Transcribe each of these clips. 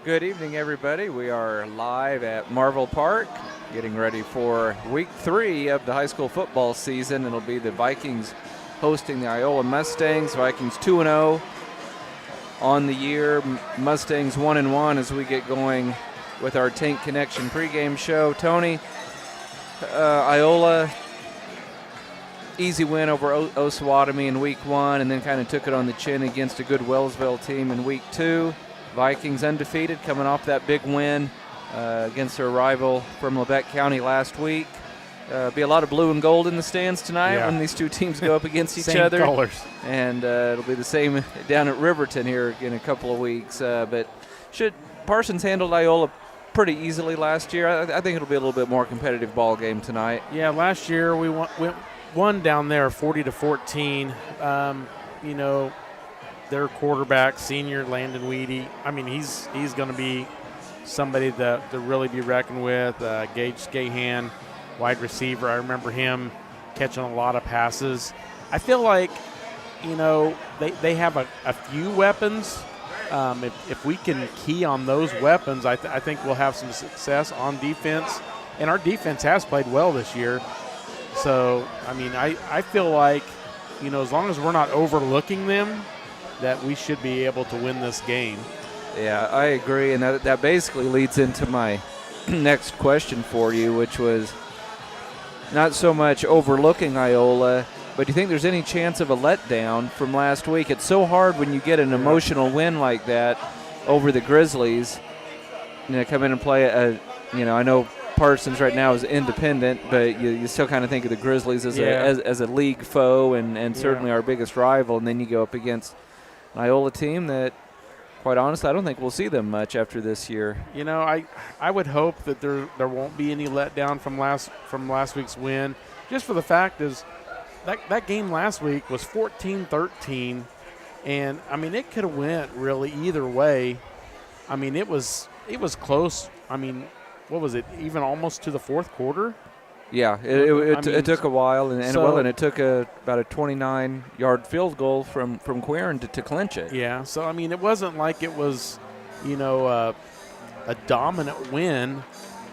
Good evening, everybody. We are live at Marvel Park, getting ready for week 3 of the high school football season. It'll be the Vikings hosting the Iola Mustangs. Vikings 2-0 on the year. Mustangs 1-1 as we get going with our Tank Connection pregame show. Tony, Iola, easy win over Osawatomie in week 1, and then kind of took it on the chin against a good Wellsville team in week 2. Vikings undefeated, coming off that big win against their rival from Labette County last week. Be a lot of blue and gold in the stands tonight when these two teams go up against each other. Same colors. And it'll be the same down at Riverton here in a couple of weeks. But Parsons handled Iola pretty easily last year. I think it'll be a little bit more competitive ball game tonight. Yeah, last year we won down there 40-14. Their quarterback, senior Landon Weedy, he's going to be somebody to really be reckoned with. Gage Scahan, wide receiver. I remember him catching a lot of passes. I feel like, they have a few weapons. If we can key on those weapons, I think we'll have some success on defense. And our defense has played well this year. So, I feel like, as long as we're not overlooking them, that we should be able to win this game. Yeah, I agree, and that basically leads into my next question for you, which was not so much overlooking Iola, but do you think there's any chance of a letdown from last week? It's so hard when you get an emotional win like that over the Grizzlies, come in and play I know Parsons right now is independent, but you still kind of think of the Grizzlies as a league foe and certainly our biggest rival, and then you go up against an Iola team that, quite honestly, I don't think we'll see them much after this year. I would hope that there won't be any letdown from last week's win. Just for the fact is that game last week was 14-13, and it could have went really either way. It was close. What was it? Even almost to the fourth quarter. Yeah, it took a while, and it took about a 29-yard field goal from Quirin to clinch it. Yeah, so it wasn't like it was, a dominant win.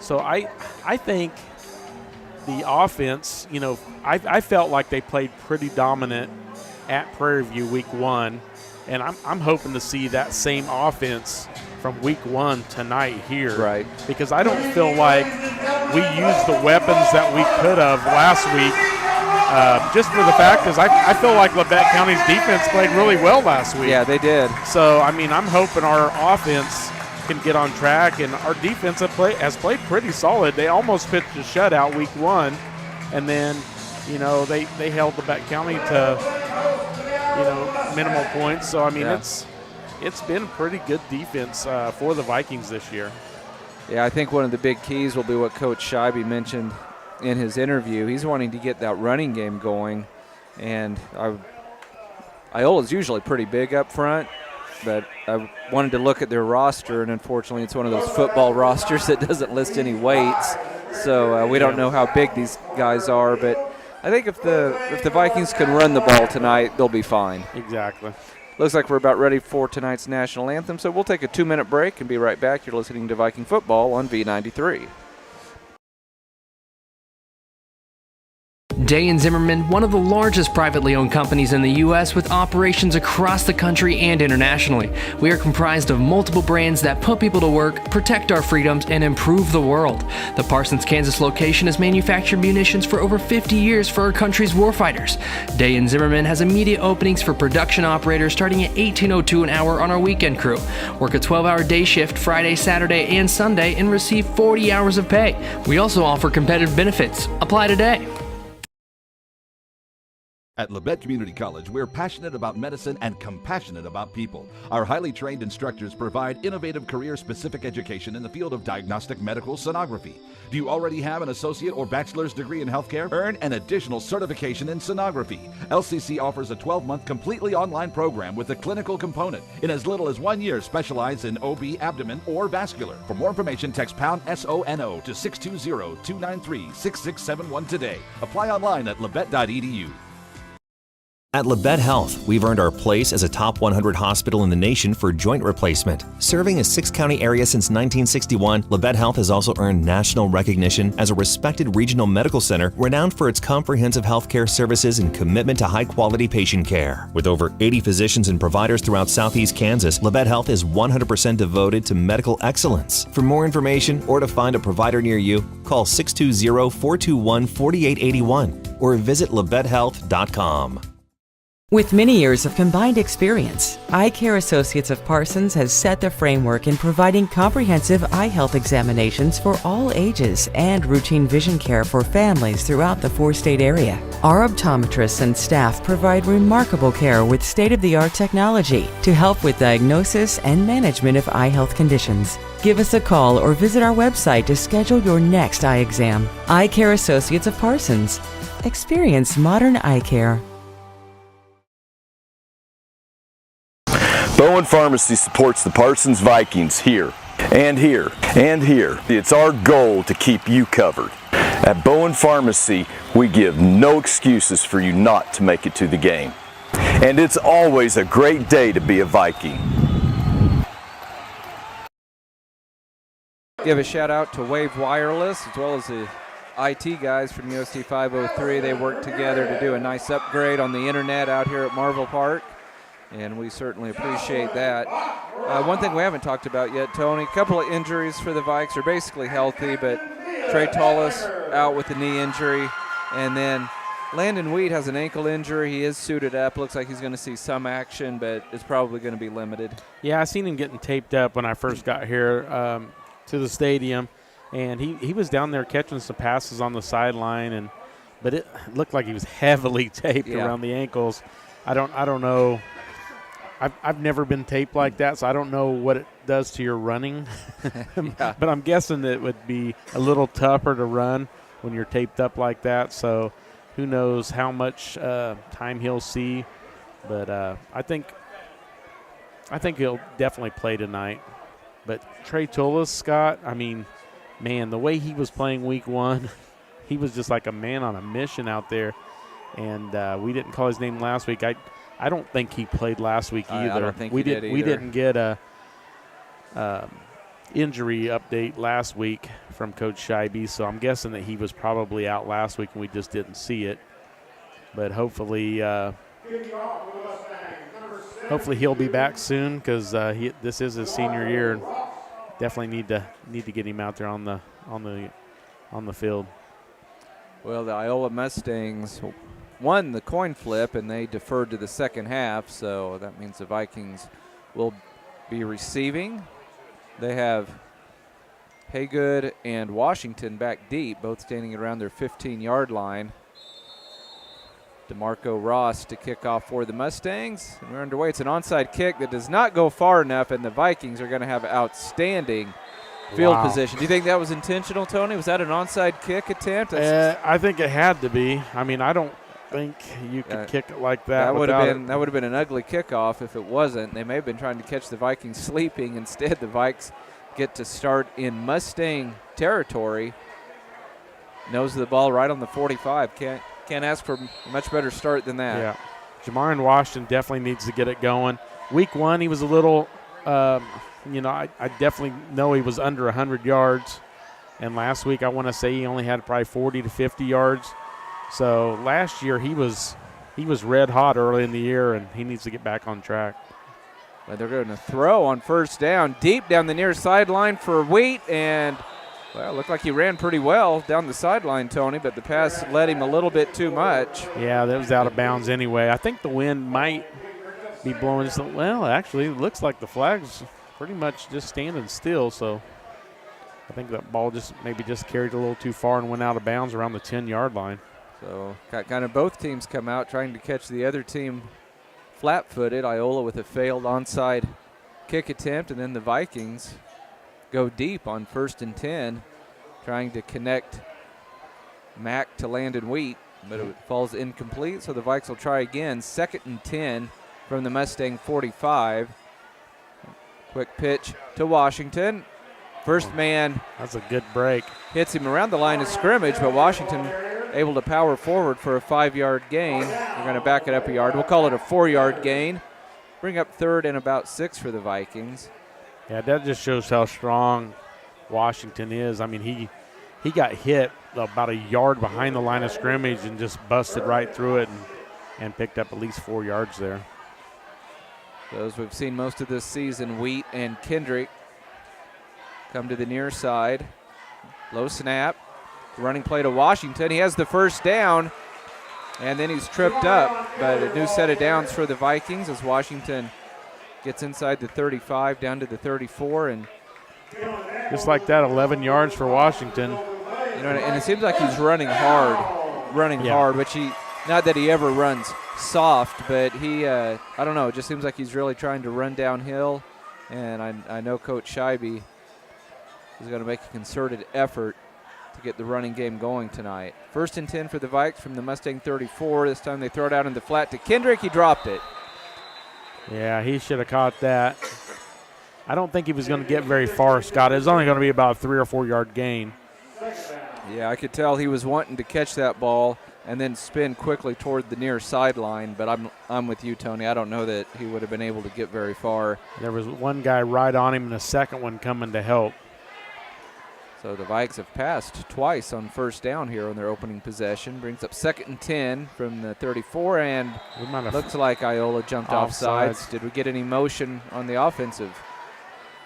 So I think the offense, I felt like they played pretty dominant at Prairie View week 1, and I'm hoping to see that same offense from week 1 tonight here. Right. Because I don't feel like we used the weapons that we could have last week. Just for the fact is I feel like Labette County's defense played really well last week. Yeah, they did. So, I'm hoping our offense can get on track, and our defense has played pretty solid. They almost pitched a shutout week 1, and then, they held Labette County to, minimal points. So, it's been pretty good defense for the Vikings this year. Yeah, I think one of the big keys will be what Coach Scheibe mentioned in his interview. He's wanting to get that running game going, and Iola's usually pretty big up front, but I wanted to look at their roster, and unfortunately it's one of those football rosters that doesn't list any weights, so we don't know how big these guys are, but I think if the Vikings can run the ball tonight, they'll be fine. Exactly. Looks like we're about ready for tonight's national anthem, so we'll take a 2-minute break and be right back. You're listening to Viking Football on V93. Day & Zimmerman, one of the largest privately owned companies in the U.S. with operations across the country and internationally. We are comprised of multiple brands that put people to work, protect our freedoms, and improve the world. The Parsons, Kansas location has manufactured munitions for over 50 years for our country's warfighters. Day & Zimmerman has immediate openings for production operators starting at $18.02 an hour on our weekend crew. Work a 12-hour day shift Friday, Saturday, and Sunday and receive 40 hours of pay. We also offer competitive benefits. Apply today. At Labette Community College, we're passionate about medicine and compassionate about people. Our highly trained instructors provide innovative career-specific education in the field of diagnostic medical sonography. Do you already have an associate or bachelor's degree in healthcare? Earn an additional certification in sonography. LCC offers a 12-month completely online program with a clinical component. In as little as 1 year, specialize in OB, abdomen, or vascular. For more information, text pound SONO to 620-293-6671 today. Apply online at labette.edu. At Labette Health, we've earned our place as a top 100 hospital in the nation for joint replacement. Serving a 6-county area since 1961, Labette Health has also earned national recognition as a respected regional medical center renowned for its comprehensive healthcare services and commitment to high-quality patient care. With over 80 physicians and providers throughout Southeast Kansas, Labette Health is 100% devoted to medical excellence. For more information or to find a provider near you, call 620-421-4881 or visit LavetteHealth.com. With many years of combined experience, Eye Care Associates of Parsons has set the framework in providing comprehensive eye health examinations for all ages and routine vision care for families throughout the 4-state area. Our optometrists and staff provide remarkable care with state-of-the-art technology to help with diagnosis and management of eye health conditions. Give us a call or visit our website to schedule your next eye exam. Eye Care Associates of Parsons. Experience modern eye care. Bowen Pharmacy supports the Parsons Vikings here, and here, and here. It's our goal to keep you covered. At Bowen Pharmacy, we give no excuses for you not to make it to the game. And it's always a great day to be a Viking. Give a shout out to Wave Wireless as well as the IT guys from USD 503. They worked together to do a nice upgrade on the internet out here at Marvel Park, and we certainly appreciate that. One thing we haven't talked about yet, Tony, a couple of injuries for the Vikes. Are basically healthy, but Trey Tullis out with a knee injury, and then Landon Wheat has an ankle injury. He is suited up. Looks like he's going to see some action, but it's probably going to be limited. Yeah, I seen him getting taped up when I first got here to the stadium, and he was down there catching some passes on the sideline, but it looked like he was heavily taped around the ankles. I don't know. I've never been taped like that, so I don't know what it does to your running. But I'm guessing that it would be a little tougher to run when you're taped up like that. So who knows how much time he'll see. But I think he'll definitely play tonight. But Trey Tullis, Scott, I mean, man, the way he was playing week 1, he was just like a man on a mission out there. And we didn't call his name last week. I don't think he played last week either. I don't think we he did either. We didn't get a injury update last week from Coach Scheibe, so I'm guessing that he was probably out last week and we just didn't see it. But hopefully he'll be back soon, because this is his senior year, and definitely need to get him out there on the field. Well, the Iola Mustangs won the coin flip, and they deferred to the second half, so that means the Vikings will be receiving. They have Haygood and Washington back deep, both standing around their 15-yard line. DeMarco Ross to kick off for the Mustangs. And we're underway. It's an onside kick that does not go far enough, and the Vikings are going to have outstanding field position. Do you think that was intentional, Tony? Was that an onside kick attempt? I think it had to be. I mean, I don't think you could kick it like that. That would have been an ugly kickoff if it wasn't. They may have been trying to catch the Vikings sleeping. Instead, the Vikes get to start in Mustang territory. Nose of the ball right on the 45. Can't ask for a much better start than that. Yeah, Jamarian Washington definitely needs to get it going. Week 1, he was a little, I definitely know he was under 100 yards. And last week, I want to say he only had probably 40 to 50 yards. So last year he was red hot early in the year, and he needs to get back on track. Well, they're going to throw on first down, deep down the near sideline for Wheat, and well, it looked like he ran pretty well down the sideline, Tony, but the pass led him a little bit too much. Yeah, that was out of bounds anyway. I think the wind might be blowing. Actually, it looks like the flag's pretty much just standing still, so I think that ball just carried a little too far and went out of bounds around the 10-yard line. So kind of both teams come out trying to catch the other team flat-footed. Iola with a failed onside kick attempt, and then the Vikings go deep on 1st and 10, trying to connect Mack to Landon Wheat, but it falls incomplete, so the Vikes will try again. 2nd and 10 from the Mustang 45. Quick pitch to Washington. First man. That's a good break. Hits him around the line of scrimmage, but Washington able to power forward for a 5-yard gain. We're going to back it up a yard. We'll call it a 4-yard gain. Bring up third and about 6 for the Vikings. Yeah, that just shows how strong Washington is. I mean, he got hit about a yard behind the line of scrimmage and just busted right through it and picked up at least 4 yards there. Those we've seen most of this season, Wheat and Kendrick come to the near side. Low snap. Running play to Washington. He has the first down, and then he's tripped up. But a new set of downs for the Vikings as Washington gets inside the 35 down to the 34. And just like that, 11 yards for Washington. You know, and it seems like he's running hard, which not that he ever runs soft, but he, I don't know, it just seems like he's really trying to run downhill. And I know Coach Scheibe is going to make a concerted effort to get the running game going tonight. 1st and 10 for the Vikes from the Mustang 34. This time they throw it out in the flat to Kendrick. He dropped it. Yeah, he should have caught that. I don't think he was going to get very far, Scott. It was only going to be about a 3 or 4 yard gain. Yeah, I could tell he was wanting to catch that ball and then spin quickly toward the near sideline, but I'm with you, Tony. I don't know that he would have been able to get very far. There was one guy right on him and a second one coming to help. So the Vikes have passed twice on first down here on their opening possession. Brings up 2nd and 10 from the 34, and looks like Iola jumped offsides. Did we get any motion on the offensive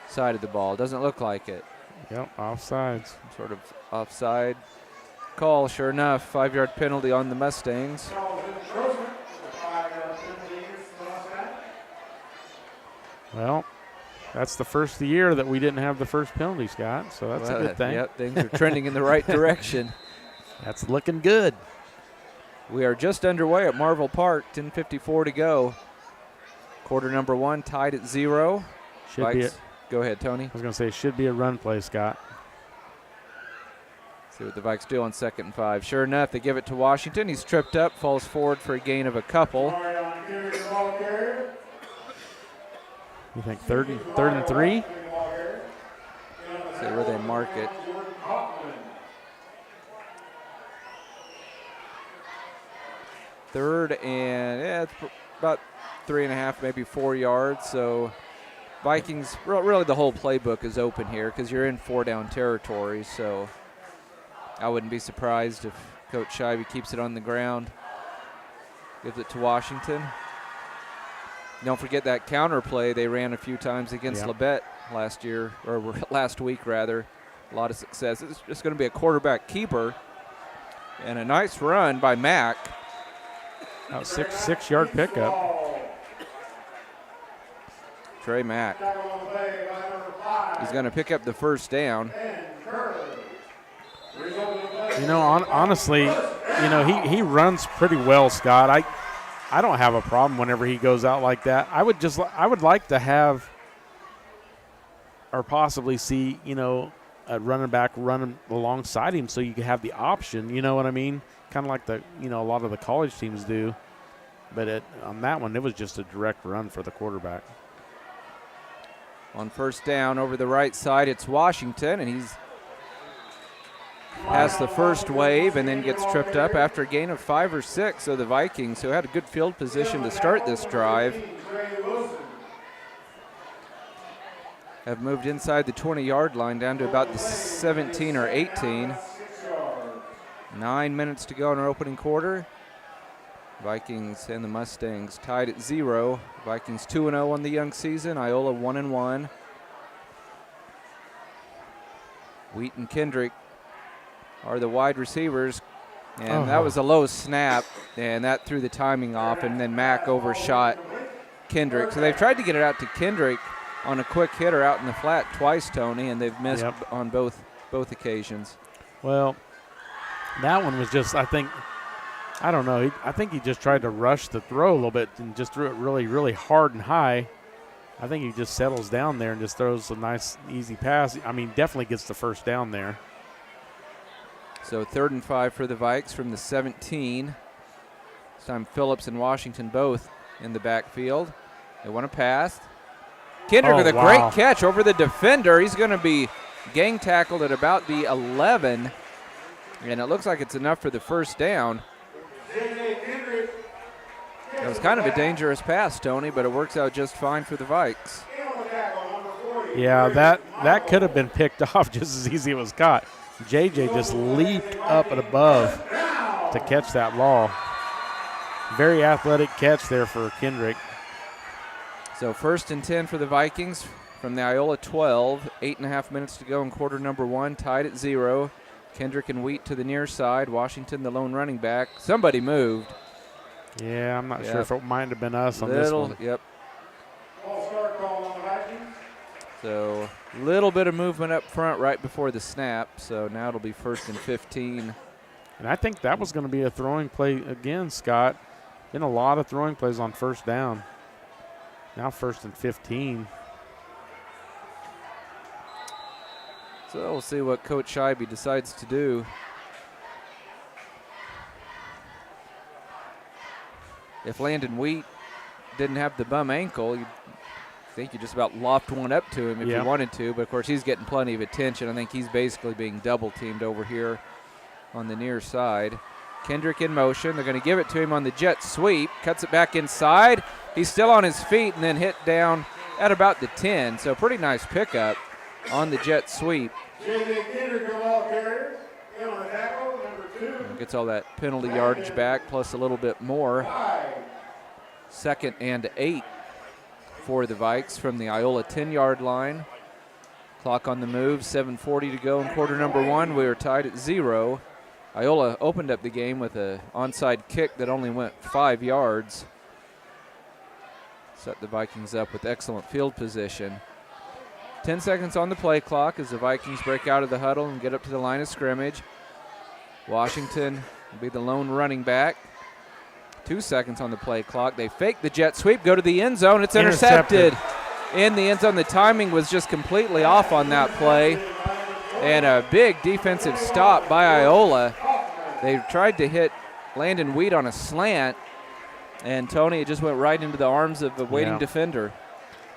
side of the ball? Doesn't look like it. Yep, offsides. Sort of offside call, sure enough. 5-yard penalty on the Mustangs. Well, that's the first of the year that we didn't have the first penalty, Scott, so that's a good thing. Yep, things are trending in the right direction. That's looking good. We are just underway at Marvel Park, 10:54 to go. Quarter number 1 tied at 0. Go ahead, Tony. I was going to say it should be a run play, Scott. See what the Vikes do on 2nd and 5. Sure enough, they give it to Washington. He's tripped up, falls forward for a gain of a couple. You think third and 3? See where they mark it. Third and, it's about 3.5, maybe 4 yards. So Vikings, really the whole playbook is open here because you're in 4-down territory. So I wouldn't be surprised if Coach Scheibe keeps it on the ground, gives it to Washington. Don't forget that counter play they ran a few times against Labette last week rather. A lot of success. It's just going to be a quarterback keeper and a nice run by Mack. About 6-yard pickup. Trey Mack. He's going to pick up the first down. You know, honestly, you know, he runs pretty well, Scott. I don't have a problem whenever he goes out like that. I would like to have or possibly see, you know, a running back running alongside him so you can have the option, you know what I mean? Kind of like a lot of the college teams do. But on that one, it was just a direct run for the quarterback. On first down over the right side, it's Washington, and he's past the first wave and then gets tripped up after a gain of 5 or 6. So the Vikings, who had a good field position to start this drive, have moved inside the 20-yard line down to about the 17 or 18. 9 minutes to go in our opening quarter. Vikings and the Mustangs tied at 0. Vikings 2-0 on the young season. Iola 1-1. Wheat and Kendrick are the wide receivers. And that was a low snap, and that threw the timing off, and then Mack overshot Kendrick. So they've tried to get it out to Kendrick on a quick hitter out in the flat twice, Tony, and they've missed on both occasions. Well, that one was just, I don't know. I think he just tried to rush the throw a little bit and just threw it really, really hard and high. I think he just settles down there and just throws a nice, easy pass. I mean, definitely gets the first down there. So 3rd and 5 for the Vikes from the 17. This time Phillips and Washington both in the backfield. They want to pass. Kendrick with a great catch over the defender. He's going to be gang tackled at about the 11. And it looks like it's enough for the first down. It was kind of a dangerous pass, Tony, but it works out just fine for the Vikes. Yeah, that could have been picked off just as easy as it was caught. JJ just leaped up and above to catch that ball. Very athletic catch there for Kendrick. So 1st and 10 for the Vikings from the Iola 12. 8.5 minutes to go in quarter number 1, tied at 0. Kendrick and Wheat to the near side. Washington, the lone running back. Somebody moved. Yeah, I'm not sure if it might have been us on this one. Yep. So a little bit of movement up front right before the snap. So now it'll be 1st and 15. And I think that was going to be a throwing play again, Scott. Been a lot of throwing plays on 1st down. Now 1st and 15. So we'll see what Coach Scheibe decides to do. If Landon Wheat didn't have the bum ankle, you'd think you just about loft one up to him if you wanted to. But, of course, he's getting plenty of attention. I think he's basically being double-teamed over here on the near side. Kendrick in motion. They're going to give it to him on the jet sweep. Cuts it back inside. He's still on his feet and then hit down at about the 10. So pretty nice pickup on the jet sweep. Gets all that penalty yardage back plus a little bit more. 2nd and 8 for the Vikes from the Iola 10-yard line. Clock on the move, 7:40 to go in quarter number 1. We are tied at 0. Iola opened up the game with an onside kick that only went 5 yards. Set the Vikings up with excellent field position. 10 seconds on the play clock as the Vikings break out of the huddle and get up to the line of scrimmage. Washington will be the lone running back. 2 seconds on the play clock. They fake the jet sweep, go to the end zone. It's intercepted in the end zone. The timing was just completely off on that play. And a big defensive stop by Iola. They tried to hit Landon Wheat on a slant, and Tony, it just went right into the arms of a waiting defender.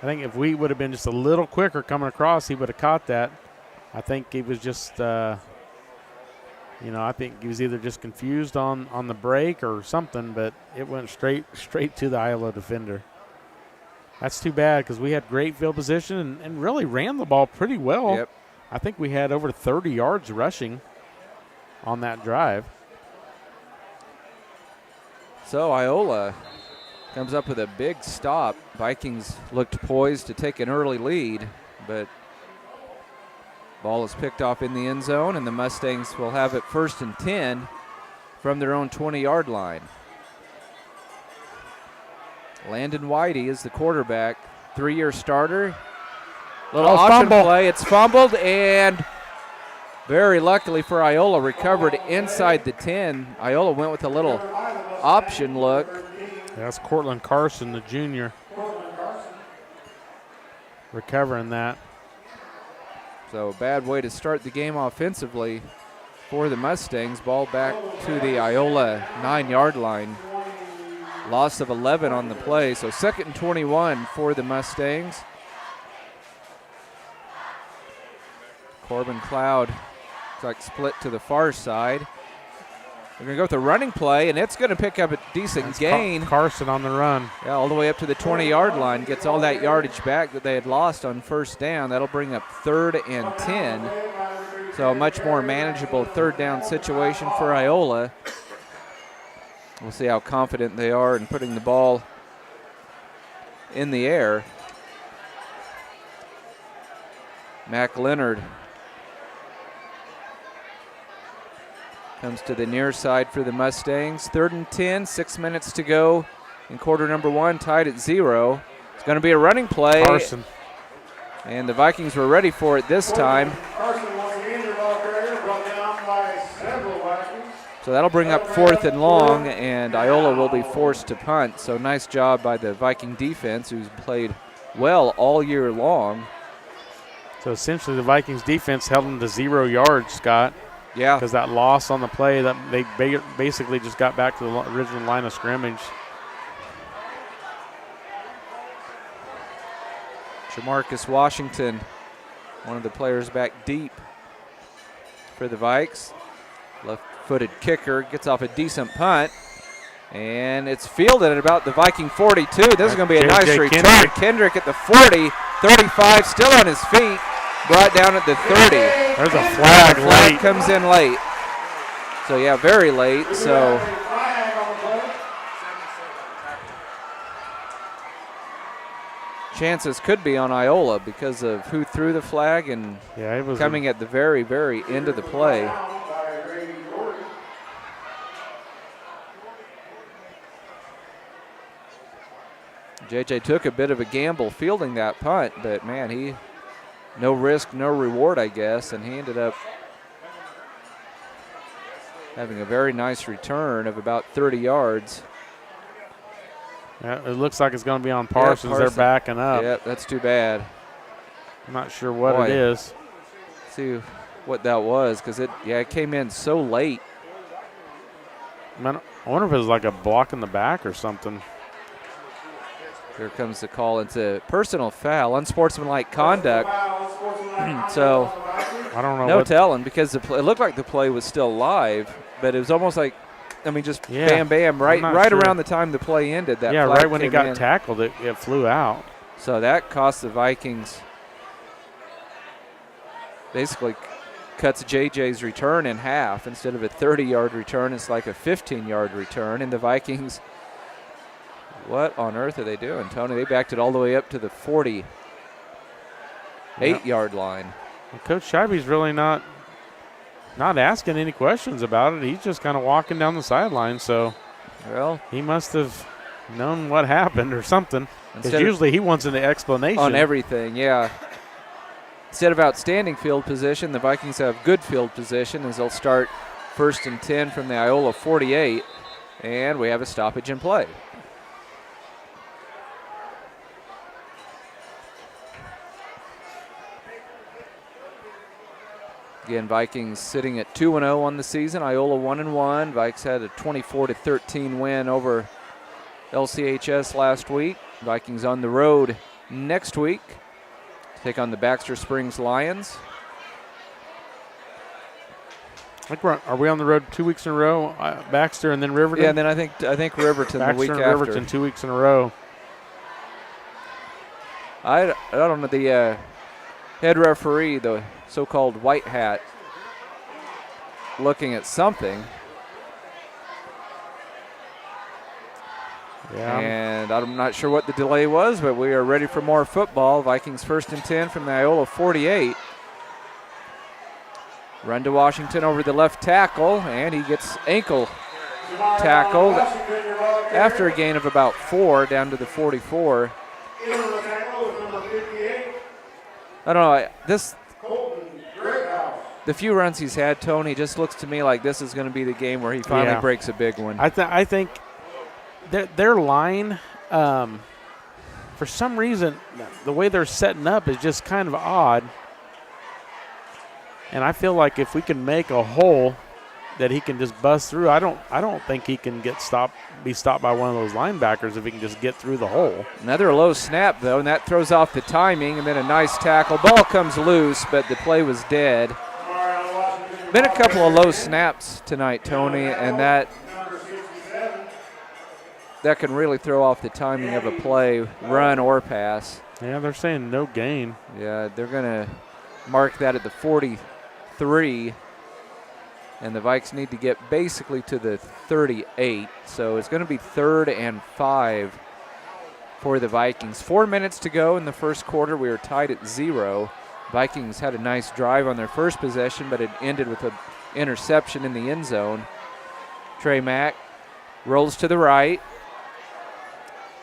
I think if Wheat would have been just a little quicker coming across, he would have caught that. I think he was just, I think he was either just confused on the break or something, but it went straight to the Iola defender. That's too bad because we had great field position and really ran the ball pretty well. Yep. I think we had over 30 yards rushing on that drive. So Iola comes up with a big stop. Vikings looked poised to take an early lead, but ball is picked off in the end zone, and the Mustangs will have it 1st and 10 from their own 20-yard line. Landon Whitey is the quarterback, 3-year starter. Little option play. It's fumbled, and very luckily for Iola, recovered inside the 10. Iola went with a little option look. That's Cortland Carson, the junior, recovering that. So a bad way to start the game offensively for the Mustangs. Ball back to the Iola 9-yard line. Loss of 11 on the play, so 2nd and 21 for the Mustangs. Corbin Cloud looks like split to the far side. They're going to go with a running play, and it's going to pick up a decent gain. Carson on the run. Yeah, all the way up to the 20-yard line. Gets all that yardage back that they had lost on 1st down. That'll bring up 3rd and 10. So a much more manageable 3rd down situation for Iola. We'll see how confident they are in putting the ball in the air. Mac Leonard comes to the near side for the Mustangs. 3rd and 10, 6 minutes to go in quarter number 1, tied at 0. It's going to be a running play. Carson. And the Vikings were ready for it this time. So that'll bring up 4th and long, and Iola will be forced to punt. So nice job by the Viking defense, who's played well all year long. So essentially the Vikings defense held them to 0 yards, Scott. Yeah. Because that loss on the play, that they basically just got back to the original line of scrimmage. Jamarcus Washington, one of the players back deep for the Vikes. Left footed kicker, gets off a decent punt. And it's fielded at about the Viking 42. This is going to be a nice return. Kendrick at the 40, 35, still on his feet. Brought down at the 30. There's a flag late. Flag comes in late. So, yeah, very late. So chances could be on Iola because of who threw the flag and it was coming at the very, very end of the play. JJ took a bit of a gamble fielding that punt, but, man, no risk, no reward, I guess, and he ended up having a very nice return of about 30 yards. Yeah, it looks like it's going to be on Parsons. They're backing up. Yeah, that's too bad. I'm not sure what it is. Let's see what that was, because it came in so late. Man, I wonder if it was like a block in the back or something. Here comes the call. It's a personal foul, unsportsmanlike conduct. So I don't know. No telling, because it looked like the play was still live, but it was almost like, just bam, bam, right around the time the play ended. That right when he got tackled, it flew out. So that cost the Vikings, basically cuts JJ's return in half. Instead of a 30-yard return, it's like a 15-yard return, and the Vikings, what on earth are they doing, Tony? They backed it all the way up to the 48-yard line. Well, Coach Scheibe's really not asking any questions about it. He's just kind of walking down the sideline. So, he must have known what happened or something. Because usually he wants an explanation on everything. Yeah. Instead of outstanding field position, the Vikings have good field position as they'll start 1st and 10 from the Iola 48, and we have a stoppage in play. Again, Vikings sitting at 2-0 on the season. Iola 1-1. Vikes had a 24-13 win over LCHS last week. Vikings on the road next week to take on the Baxter Springs Lions. Are we on the road 2 weeks in a row? Baxter and then Riverton? Yeah, and then I think Riverton Baxter the week and after. Riverton 2 weeks in a row. I don't know, the head referee, the so-called white hat, looking at something. Yeah. And I'm not sure what the delay was, but we are ready for more football. Vikings 1st and 10 from the Iola 48. Run to Washington over the left tackle, and he gets ankle tackled after a gain of about 4 down to the 44. I don't know. The few runs he's had, Tony, just looks to me like this is going to be the game where he finally breaks a big one. I think their line, for some reason, the way they're setting up is just kind of odd. And I feel like if we can make a hole that he can just bust through, I don't think he can be stopped by one of those linebackers if he can just get through the hole. Another low snap, though, and that throws off the timing, and then a nice tackle. Ball comes loose, but the play was dead. Been a couple of low snaps tonight, Tony, and that can really throw off the timing of a play, run or pass. Yeah, they're saying no gain. Yeah, they're going to mark that at the 43, and the Vikes need to get basically to the 38. So it's going to be 3rd and 5 for the Vikings. 4 minutes to go in the first quarter. We are tied at 0. Vikings had a nice drive on their first possession, but it ended with an interception in the end zone. Trey Mack rolls to the right.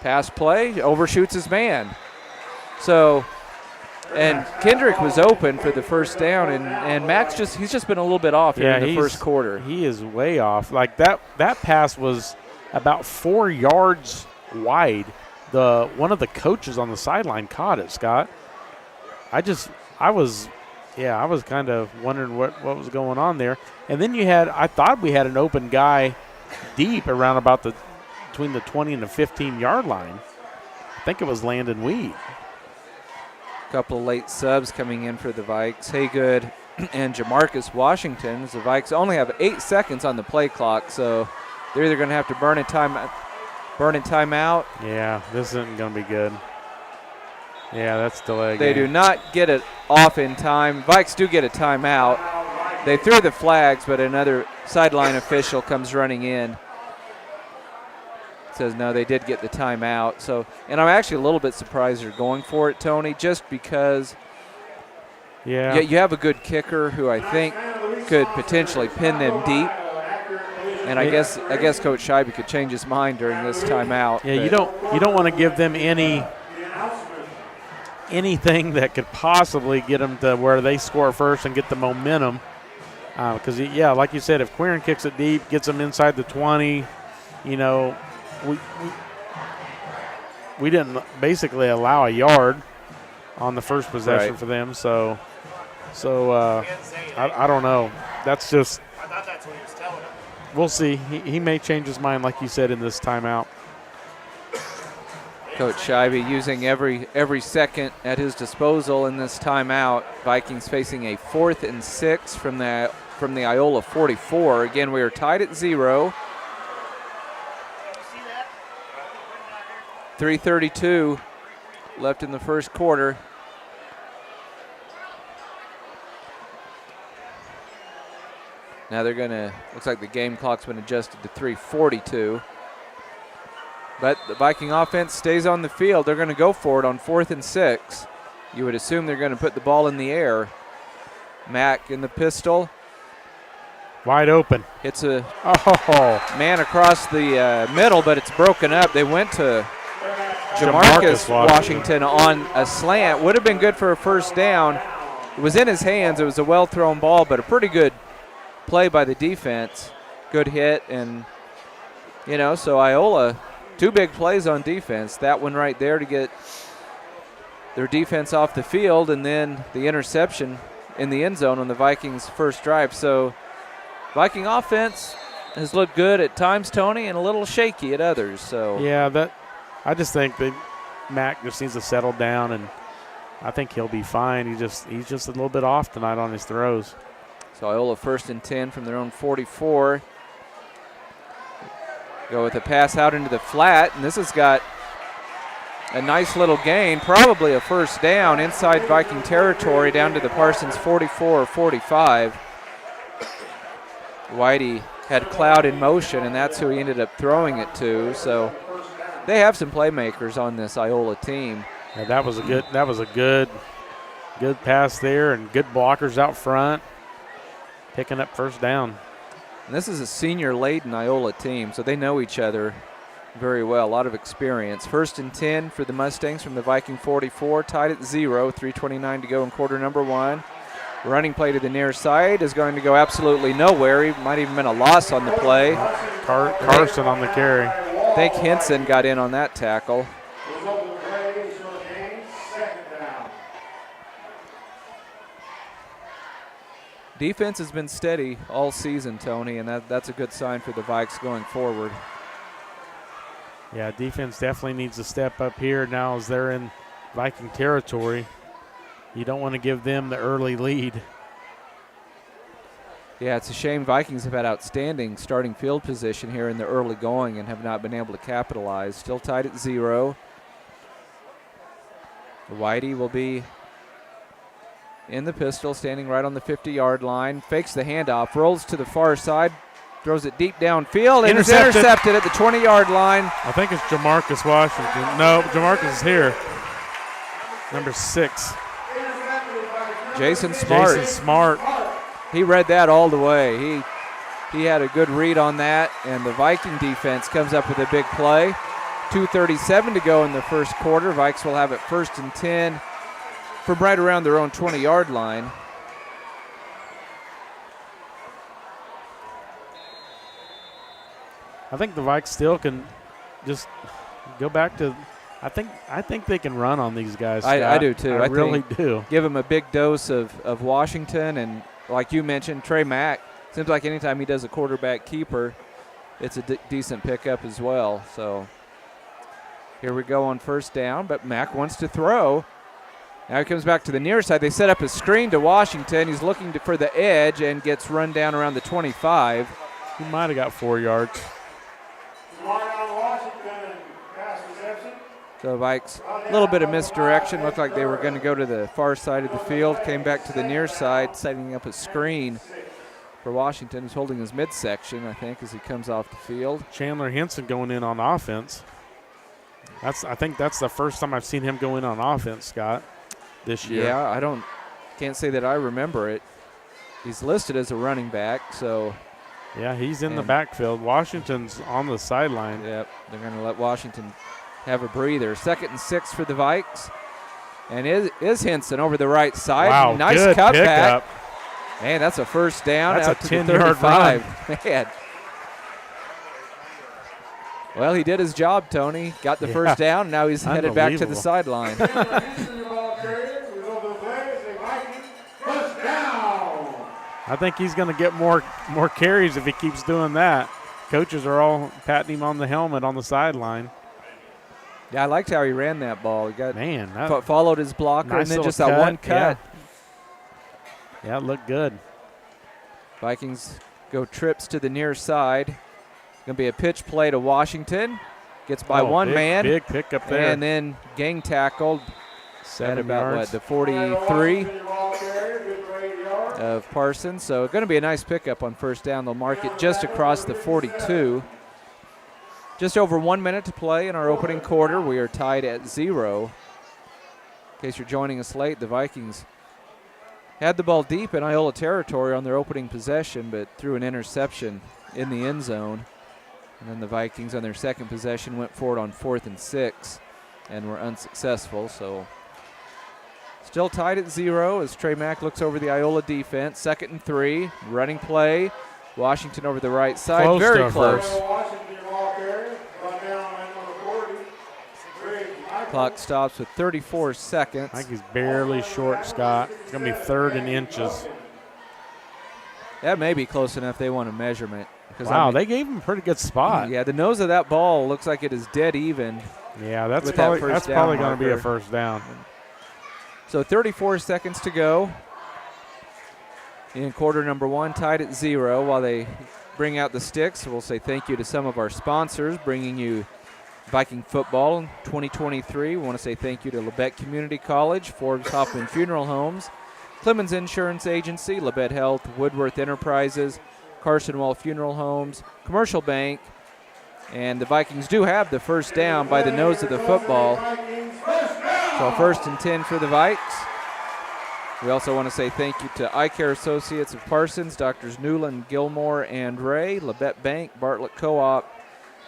Pass play, overshoots his man. So, and Kendrick was open for the first down, and Mack's he's just been a little bit off here in the first quarter. He is way off. Like that pass was about 4 yards wide. One of the coaches on the sideline caught it, Scott. I was kind of wondering what was going on there. And then I thought we had an open guy deep around about between the 20 and the 15-yard line. I think it was Landon Weed. Couple of late subs coming in for the Vikes. Haygood and Jamarcus Washington. The Vikes only have 8 seconds on the play clock, so they're either going to have to burn in timeout. Yeah, this isn't going to be good. Yeah, that's delay. They do not get it off in time. Vikes do get a timeout. They threw the flags, but another sideline official comes running in. Says no, they did get the timeout. So, and I'm actually a little bit surprised they're going for it, Tony, just because you have a good kicker who I think could potentially pin them deep. And I guess Coach Scheibe could change his mind during this timeout. Yeah, you don't want to give them anything that could possibly get them to where they score first and get the momentum. Because, like you said, if Quirin kicks it deep, gets them inside the 20, we didn't basically allow a yard on the first possession for them. So I don't know. That's just – I thought that's what he was telling him. We'll see. He may change his mind, like you said, in this timeout. Coach Scheibe using every second at his disposal in this timeout. Vikings facing a 4th and 6 from the Iola 44. Again, we are tied at 0. 3:32 left in the first quarter. Now they're looks like the game clock's been adjusted to 3:42. But the Viking offense stays on the field. They're going to go for it on 4th and 6. You would assume they're going to put the ball in the air. Mack in the pistol. Wide open. It's a man across the middle, but it's broken up. They went to Jamarcus Washington on a slant. Would have been good for a first down. It was in his hands. It was a well-thrown ball, but a pretty good play by the defense. Good hit, and, so Iola, 2 big plays on defense. That one right there to get their defense off the field, and then the interception in the end zone on the Vikings' first drive. So Viking offense has looked good at times, Tony, and a little shaky at others. So I just think that Mack just needs to settle down, and I think he'll be fine. He's just a little bit off tonight on his throws. So Iola 1st and 10 from their own 44. Go with a pass out into the flat, and this has got a nice little gain, probably a first down inside Viking territory down to the Parsons 44 or 45. Whitey had Cloud in motion, and that's who he ended up throwing it to. So they have some playmakers on this Iola team. Yeah, that was a good pass there, and good blockers out front, picking up first down. And this is a senior-laden Iola team, so they know each other very well, a lot of experience. 1st and 10 for the Mustangs from the Viking 44, tied at 0, 3:29 to go in quarter number 1. Running play to the near side is going to go absolutely nowhere. He might even been a loss on the play. Carson on the carry. I think Henson got in on that tackle. Defense has been steady all season, Tony, and that's a good sign for the Vikes going forward. Yeah, defense definitely needs to step up here now as they're in Viking territory. You don't want to give them the early lead. Yeah, it's a shame Vikings have had outstanding starting field position here in the early going and have not been able to capitalize. Still tied at 0. Whitey will be in the pistol, standing right on the 50-yard line. Fakes the handoff, rolls to the far side, throws it deep downfield, and is intercepted at the 20-yard line. I think it's Jamarcus Washington. No, Jamarcus is here. Number 6. Jason Smart. He read that all the way. He had a good read on that, and the Viking defense comes up with a big play. 2:37 to go in the first quarter. Vikes will have it 1st and 10 from right around their own 20-yard line. I think the Vikes still can just go back to I think they can run on these guys. I do too. I really do. Give them a big dose of Washington, and like you mentioned, Trey Mack. Seems like anytime he does a quarterback keeper, it's a decent pickup as well. So here we go on 1st down, but Mack wants to throw. Now he comes back to the near side. They set up a screen to Washington. He's looking for the edge and gets run down around the 25. He might have got 4 yards. So Vikes, a little bit of misdirection. Looked like they were going to go to the far side of the field. Came back to the near side, setting up a screen for Washington. He's holding his midsection, I think, as he comes off the field. Chandler Henson going in on offense. I think that's the first time I've seen him go in on offense, Scott, this year. Yeah, can't say that I remember it. He's listed as a running back, so. Yeah, he's in the backfield. Washington's on the sideline. Yep, they're going to let Washington have a breather. 2nd and 6 for the Vikes. And is Henson over the right side. Wow, nice good cutback. pickup. Man, that's a first down. That's out a to the 10-yard 35. Man. Well, he did his job, Tony. Got the first down. Now he's headed back to the sideline. I think he's going to get more carries if he keeps doing that. Coaches are all patting him on the helmet on the sideline. Yeah, I liked how he ran that ball. He got followed his blocker, nice, and then just that one cut. Yeah, it looked good. Vikings go trips to the near side. Going to be a pitch play to Washington. Gets by one man. Big pickup there. And then gang tackled 7 at about yards. the 43 of Parsons. So going to be a nice pickup on first down. They'll mark it just across the 42. Just over 1 minute to play in our opening quarter. We are tied at 0. In case you're joining us late, the Vikings had the ball deep in Iola territory on their opening possession, but threw an interception in the end zone. And then the Vikings on their second possession went forward on 4th and 6 and were unsuccessful. So still tied at 0 as Trey Mack looks over the Iola defense. 2nd and 3, running play. Washington over the right side. Close Very close. Clock stops with 34 seconds. I think he's barely short, Scott. It's going to be 3rd and inches. That may be close enough they want a measurement. Wow, they gave him a pretty good spot. Yeah, the nose of that ball looks like it is dead even. Yeah, that's probably going to be a first down. So 34 seconds to go in quarter number 1, tied at 0. While they bring out the sticks, we'll say thank you to some of our sponsors bringing you Viking football in 2023. We want to say thank you to Labette Community College, Forbes Hoffman Funeral Homes, Clemens Insurance Agency, Labette Health, Woodworth Enterprises, Carson Wall Funeral Homes, Commercial Bank, and the Vikings do have the first down by the nose of the football. So 1st and 10 for the Vikes. We also want to say thank you to Eye Care Associates of Parsons, Doctors Newland, Gilmore, and Ray, Labette Bank, Bartlett Co-op,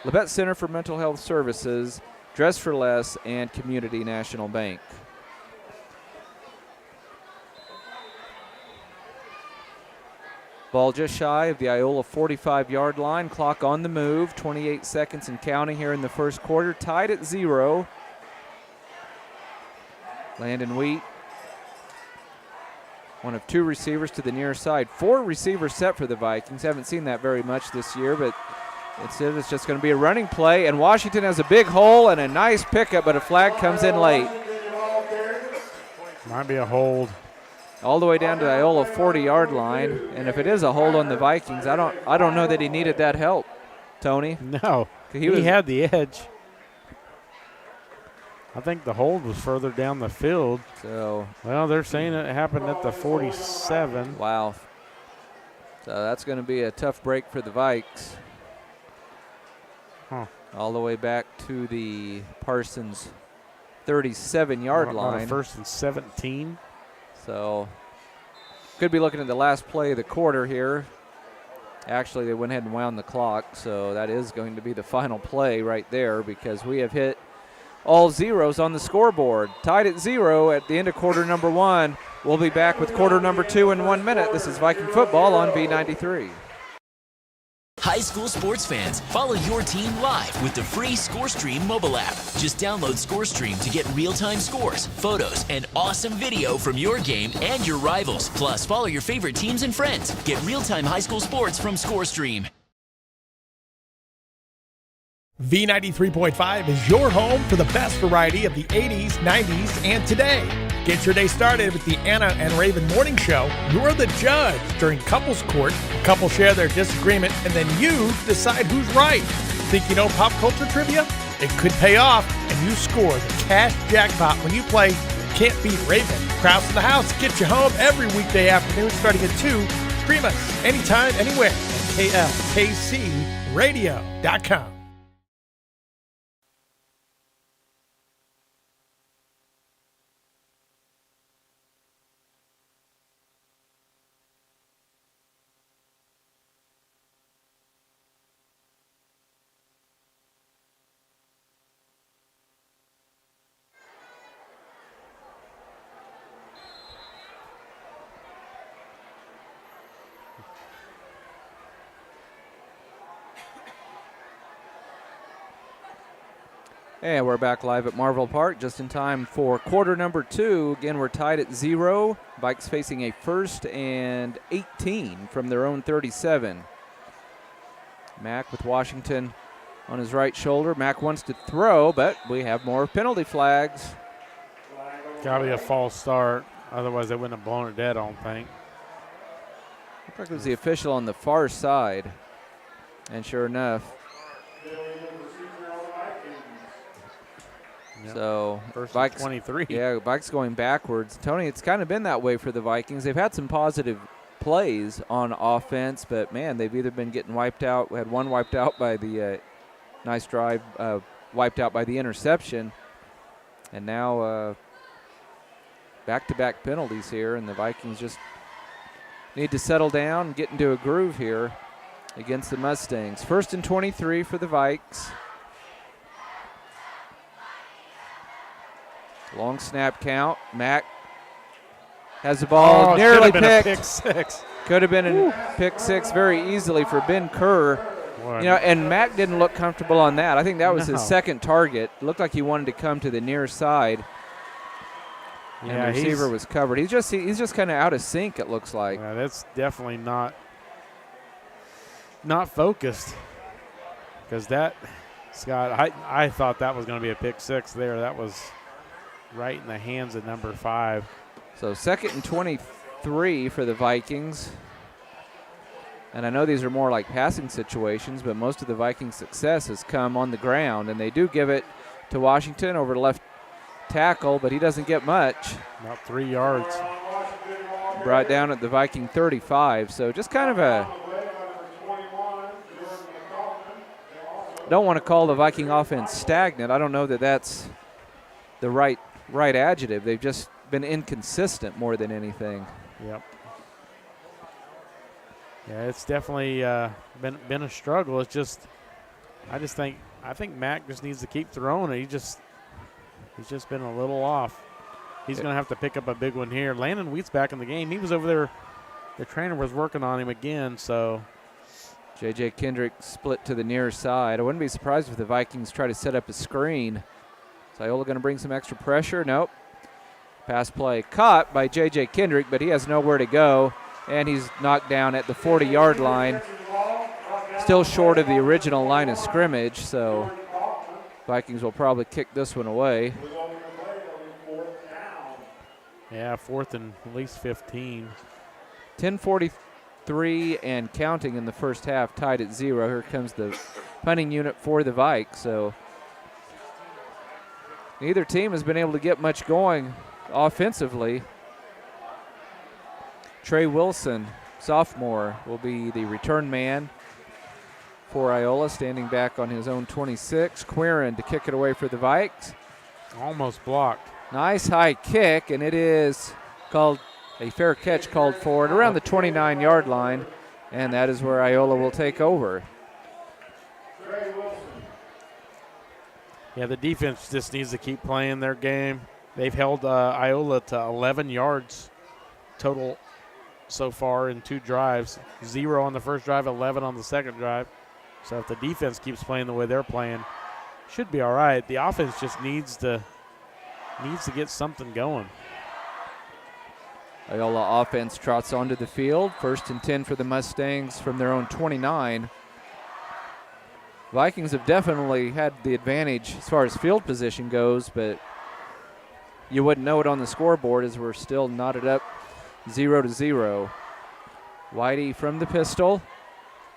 Labette Center for Mental Health Services, Dress for Less, and Community National Bank. Ball just shy of the Iola 45-yard line. Clock on the move. 28 seconds and counting here in the first quarter. Tied at 0. Landon Wheat, one of 2 receivers to the near side. 4 receivers set for the Vikings. Haven't seen that very much this year, but instead it's just going to be a running play. And Washington has a big hole and a nice pickup, but a flag comes in late. Might be a hold. All the way down to the Iola 40-yard line, and if it is a hold on the Vikings, I don't know that he needed that help, Tony. No, he had the edge. I think the hold was further down the field. So, well, they're saying it happened at the 47. Wow. So that's going to be a tough break for the Vikes. All the way back to the Parsons 37-yard line. 1st and 17. So could be looking at the last play of the quarter here. Actually, they went ahead and wound the clock, so that is going to be the final play right there because we have hit all zeros on the scoreboard. Tied at 0 at the end of quarter number 1. We'll be back with quarter number 2 in 1 minute. This is Viking football on V93. High school sports fans, follow your team live with the free ScoreStream mobile app. Just download ScoreStream to get real-time scores, photos, and awesome video from your game and your rivals. Plus, follow your favorite teams and friends. Get real-time high school sports from ScoreStream. V93.5 is your home for the best variety of the 80s, 90s, and today. Get your day started with the Anna and Raven Morning Show. You're the judge during Couples Court. Couples share their disagreement, and then you decide who's right. Think you know pop culture trivia? It could pay off, and you score the cash jackpot when you play Can't Beat Raven. Krause in the House gets you home every weekday afternoon starting at 2. Stream us anytime, anywhere at klkcradio.com. And we're back live at Marvel Park just in time for quarter number 2. Again, we're tied at 0. Vikes facing a 1st and 18 from their own 37. Mack with Washington on his right shoulder. Mack wants to throw, but we have more penalty flags. Got to be a false start. Otherwise, they wouldn't have blown it dead, I don't think. Looked like it was the official on the far side. And sure enough. Yep. So Vikes 23. Yeah, Vikes going backwards. Tony, it's kind of been that way for the Vikings. They've had some positive plays on offense, but man, they've either been getting wiped out. We had one wiped out by the nice drive, wiped out by the interception, and now back-to-back penalties here, and the Vikings just need to settle down and get into a groove here against the Mustangs. 1st and 23 for the Vikes. Long snap count. Mack has the ball, nearly picked. Pick six. Could have been a pick 6 very easily for Ben Kerr. You know, and Mack didn't look comfortable on that. I think that was his second target. Looked like he wanted to come to the near side. And the receiver was covered. He's just kind of out of sync, it looks like. Yeah, that's definitely not focused. Because that, Scott, I thought that was going to be a pick 6 there. That was right in the hands of number 5. So 2nd and 23 for the Vikings. And I know these are more like passing situations, but most of the Vikings' success has come on the ground. And they do give it to Washington over the left tackle, but he doesn't get much. About 3 yards. Brought down at the Viking 35. So just kind of a, don't want to call the Viking offense stagnant. I don't know that that's the right adjective. They've just been inconsistent more than anything. Yep. Yeah, it's definitely been a struggle. It's just, I think Mack just needs to keep throwing it. He's just been a little off. He's going to have to pick up a big one here. Landon Wheat's back in the game. He was over there. The trainer was working on him again, so. J.J. Kendrick split to the near side. I wouldn't be surprised if the Vikings try to set up a screen. Is Iola going to bring some extra pressure? Nope. Pass play caught by J.J. Kendrick, but he has nowhere to go, and he's knocked down at the 40-yard line. Still short of the original line of scrimmage, so Vikings will probably kick this one away. Yeah, 4th and at least 15. 10:43 and counting in the first half, tied at 0. Here comes the punting unit for the Vikes. So neither team has been able to get much going offensively. Trey Wilson, sophomore, will be the return man for Iola, standing back on his own 26. Quirin to kick it away for the Vikes. Almost blocked. Nice high kick, and it is called a fair catch called for it around the 29-yard line, and that is where Iola will take over. Yeah, the defense just needs to keep playing their game. They've held Iola to 11 yards total so far in 2 drives. 0 on the first drive, 11 on the second drive. So if the defense keeps playing the way they're playing, should be all right. The offense just needs to get something going. Iola offense trots onto the field. 1st and 10 for the Mustangs from their own 29. Vikings have definitely had the advantage as far as field position goes, but you wouldn't know it on the scoreboard as we're still knotted up 0-0. Whitey from the pistol.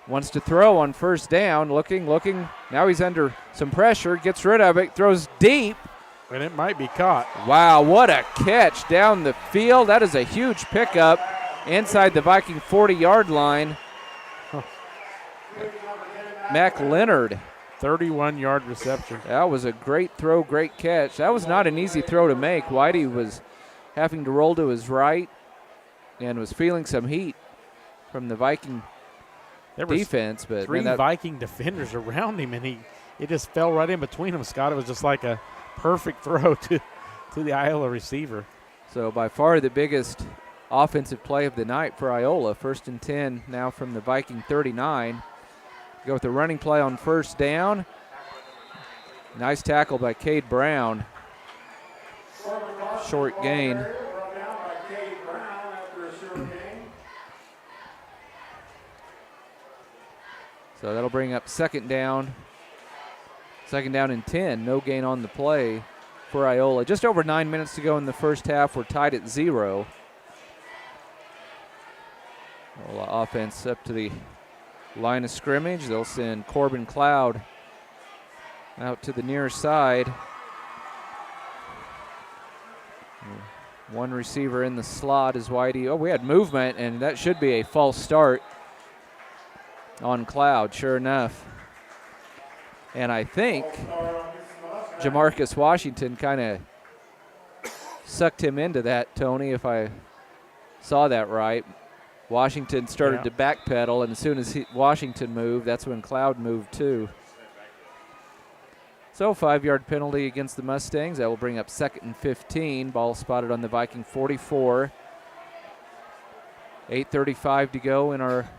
Wants to throw on first down. Looking. Now he's under some pressure. Gets rid of it. Throws deep. And it might be caught. Wow, what a catch down the field. That is a huge pickup inside the Viking 40-yard line. Mac Leonard. 31-yard reception. That was a great throw, great catch. That was not an easy throw to make. Whitey was having to roll to his right and was feeling some heat from the Viking defense. But three Viking defenders around him, and it just fell right in between them, Scott. It was just like a perfect throw to the Iola receiver. So by far the biggest offensive play of the night for Iola. 1st and 10 now from the Viking 39. Go with the running play on first down. Nice tackle by Cade Brown. Short gain. So that'll bring up second down. Second down and 10. No gain on the play for Iola. Just over 9 minutes to go in the first half. We're tied at 0. Iola offense up to the line of scrimmage. They'll send Corbin Cloud out to the near side. One receiver in the slot is Whitey. Oh, we had movement, and that should be a false start on Cloud, sure enough. And I think Jamarcus Washington kind of sucked him into that, Tony, if I saw that right. Washington started to backpedal, and as soon as Washington moved, that's when Cloud moved too. So 5-yard penalty against the Mustangs. That will bring up 2nd and 15. Ball spotted on the Viking 44. 8:35 to go in our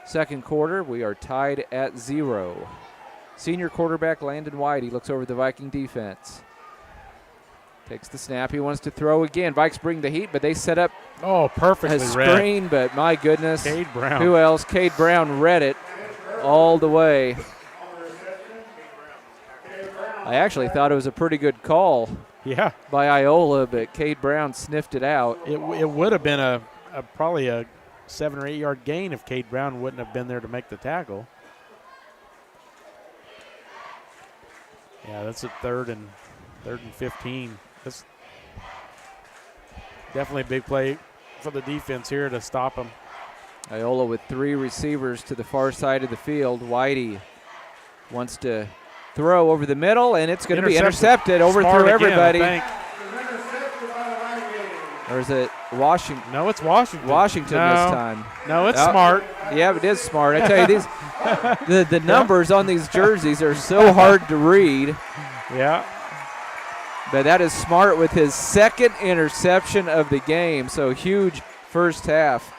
second quarter. We are tied at 0. Senior quarterback Landon Whitey looks over the Viking defense. Takes the snap. He wants to throw again. Vikes bring the heat, but they set up perfectly a screen, but my goodness. Cade Brown. Who else? Cade Brown read it all the way. I actually thought it was a pretty good call by Iola, but Cade Brown sniffed it out. It would have been probably a 7 or 8 yard gain if Cade Brown wouldn't have been there to make the tackle. Yeah, that's a 3rd and 15. That's definitely a big play for the defense here to stop them. Iola with 3 receivers to the far side of the field. Whitey wants to throw over the middle, and it's going to be intercepted through everybody. Or is it Washington? No, it's Washington. Washington this time. No, it's Smart. Yeah, it is Smart. I tell you, the numbers on these jerseys are so hard to read. Yeah. But that is Smart with his 2nd interception of the game. So huge first half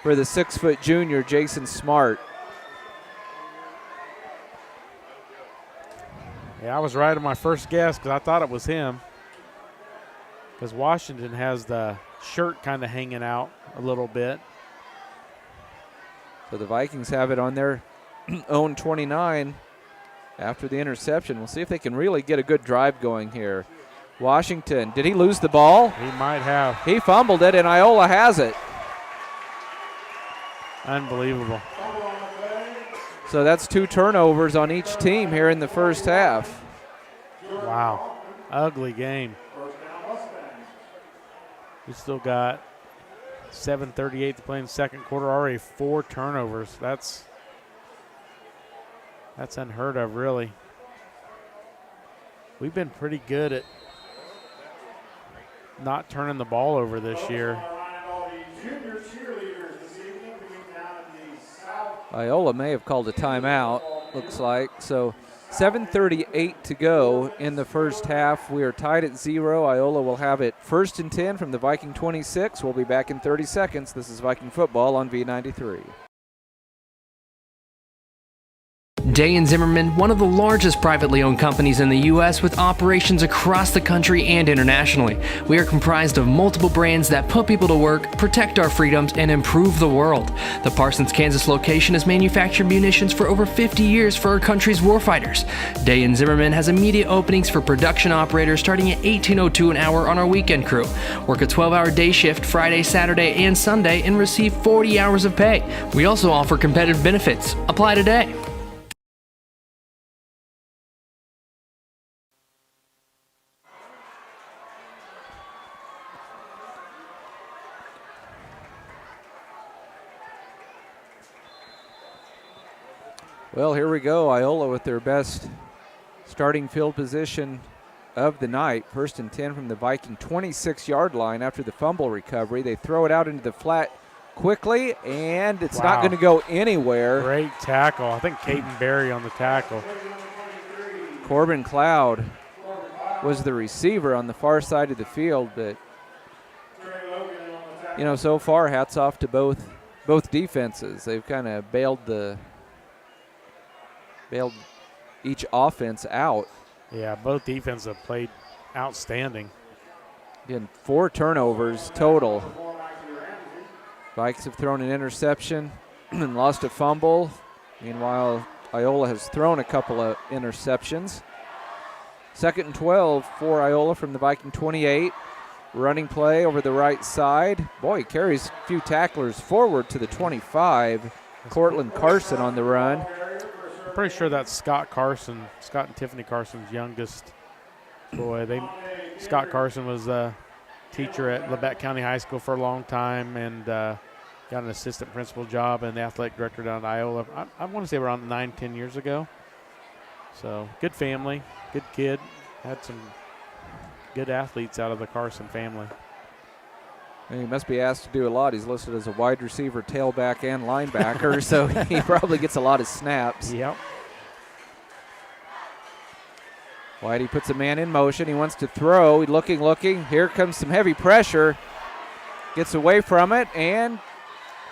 for the 6-foot junior, Jason Smart. Yeah, I was right on my first guess because I thought it was him. Because Washington has the shirt kind of hanging out a little bit. So the Vikings have it on their own 29 after the interception. We'll see if they can really get a good drive going here. Washington, did he lose the ball? He might have. He fumbled it, and Iola has it. Unbelievable. So that's 2 turnovers on each team here in the first half. Wow. Ugly game. We still got 7:38 to play in the second quarter. Already 4 turnovers. That's unheard of, really. We've been pretty good at not turning the ball over this year. Iola may have called a timeout, looks like. So 7:38 to go in the first half. We are tied at 0. Iola will have it 1st and 10 from the Viking 26. We'll be back in 30 seconds. This is Viking football on V93. Day & Zimmerman, one of the largest privately owned companies in the U.S. with operations across the country and internationally. We are comprised of multiple brands that put people to work, protect our freedoms, and improve the world. The Parsons, Kansas location has manufactured munitions for over 50 years for our country's warfighters. Day & Zimmerman has immediate openings for production operators starting at $18.02 an hour on our weekend crew. Work a 12-hour day shift Friday, Saturday, and Sunday and receive 40 hours of pay. We also offer competitive benefits. Apply today. Well, here we go. Iola with their best starting field position of the night. 1st and 10 from the Viking 26-yard line after the fumble recovery. They throw it out into the flat quickly, and it's not going to go anywhere. Great tackle. I think Caden Berry on the tackle. Corbin Cloud was the receiver on the far side of the field, but so far, hats off to both defenses. They've kind of bailed each offense out. Yeah, both defenses have played outstanding. Again, 4 turnovers total. Vikes have thrown an interception and lost a fumble. Meanwhile, Iola has thrown a couple of interceptions. 2nd and 12 for Iola from the Viking 28. Running play over the right side. Boy, he carries a few tacklers forward to the 25. Cortland Carson on the run. I'm pretty sure that's Scott and Tiffany Carson's youngest boy. Scott Carson was a teacher at Labette County High School for a long time and got an assistant principal job and the athletic director down at Iola. I want to say around 9-10 years ago. So good family, good kid. Had some good athletes out of the Carson family. And he must be asked to do a lot. He's listed as a wide receiver, tailback, and linebacker, so he probably gets a lot of snaps. Yep. Whitey puts a man in motion. He wants to throw. Looking. Here comes some heavy pressure. Gets away from it, and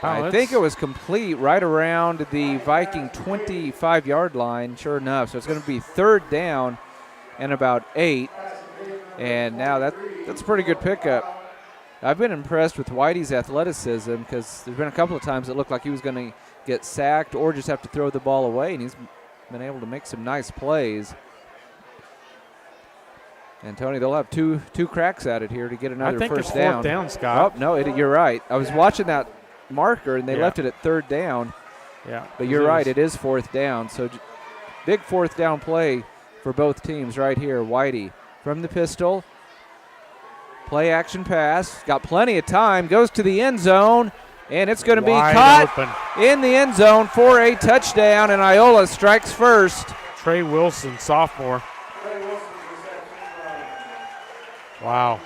I think it was complete right around the Viking 25-yard line, sure enough. So it's going to be 3rd down and about 8. And now that's a pretty good pickup. I've been impressed with Whitey's athleticism because there's been a couple of times it looked like he was going to get sacked or just have to throw the ball away, and he's been able to make some nice plays. And, Tony, they'll have two cracks at it here to get another first down. I think it's 4th down, Scott. Oh, no, you're right. I was watching that marker, and they left it at 3rd down. Yeah. But you're right, it is 4th down. So big 4th down play for both teams right here. Whitey from the pistol. Play action pass. Got plenty of time. Goes to the end zone. And it's going to be caught in the end zone for a touchdown. And Iola strikes first. Trey Wilson, sophomore. Wow.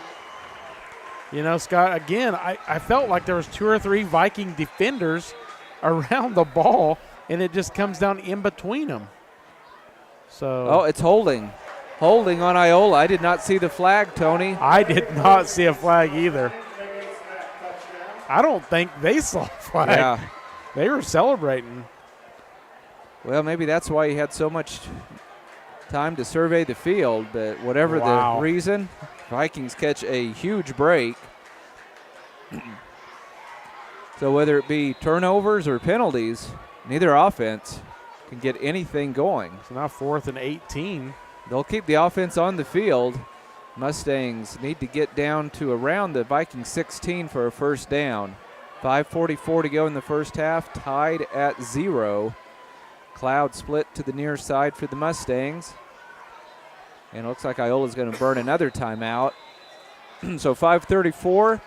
Scott, again, I felt like there was 2 or 3 Viking defenders around the ball, and it just comes down in between them. So. It's holding. Holding on Iola. I did not see the flag, Tony. I did not see a flag either. I don't think they saw a flag. Yeah. They were celebrating. Well, maybe that's why he had so much time to survey the field, but whatever the reason, Vikings catch a huge break. So whether it be turnovers or penalties, neither offense can get anything going. So now 4th and 18. They'll keep the offense on the field. Mustangs need to get down to around the Viking 16 for a first down. 5:44 to go in the first half, tied at 0. Cloud split to the near side for the Mustangs. And it looks like Iola's going to burn another timeout. So 5:34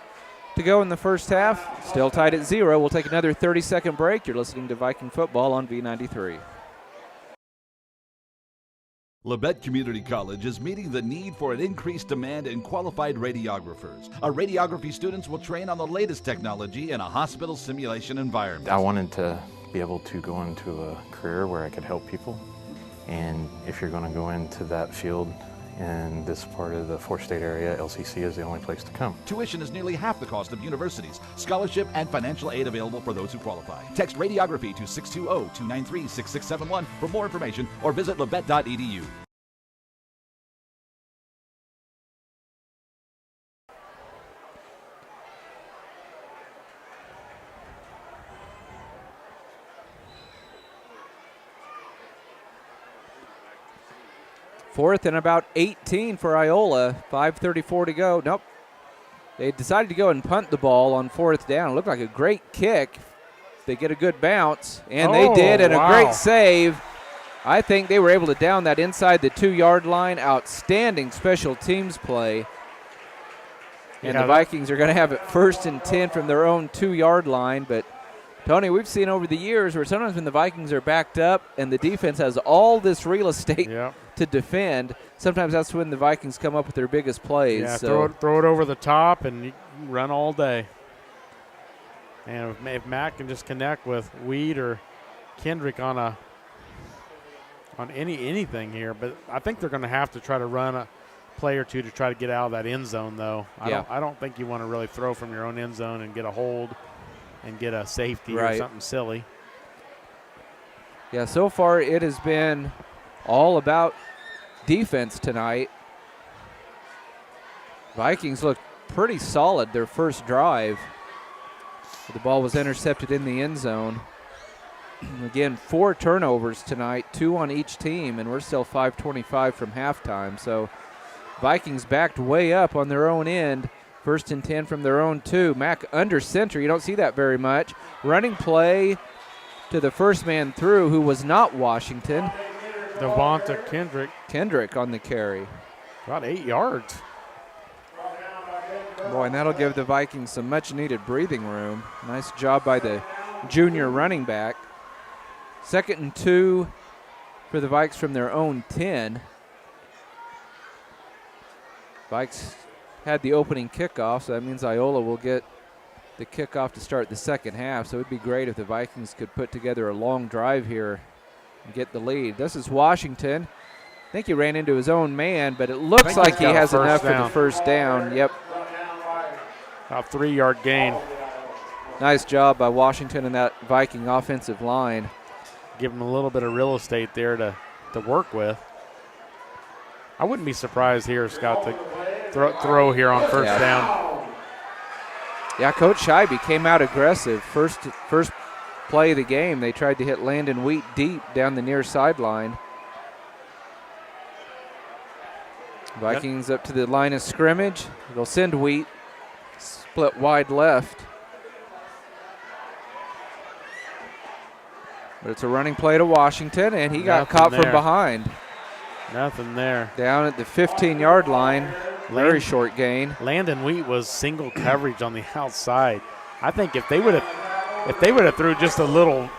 to go in the first half. Still tied at 0. We'll take another 30-second break. You're listening to Viking Football on V93. Labette Community College is meeting the need for an increased demand in qualified radiographers. Our radiography students will train on the latest technology in a hospital simulation environment. I wanted to be able to go into a career where I could help people. And if you're going to go into that field, in this part of the four-state area, LCC is the only place to come. Tuition is nearly half the cost of universities. Scholarship and financial aid available for those who qualify. Text radiography to 620-293-6671 for more information or visit labette.edu. Fourth and about 18 for Iola. 5:34 to go. Nope. They decided to go and punt the ball on fourth down. It looked like a great kick. They get a good bounce, and they did, and a great save. I think they were able to down that inside the 2-yard line. Outstanding special teams play. And the Vikings are going to have it 1st and 10 from their own 2-yard line. But, Tony, we've seen over the years where sometimes when the Vikings are backed up and the defense has all this real estate to defend, sometimes that's when the Vikings come up with their biggest plays. Yeah, so throw it over the top and you can run all day. And if Matt can just connect with Weed or Kendrick on anything here, but I think they're going to have to try to run a play or two to try to get out of that end zone, though. I don't think you want to really throw from your own end zone and get a hold and get a safety or something silly. Yeah, so far it has been all about defense tonight. Vikings look pretty solid their first drive. The ball was intercepted in the end zone. Again, 4 turnovers tonight, 2 on each team, and we're still 5:25 from halftime. So Vikings backed way up on their own end. 1st and 10 from their own 2. Mack under center. You don't see that very much. Running play to the first man through, who was not Washington. Devonta Kendrick. Kendrick on the carry. About 8 yards. Boy, and that'll give the Vikings some much-needed breathing room. Nice job by the junior running back. 2nd and 2 for the Vikes from their own 10. Vikes had the opening kickoff, so that means Iola will get the kickoff to start the second half. So it would be great if the Vikings could put together a long drive here and get the lead. This is Washington. I think he ran into his own man, but it looks like he has enough for the first down. Yep. About 3-yard gain. Nice job by Washington and that Viking offensive line. Give him a little bit of real estate there to work with. I wouldn't be surprised here, Scott, to throw here on first down. Yeah, Coach Scheibe came out aggressive. First play of the game, they tried to hit Landon Wheat deep down the near sideline. Vikings up to the line of scrimmage. They'll send Wheat. Split wide left. But it's a running play to Washington, and he got caught from behind. Nothing there. Down at the 15-yard line. Very short gain. Landon Wheat was single coverage on the outside. I think if they would have threw just a little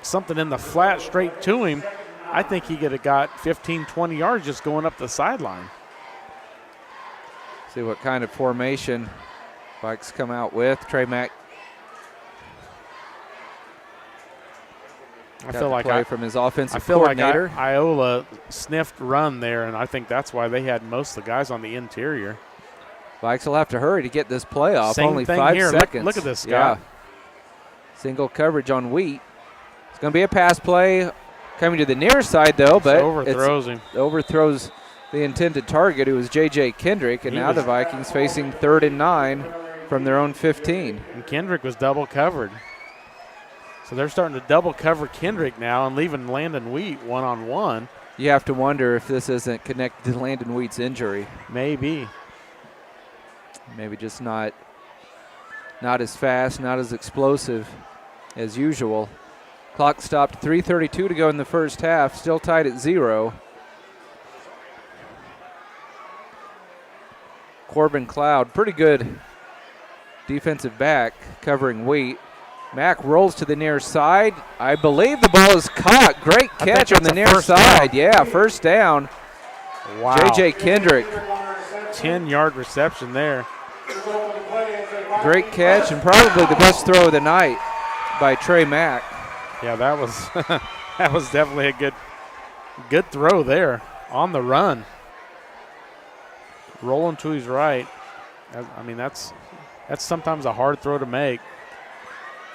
something in the flat straight to him, I think he could have got 15, 20 yards just going up the sideline. See what kind of formation Vikes come out with. Trey Mack. I feel like from his offensive coordinator. Like Iola sniffed run there, and I think that's why they had most of the guys on the interior. Vikes will have to hurry to get this play off. Same Only thing 5 here. seconds. Look at this, Scott. Yeah. Single coverage on Wheat. It's going to be a pass play coming to the near side, though, but overthrows him. Overthrows the intended target, who was J.J. Kendrick, and now the Vikings facing 3rd and 9 from their own 15. And Kendrick was double covered. So they're starting to double cover Kendrick now and leaving Landon Wheat one-on-one. You have to wonder if this isn't connected to Landon Wheat's injury. Maybe just not as fast, not as explosive as usual. Clock stopped, 3:32 to go in the first half, still tied at 0. Corbin Cloud, pretty good defensive back covering Wheat. Mack rolls to the near side. I believe the ball is caught. Great catch on the near side. Yeah, first down. Wow. J.J. Kendrick. 10-yard reception there. Great catch and probably the best throw of the night by Trey Mack. Yeah, that was that was definitely a good throw there on the run. rolling to his right. I mean, that's sometimes a hard throw to make.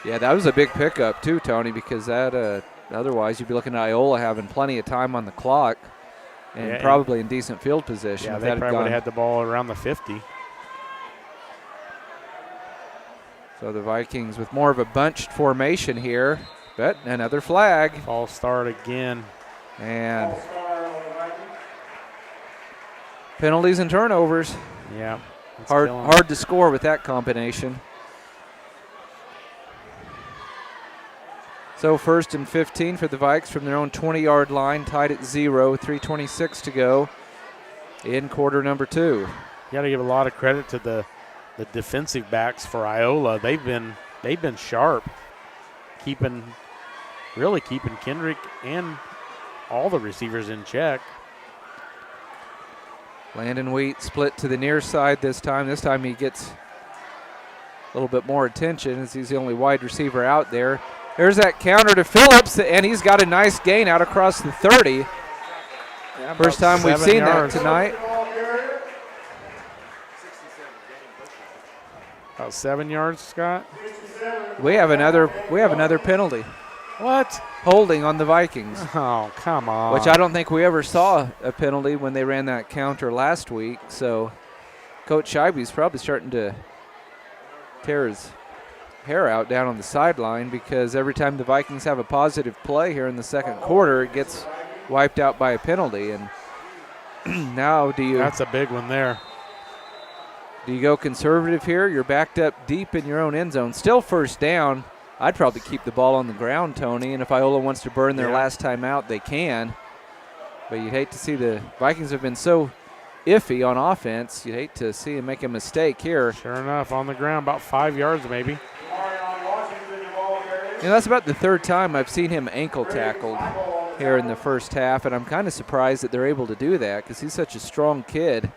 Yeah, that was a big pickup too, Tony, because that otherwise you'd be looking at Iola having plenty of time on the clock and probably in decent field position. Yeah, if they that probably would have had the ball around the 50. So the Vikings with more of a bunched formation here, but another flag. False start again. And penalties and turnovers. Yeah. Hard to score with that combination. So 1st and 15 for the Vikes from their own 20-yard line, tied at 0, 3:26 to go in quarter number 2. You got to give a lot of credit to the defensive backs for Iola. They've been sharp, keeping Kendrick and all the receivers in check. Landon Wheat split to the near side this time. This time he gets a little bit more attention as he's the only wide receiver out there. There's that counter to Phillips, and he's got a nice gain out across the 30. Yeah, first time we've seen yards. that tonight. About 7 yards, Scott. We have another penalty. What? Holding on the Vikings. Oh, come on. Which I don't think we ever saw a penalty when they ran that counter last week. So Coach Scheibe's probably starting to tear his hair out down on the sideline, because every time the Vikings have a positive play here in the second quarter, it gets wiped out by a penalty. And now That's a big one there. Do you go conservative here? You're backed up deep in your own end zone. Still first down. I'd probably keep the ball on the ground, Tony, and if Iola wants to burn their last time out, they can. But you'd hate to see the Vikings have been so iffy on offense. You'd hate to see him make a mistake here. Sure enough, on the ground, about 5 yards maybe. That's about the third time I've seen him ankle tackled here in the first half, and I'm kind of surprised that they're able to do that because he's such a strong kid.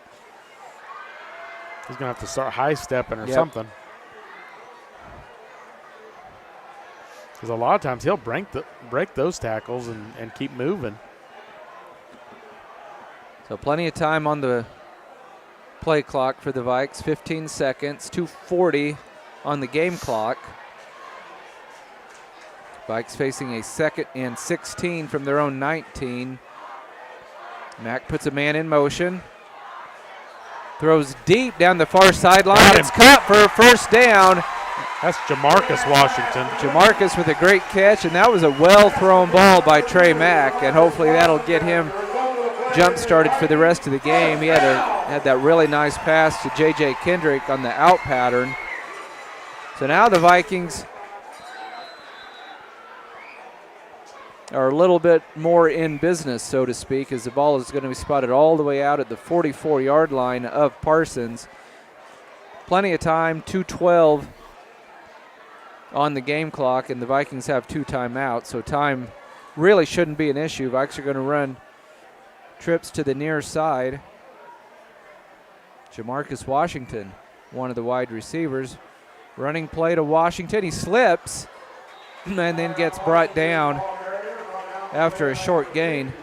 He's going to have to start high-stepping or something. Because a lot of times he'll break those tackles and keep moving. So plenty of time on the play clock for the Vikes. 15 seconds, 2:40 on the game clock. Vikes facing a 2nd and 16 from their own 19. Mack puts a man in motion. Throws deep down the far sideline. It's caught for a first down. That's Jamarcus Washington. Jamarcus with a great catch, and that was a well-thrown ball by Trey Mack, and hopefully that'll get him jump-started for the rest of the game. He had that really nice pass to J.J. Kendrick on the out pattern. So now the Vikings are a little bit more in business, so to speak, as the ball is going to be spotted all the way out at the 44-yard line of Parsons. Plenty of time, 2:12 on the game clock, and the Vikings have 2 timeouts, so time really shouldn't be an issue. Vikes are going to run trips to the near side. Jamarcus Washington, one of the wide receivers, running play to Washington. He slips and then gets brought down after a short gain.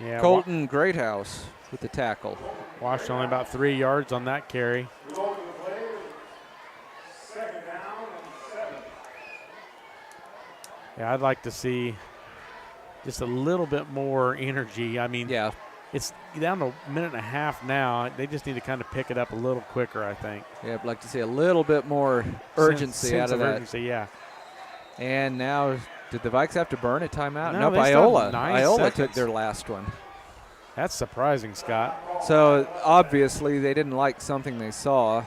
Yeah, Colton Greathouse with the tackle. Washington only about 3 yards on that carry. Yeah, I'd like to see just a little bit more energy. I mean, it's down to a minute and a half now. They just need to kind of pick it up a little quicker, I think. Yeah, I'd like to see a little bit more urgency sense out of that. Urgency, yeah. And now, did the Vikes have to burn a timeout? No, Nope, they still Iola. have 9 Iola seconds. took their last one. That's surprising, Scott. So obviously they didn't like something they saw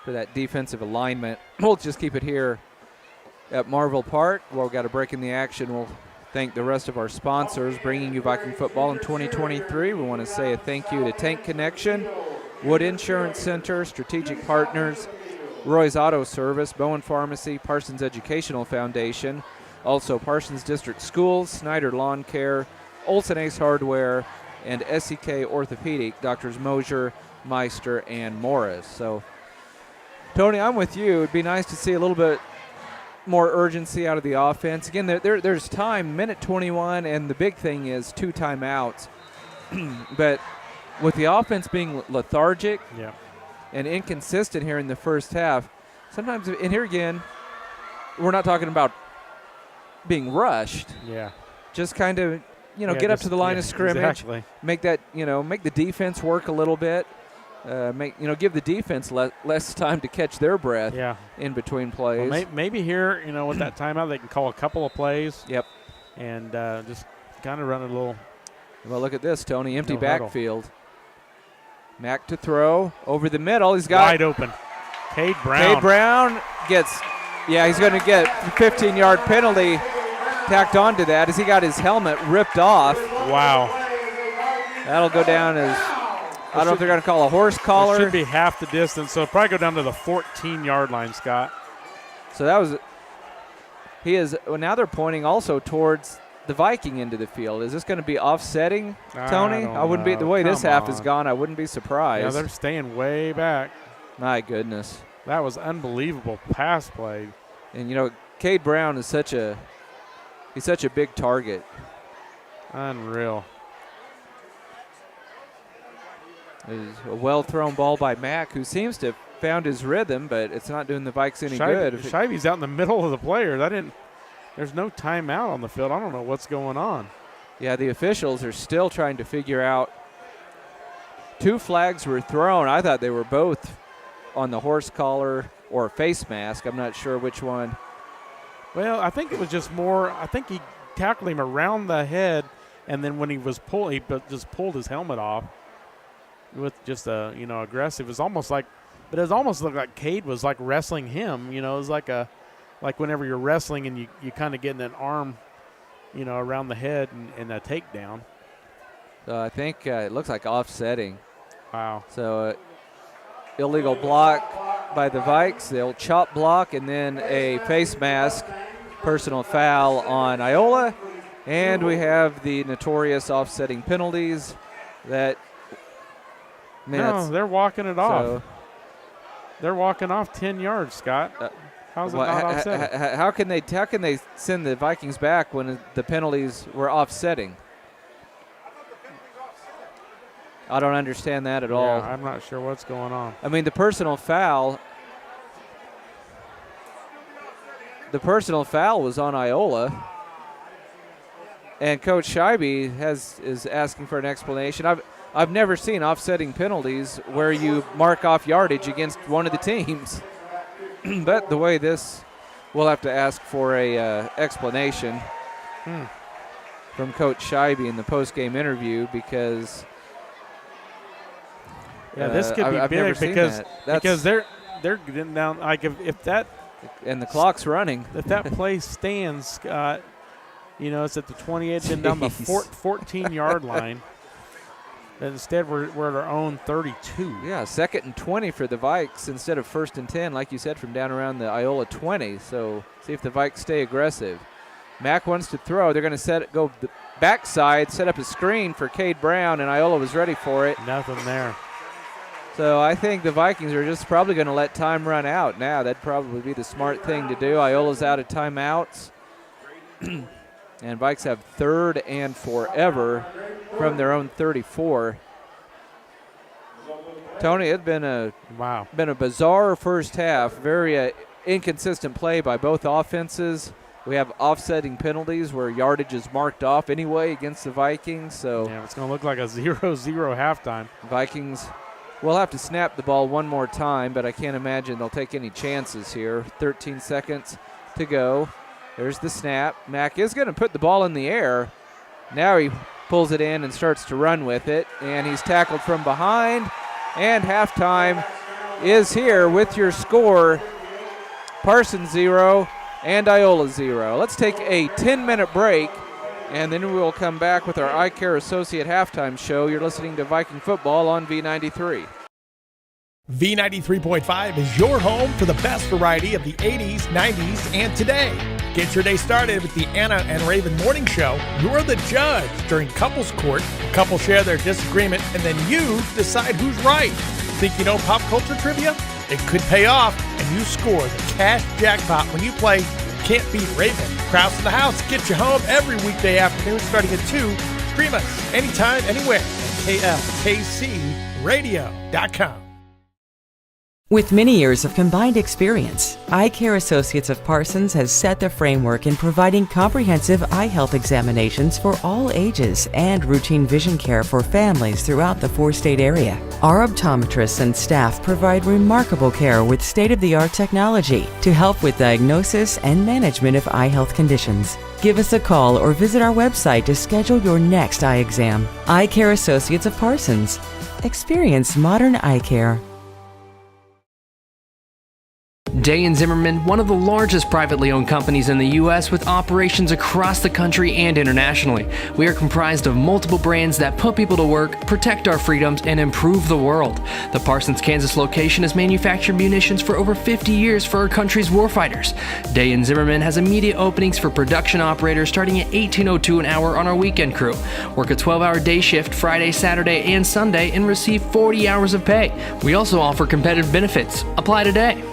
for that defensive alignment. We'll just keep it here at Marville Park. We've got a break in the action. We'll thank the rest of our sponsors bringing you Viking football in 2023. We want to say a thank you to Tank Connection, Wood Insurance Center, Strategic Partners, Roy's Auto Service, Bowen Pharmacy, Parsons Educational Foundation, also Parsons District Schools, Snyder Lawn Care, Olson Ace Hardware, and SEK Orthopedic, Doctors Mosier, Meister, and Morris. So, Tony, I'm with you. It'd be nice to see a little bit more urgency out of the offense. Again, there's time, minute 21, and the big thing is 2 timeouts. But with the offense being lethargic and inconsistent here in the first half, sometimes, and here again, we're not talking about being rushed. Yeah. Just kind of, get up to the line of scrimmage, exactly. make that, make the defense work a little bit. Give the defense less time to catch their breath in between plays. Well, maybe here, with that timeout, they can call a couple of plays. Yep. And just kind of run a little. Well, look at this, Tony. Empty No backfield. Mack to throw over the middle. He's got wide open. Cade Brown. Cade Brown gets, he's going to get a 15-yard penalty tacked onto that as he got his helmet ripped off. Wow. That'll go down as, I don't know if they're going to call a horse collar. It should be half the distance, so it'll probably go down to the 14-yard line, Scott. So that was, now they're pointing also towards the Viking end of the field. Is this going to be offsetting, Tony? I wouldn't be, the way this half is gone, I wouldn't be surprised. Yeah, they're staying way back. My goodness. That was unbelievable pass play. And, Cade Brown is such a big target. Unreal. It was a well-thrown ball by Mack, who seems to have found his rhythm, but it's not doing the Vikes any good. Shivey's out in the middle of the players. There's no timeout on the field. I don't know what's going on. Yeah, the officials are still trying to figure out. 2 flags were thrown. I thought they were both on the horse collar or face mask. I'm not sure which one. Well, I think it was just more, I think he tackled him around the head, and then when he was he just pulled his helmet off with just aggressive. It was almost like, but it was almost like Cade was like wrestling him. It was like whenever you're wrestling and you kind of getting an arm, around the head and a takedown. I think it looks like offsetting. Wow. So illegal block by the Vikes. They'll chop block and then a face mask, personal foul on Iola. And we have the notorious offsetting penalties that. No, they're walking it off. They're walking off 10 yards, Scott. How's it not offsetting? How can they send the Vikings back when the penalties were offsetting? I don't understand that at all. I'm not sure what's going on. I mean, the personal foul was on Iola, and Coach Scheibe is asking for an explanation. I've never seen offsetting penalties where you mark off yardage against one of the teams. But the way this, we'll have to ask for a explanation from Coach Scheibe in the postgame interview because this could be big because they're getting down. Like if that and the clock's running. If that play stands, Scott, it's at the 28, then down the 14-yard line. Instead, we're at our own 32. Yeah, 2nd and 20 for the Vikes instead of 1st and 10, like you said, from down around the Iola 20. So see if the Vikes stay aggressive. Mack wants to throw. They're going to go the backside, set up a screen for Cade Brown, and Iola was ready for it. Nothing there. So I think the Vikings are just probably going to let time run out now. That'd probably be the smart thing to do. Iola's out of timeouts. And Vikes have 3rd and forever from their own 34. Tony, it's been a bizarre first half. Very inconsistent play by both offenses. We have offsetting penalties where yardage is marked off anyway against the Vikings. So it's going to look like a 0-0 halftime. Vikings will have to snap the ball one more time, but I can't imagine they'll take any chances here. 13 seconds to go. There's the snap. Mack is going to put the ball in the air. Now he pulls it in and starts to run with it, and he's tackled from behind. And halftime is here with your score, Parsons 0 and Iola 0. Let's take a 10-minute break, and then we will come back with our Eye Care Associate halftime show. You're listening to Viking Football on V93. V93.5 is your home for the best variety of the 80s, 90s, and today. Get your day started with the Anna and Raven Morning Show. You're the judge during couples court. Couples share their disagreement, and then you decide who's right. Think you know pop culture trivia? It could pay off, and you score the cash jackpot when you play can't beat Raven. Kraus in the House gets you home every weekday afternoon starting at 2. Stream us anytime, anywhere at klkcradio.com. With many years of combined experience, Eye Care Associates of Parsons has set the framework in providing comprehensive eye health examinations for all ages and routine vision care for families throughout the 4-state area. Our optometrists and staff provide remarkable care with state-of-the-art technology to help with diagnosis and management of eye health conditions. Give us a call or visit our website to schedule your next eye exam. Eye Care Associates of Parsons. Experience modern eye care. Day & Zimmerman, one of the largest privately owned companies in the U.S. with operations across the country and internationally. We are comprised of multiple brands that put people to work, protect our freedoms, and improve the world. The Parsons, Kansas location has manufactured munitions for over 50 years for our country's warfighters. Day & Zimmerman has immediate openings for production operators starting at $18.02 an hour on our weekend crew. Work a 12-hour day shift Friday, Saturday, and Sunday and receive 40 hours of pay. We also offer competitive benefits. Apply today.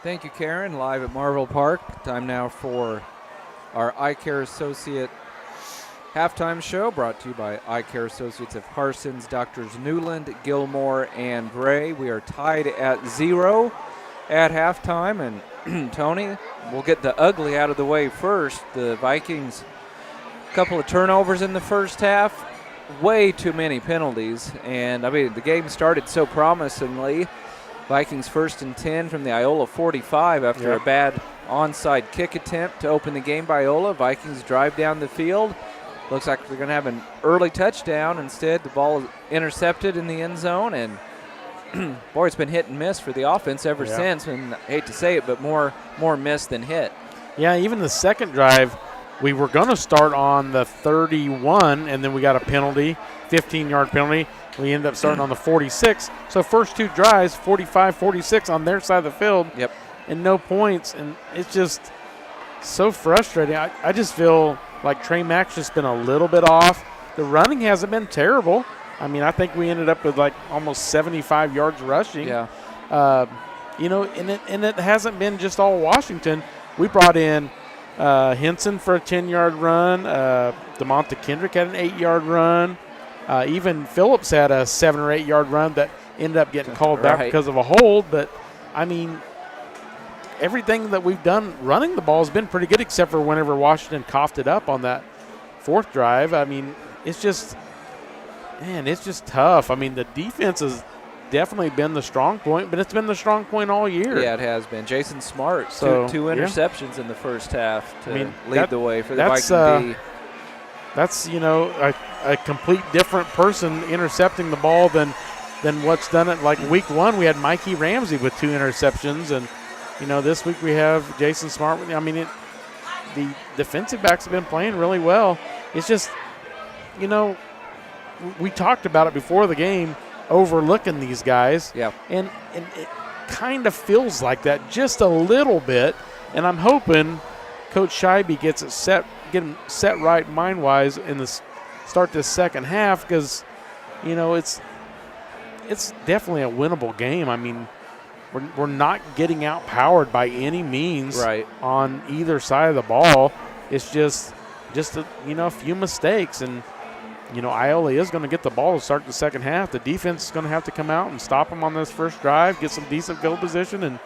Thank you, Karen. Live at Marvel Park. Time now for our Eye Care Associate halftime show, brought to you by Eye Care Associates of Parsons, Doctors Newland, Gilmore, and Gray. We are tied at 0 at halftime, and Tony, we'll get the ugly out of the way first. The Vikings, a couple of turnovers in the first half, way too many penalties, and I mean the game started so promisingly. Vikings 1st and 10 from the Iola 45 after a bad onside kick attempt to open the game by Iola. Vikings drive down the field. Looks like they're going to have an early touchdown. Instead, the ball is intercepted in the end zone, and boy, it's been hit and miss for the offense ever since. And I hate to say it, but more miss than hit. Yeah, even the second drive, we were going to start on the 31, and then we got a penalty, 15-yard penalty. We ended up starting on the 46. So first two drives, 45, 46 on their side of the field. Yep. And no points. And it's just so frustrating. I just feel like Trey Mack's just been a little bit off. The running hasn't been terrible. I mean, I think we ended up with like almost 75 yards rushing. Yeah. And it hasn't been just all Washington. We brought in Henson for a 10-yard run. DeMonte Kendrick had an 8-yard run. Even Phillips had a 7 or 8 yard run that ended up getting called back because of a hold. But, I mean, everything that we've done running the ball has been pretty good except for whenever Washington coughed it up on that fourth drive. I mean, it's just tough. I mean, the defense has definitely been the strong point, but it's been the strong point all year. Yeah, it has been. Jason Smart, two interceptions in the first half to lead the way for the Viking D. That's, a complete different person intercepting the ball than what's done it. Like week one, we had Mikey Ramsey with 2 interceptions, and, this week we have Jason Smart. I mean, the defensive backs have been playing really well. It's just, we talked about it before the game, overlooking these guys. Yeah. And it kind of feels like that just a little bit, and I'm hoping Coach Scheibe gets it set right mind-wise in the start this second half, because it's definitely a winnable game. I mean, we're not getting outpowered by any means on either side of the ball. It's just a few mistakes, and Iola is going to get the ball to start the second half. The defense is going to have to come out and stop them on this first drive, get some decent field position, and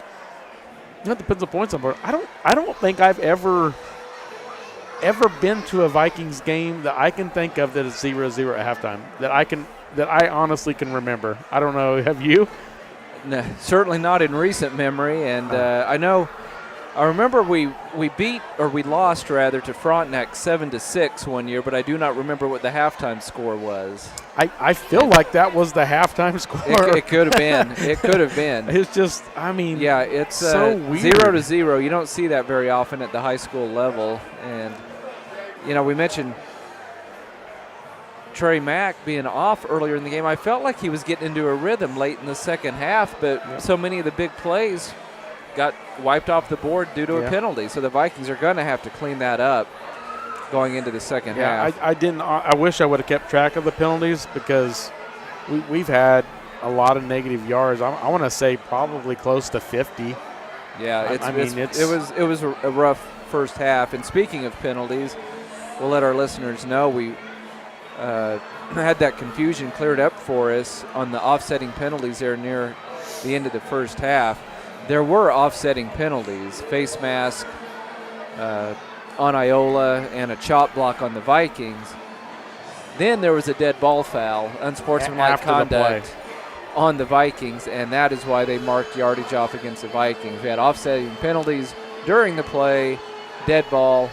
it depends on points on board. I don't think I've ever been to a Vikings game that I can think of that is 0-0 at halftime that I honestly can remember. I don't know. Have you? No, certainly not in recent memory. And I remember we lost to Frontenac 7-6 one year, but I do not remember what the halftime score was. I feel like that was the halftime score. It could have been. It could have been. It's just, I mean, yeah, it's so weird. 0-0. You don't see that very often at the high school level. And we mentioned Trey Mack being off earlier in the game. I felt like he was getting into a rhythm late in the second half, but so many of the big plays got wiped off the board due to a penalty. So the Vikings are going to have to clean that up going into the second half. I wish I would have kept track of the penalties, because we've had a lot of negative yards. I want to say probably close to 50. Yeah, it was a rough first half. And speaking of penalties, we'll let our listeners know we had that confusion cleared up for us on the offsetting penalties there near the end of the first half. There were offsetting penalties, face mask on Iola and a chop block on the Vikings. Then there was a dead ball foul, unsportsmanlike conduct on the Vikings, and that is why they marked yardage off against the Vikings. We had offsetting penalties during the play, dead ball,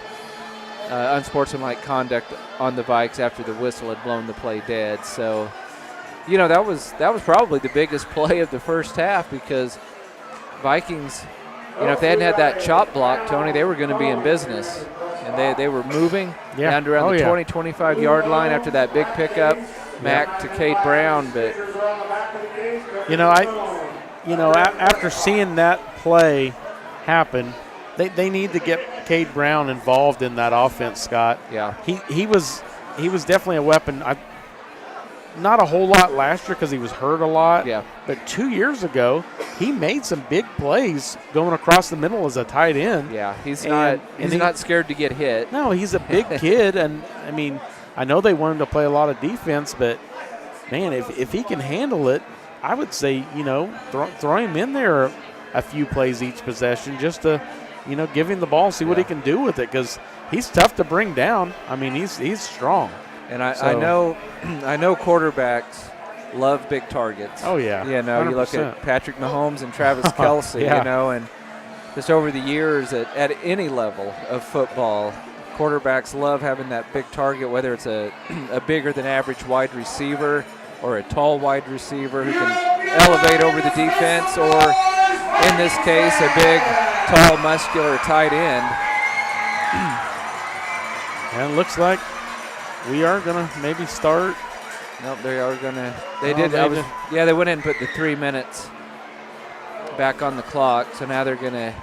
unsportsmanlike conduct on the Vikes after the whistle had blown the play dead. So, that was probably the biggest play of the first half, because Vikings, if they hadn't had that chop block, Tony, they were going to be in business. And they were moving down to around the 20, 25-yard line after that big pickup, Mack to Cade Brown. But after seeing that play happen, they need to get Cade Brown involved in that offense, Scott. Yeah. He was definitely a weapon. not a whole lot last year because he was hurt a lot. Yeah. But 2 years ago, he made some big plays going across the middle as a tight end. Yeah, he's not scared to get hit. No, he's a big kid, and I mean, I know they want him to play a lot of defense, but man, if he can handle it, I would say, throw him in there a few plays each possession just to, give him the ball, see what he can do with it, because he's tough to bring down. I mean, he's strong. And I know quarterbacks love big targets. Oh, yeah. 100%. You look at Patrick Mahomes and Travis Kelce, yeah. And just over the years at any level of football, quarterbacks love having that big target, whether it's a bigger than average wide receiver or a tall wide receiver who can elevate over the defense, or in this case, a big, tall, muscular tight end. And it looks like we are going to maybe start. Nope, they are going to. They did. They went in and put the 3 minutes back on the clock, so now they're going to.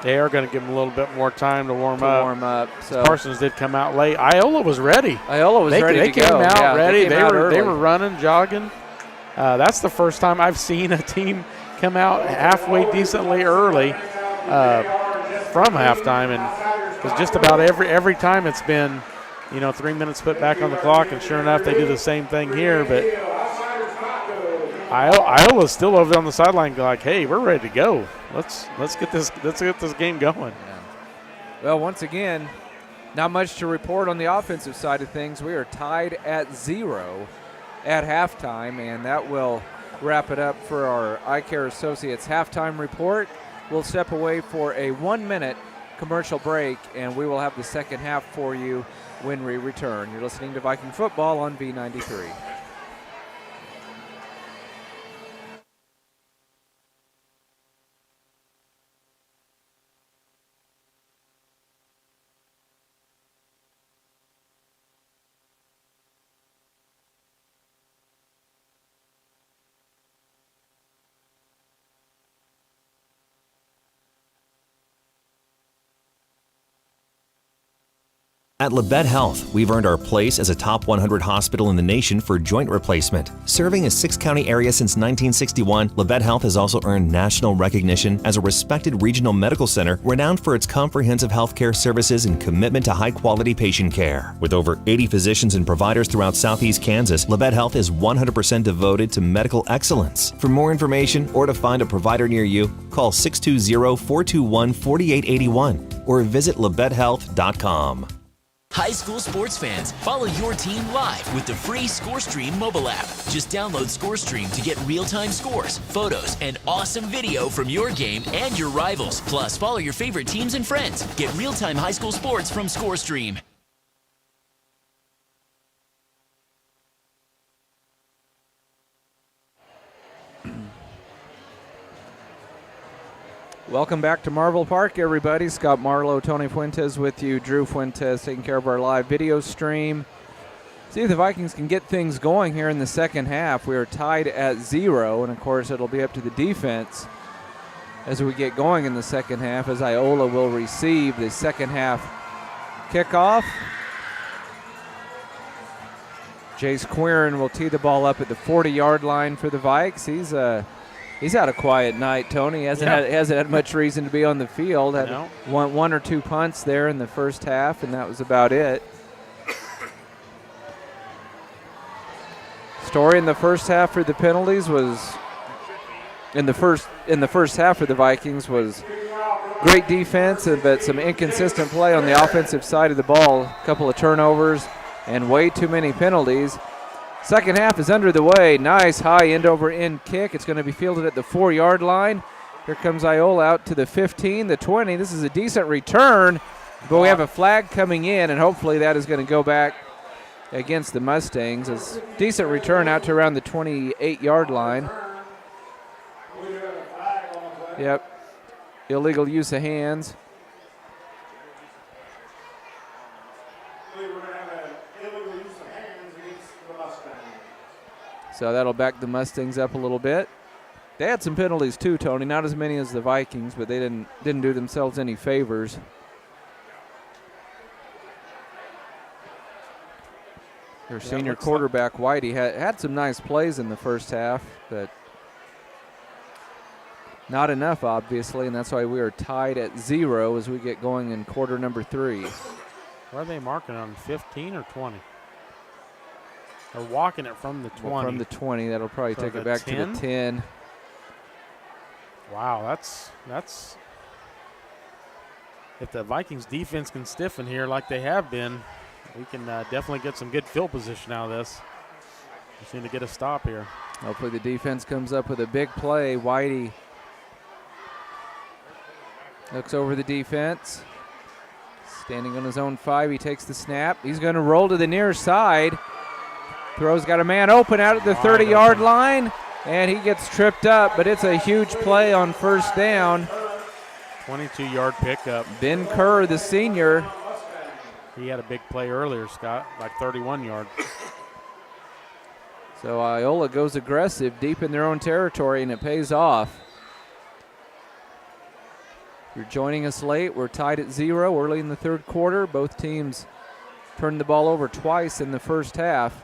They are going to give them a little bit more time to warm up. So Parsons did come out late. Iola was ready. They came out ready. They were running, jogging. That's the first time I've seen a team come out halfway decently early from halftime, and because just about every time it's been, 3 minutes put back on the clock, and sure enough, they do the same thing here. But Iola's still over on the sideline, like, "Hey, we're ready to go. Let's get this game going." Yeah. Well, once again, not much to report on the offensive side of things. We are tied at 0 at halftime, and that will wrap it up for our Eye Care Associates halftime report. We'll step away for a 1-minute commercial break, and we will have the second half for you when we return. You're listening to Viking Football on V93. At Labette Health, we've earned our place as a top 100 hospital in the nation for joint replacement. Serving a 6-county area since 1961, Labette Health has also earned national recognition as a respected regional medical center renowned for its comprehensive healthcare services and commitment to high-quality patient care. With over 80 physicians and providers throughout southeast Kansas, Labette Health is 100% devoted to medical excellence. For more information or to find a provider near you, call 620-421-4881 or visit labettehealth.com. High school sports fans, follow your team live with the free ScoreStream mobile app. Just download ScoreStream to get real-time scores, photos, and awesome video from your game and your rivals. Plus, follow your favorite teams and friends. Get real-time high school sports from ScoreStream. Welcome back to Marvel Park, everybody. Scott Marlowe, Tony Fuentes with you. Drew Fuentes taking care of our live video stream. See if the Vikings can get things going here in the second half. We are tied at 0, and of course it'll be up to the defense as we get going in the second half, as Iola will receive the second half kickoff. Jace Quirin will tee the ball up at the 40-yard line for the Vikes. He's had a quiet night, Tony. Hasn't had much reason to be on the field. Had one or two punts there in the first half, and that was about it. Story in the first half for the penalties was in the first half for the Vikings was great defense, but some inconsistent play on the offensive side of the ball. A couple of turnovers and way too many penalties. Second half is under the way. Nice high end-over-end kick. It's going to be fielded at the 4-yard line. Here comes Iola out to the 15, the 20. This is a decent return, but we have a flag coming in, and hopefully that is going to go back against the Mustangs. It's a decent return out to around the 28-yard line. Yep. Illegal use of hands. So that'll back the Mustangs up a little bit. They had some penalties too, Tony. Not as many as the Vikings, but they didn't do themselves any favors. Their senior quarterback, Whitey, had some nice plays in the first half, but not enough, obviously, and that's why we are tied at 0 as we get going in quarter number 3. Where are they marking on, 15 or 20? They're walking it from the 20. Well, from the 20, that'll probably So take the it back 10? to the 10. Wow, that's if the Vikings defense can stiffen here like they have been, we can definitely get some good field position out of this. Just need to get a stop here. Hopefully the defense comes up with a big play. Whitey looks over the defense. Standing on his own 5, he takes the snap. He's going to roll to the near side. Throw's got a man open out at the 30-yard line, and he gets tripped up, but it's a huge play on first down. 22-yard pickup. Ben Kerr, the senior. He had a big play earlier, Scott, like 31 yards. So Iola goes aggressive deep in their own territory, and it pays off. If you're joining us late, we're tied at 0 early in the third quarter. Both teams turned the ball over twice in the first half.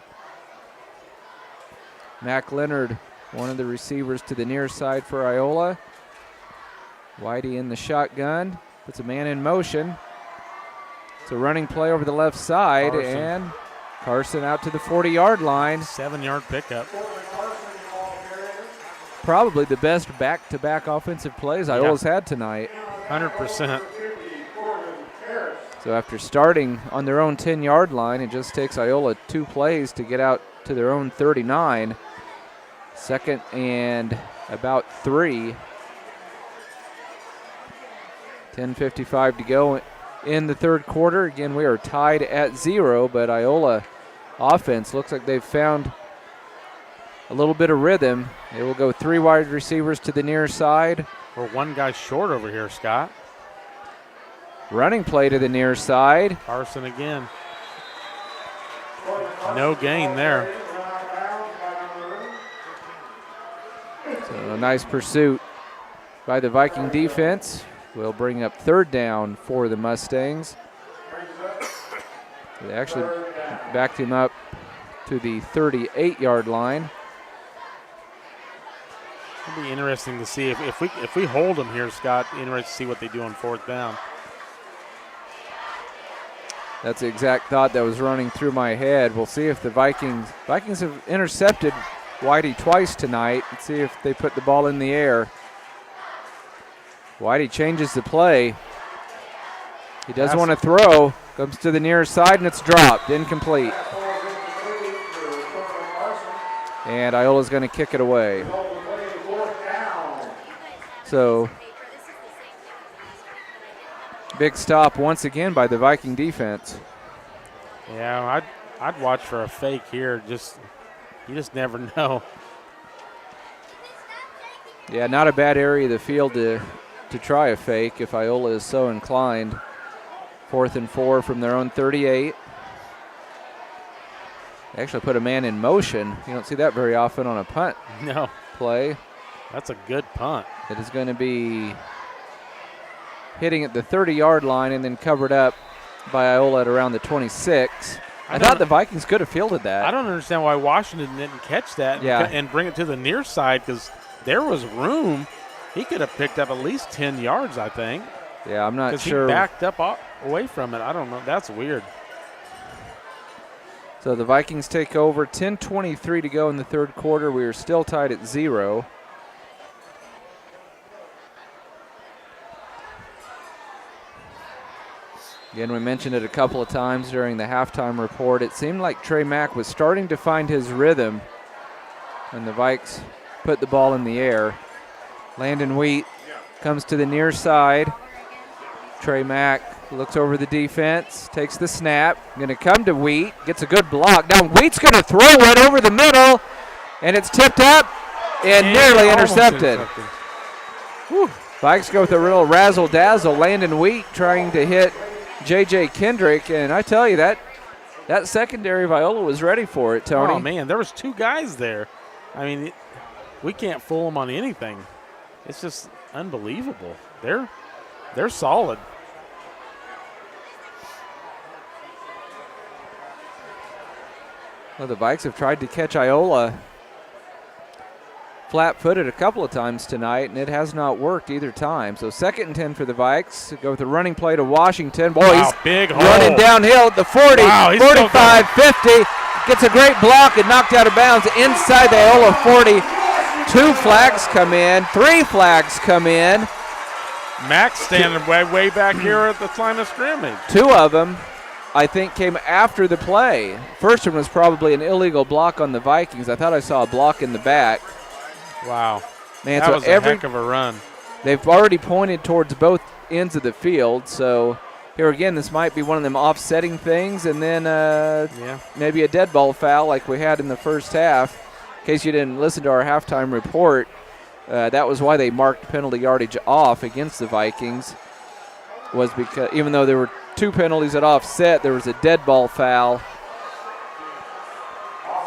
Mac Leonard, one of the receivers to the near side for Iola. Whitey in the shotgun, puts a man in motion. It's a running play over the left side, and Carson out to the 40-yard line. 7-yard pickup. Probably the best back-to-back offensive plays Iola's had tonight. 100%. So after starting on their own 10-yard line, it just takes Iola 2 plays to get out to their own 39. Second and about 3. 10:55 to go in the third quarter. Again, we are tied at 0, but Iola offense looks like they've found a little bit of rhythm. They will go 3 wide receivers to the near side. We're 1 guy short over here, Scott. Running play to the near side. Carson again. No gain there. So a nice pursuit by the Viking defense. Will bring up third down for the Mustangs. They actually backed him up to the 38-yard line. It'll be interesting to see if we hold them here, Scott. Interesting to see what they do on 4th down. That's the exact thought that was running through my head. We'll see if the Vikings have intercepted Whitey twice tonight. Let's see if they put the ball in the air. Whitey changes the play. He does want to throw. Comes to the near side, and it's dropped. Incomplete. And Iola's going to kick it away. So, big stop once again by the Viking defense. Yeah, I'd watch for a fake here. You just never know. Yeah, not a bad area of the field to try a fake if Iola is so inclined. 4th and 4 from their own 38. They actually put a man in motion. You don't see that very often on a punt play. That's a good punt. It is going to be hitting at the 30-yard line and then covered up by Iola at around the 26. I thought the Vikings could have fielded that. I don't understand why Washington didn't catch that and bring it to the near side, because there was room. He could have picked up at least 10 yards, I think. Yeah, I'm not sure. He backed up away from it. I don't know. That's weird. So the Vikings take over. 10:23 to go in the third quarter. We are still tied at 0. Again, we mentioned it a couple of times during the halftime report. It seemed like Trey Mack was starting to find his rhythm when the Vikes put the ball in the air. Landon Wheat comes to the near side. Trey Mack looks over the defense, takes the snap. Going to come to Wheat, gets a good block. Now Wheat's going to throw it over the middle, and it's tipped up and nearly intercepted. Vikes go with a real razzle-dazzle. Landon Wheat trying to hit J.J. Kendrick, and I tell you, that secondary of Iola was ready for it, Tony. Oh, man, there was 2 guys there. I mean, we can't fool them on anything. It's just unbelievable. They're solid. Well, the Vikes have tried to catch Iola flat-footed a couple of times tonight, and it has not worked either time. So 2nd and 10 for the Vikes. Go with the running play to Washington. Boy, wow, he's big running hole. downhill at the 40, Wow, 45, 50. Gets a great block and knocked out of bounds inside the Iola 40. 2 flags come in, 3 flags come in. Max standing way back here at the line of scrimmage. 2 of them, I think, came after the play. First one was probably an illegal block on the Vikings. I thought I saw a block in the back. Wow. Man, that so was a heck of a run. They've already pointed towards both ends of the field, so here again, this might be one of them offsetting things, and then maybe a dead ball foul like we had in the first half. In case you didn't listen to our halftime report, that was why they marked penalty yardage off against the Vikings, was because even though there were 2 penalties at offset, there was a dead ball foul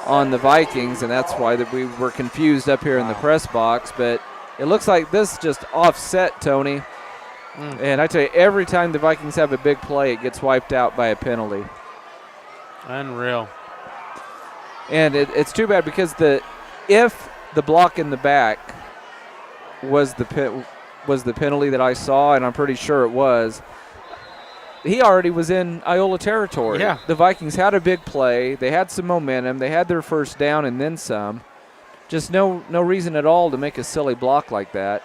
on the Vikings, and that's why that we were confused up here in the press box. But it looks like this just offset, Tony. And I tell you, every time the Vikings have a big play, it gets wiped out by a penalty. Unreal. And it's too bad because if the block in the back was the penalty that I saw, and I'm pretty sure it was, he already was in Iola territory. Yeah. The Vikings had a big play. They had some momentum. They had their first down and then some. Just no reason at all to make a silly block like that.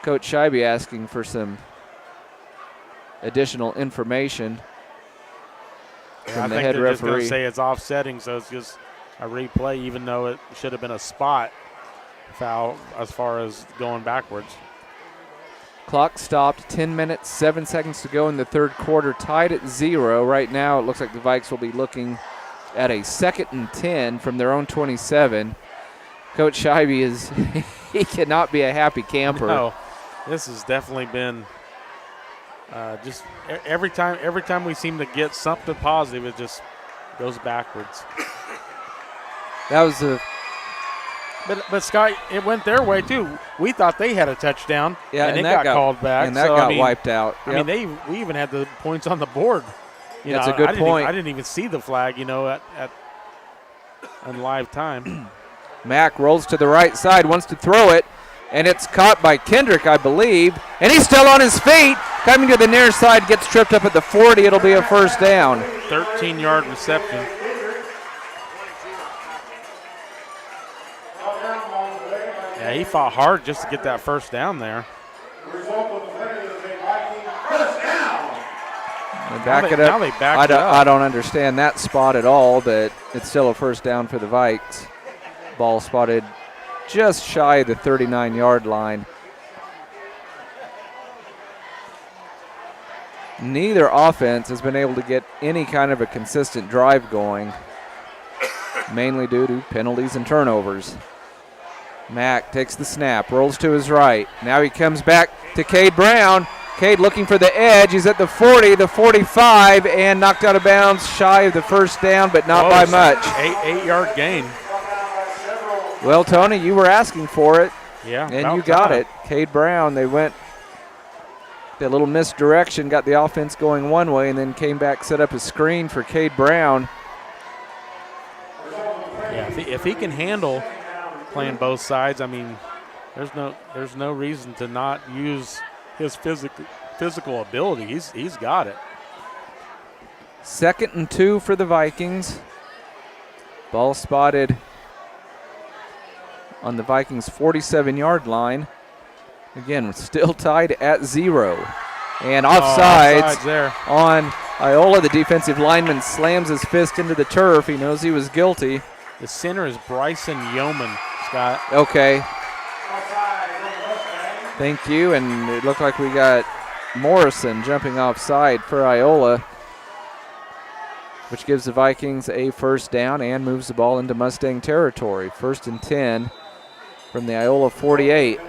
Coach Scheibe asking for some additional information from the head they're just going referee. to say it's offsetting, so it's just a replay, even though it should have been a spot foul as far as going backwards. Clock stopped, 10 minutes, 7 seconds to go in the third quarter, tied at 0. Right now it looks like the Vikes will be looking at a 2nd and 10 from their own 27. Coach Scheibe he cannot be a happy camper. No, this has definitely been just every time we seem to get something positive, it just goes backwards. That was a But Scott, it went their way too. We thought they had a touchdown, and it got called back, and that got wiped out. Yep. I mean, we even had the points on the board. That's a good point. I didn't even see the flag, at on live time. Mack rolls to the right side, wants to throw it, and it's caught by Kendrick, I believe, and he's still on his feet, coming to the near side, gets tripped up at the 40. It'll be a first down. 13-yard reception. Yeah, he fought hard just to get that first down there. Back it up. I don't understand that spot at all, but it's still a first down for the Vikes. Ball spotted just shy of the 39-yard line. Neither offense has been able to get any kind of a consistent drive going, mainly due to penalties and turnovers. Mack takes the snap, rolls to his right. Now he comes back to Cade Brown. Cade looking for the edge. He's at the 40, the 45, and knocked out of bounds shy of the first down, but not by much. 8-yard gain. Well, Tony, you were asking for it. Yeah, and you got it. Cade Brown, they went that little misdirection, got the offense going one way, and then came back, set up a screen for Cade Brown. Yeah, if he can handle playing both sides, I mean, there's no reason to not use his physical ability. He's got it. 2nd and 2 for the Vikings. Ball spotted on the Vikings' 47-yard line. Again, still tied at 0. And offsides there on Iola. The defensive lineman slams his fist into the turf. He knows he was guilty. The center is Bryson Yeoman, Scott. Okay. Thank you. And it looked like we got Morrison jumping offside for Iola, which gives the Vikings a first down and moves the ball into Mustang territory. 1st and 10 from the Iola 48.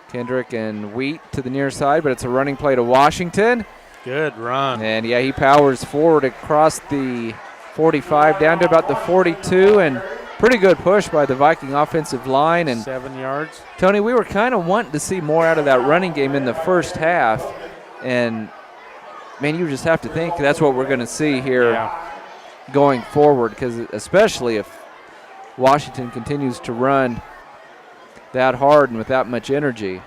Kendrick and Wheat to the near side, but it's a running play to Washington. Good run. And, yeah, he powers forward across the 45 down to about the 42, and pretty good push by the Viking offensive line. And 7 yards. Tony, we were kind of wanting to see more out of that running game in the first half, and man, you just have to think that's what we're going to see here going forward, because especially if Washington continues to run that hard and with that much energy.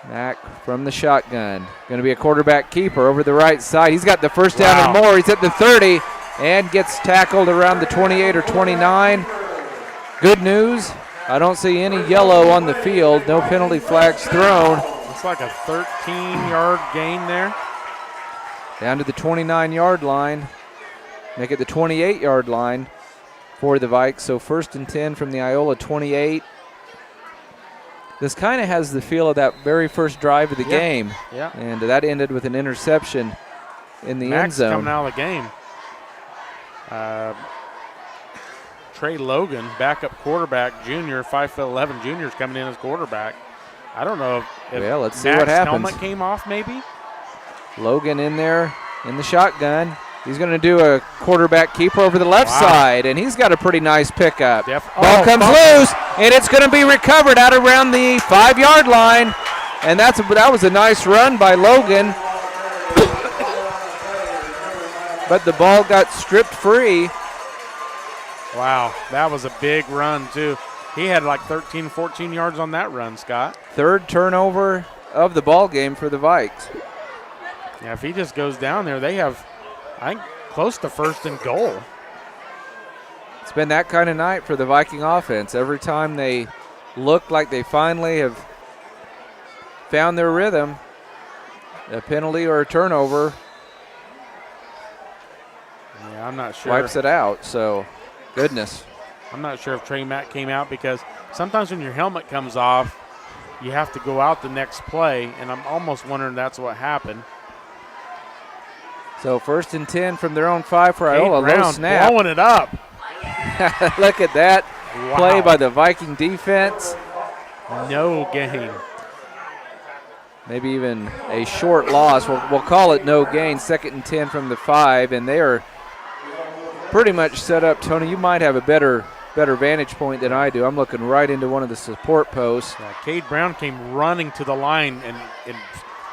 Mack from the shotgun. Going to be a quarterback keeper over the right side. He's got the first down and more. He's at the 30 and gets tackled around the 28 or 29. Good news, I don't see any yellow on the field. No penalty flags thrown. Looks like a 13-yard gain there. Down to the 29-yard line. Make it the 28-yard line for the Vikes. So 1st and 10 from the Iola 28. This kind of has the feel of that very first drive of the game. Yeah. And that ended with an interception in the end zone. Coming out of the game. Trey Logan, backup quarterback, junior, 5'11" junior, is coming in as quarterback. I don't know if let's see Mack's what happens. helmet came off maybe. Logan in there in the shotgun. He's going to do a quarterback keeper over the left side, and he's got a pretty nice pickup. Ball comes loose, and it's going to be recovered out around the 5-yard line, and that was a nice run by Logan. But the ball got stripped free. Wow, that was a big run, too. He had like 13, 14 yards on that run, Scott. 3rd turnover of the ball game for the Vikes. Yeah, if he just goes down there, they have, I think, close to 1st and goal. It's been that kind of night for the Viking offense. Every time they look like they finally have found their rhythm, a penalty or a turnover I'm not sure. Wipes it out, so goodness. I'm not sure if Trey Mack came out, because sometimes when your helmet comes off, you have to go out the next play, and I'm almost wondering that's what happened. So 1st and 10 from their own 5 for Iola. Low snap. Blowing it up. Look at that play by the Viking defense. No gain. Maybe even a short loss. We'll call it no gain. 2nd and 10 from the 5, and they are pretty much set up. Tony, you might have a better vantage point than I do. I'm looking right into one of the support posts. Yeah, Cade Brown came running to the line and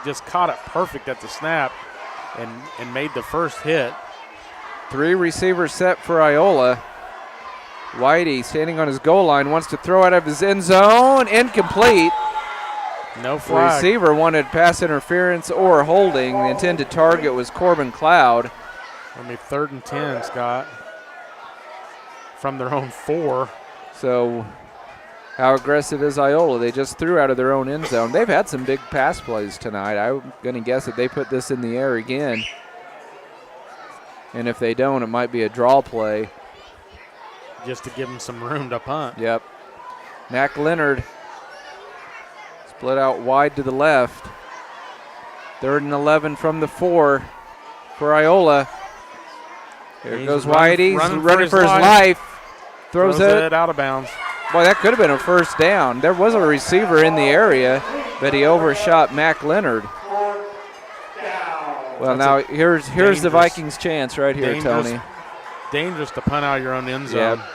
just caught it perfect at the snap and made the first hit. 3 receivers set for Iola. Whitey standing on his goal line, wants to throw out of his end zone. Incomplete. No flag. The receiver wanted pass interference or holding. The intended target was Corbin Cloud. It'll be 3rd and 10, Scott, from their own 4. So how aggressive is Iola? They just threw out of their own end zone. They've had some big pass plays tonight. I'm going to guess that they put this in the air again. And if they don't, it might be a draw play. Just to give them some room to punt. Yep. Mac Leonard split out wide to the left. 3rd and 11 from the 4 for Iola. Here goes Whitey. He's running for his life. Throws it out of bounds. Boy, that could have been a first down. There was a receiver in the area, but he overshot Mac Leonard. Well, now here's the Vikings' chance right here, Tony. Dangerous to punt out your own end zone. Yep.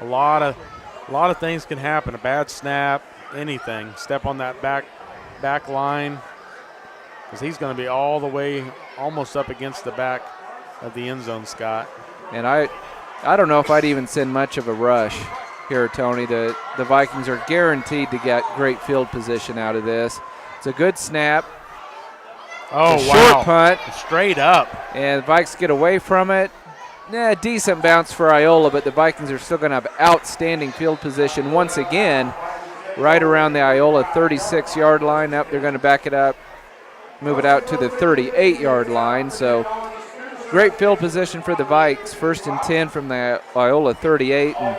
A lot of things can happen. A bad snap, anything. Step on that back line, because he's going to be all the way almost up against the back of the end zone, Scott. And I don't know if I'd even send much of a rush here, Tony. The Vikings are guaranteed to get great field position out of this. It's a good snap. Oh, short punt. Straight up. And the Vikes get away from it. Decent bounce for Iola, but the Vikings are still going to have outstanding field position once again right around the Iola 36-yard line. Up, they're going to back it up, move it out to the 38-yard line. So great field position for the Vikes. 1st and 10 from the Iola 38. And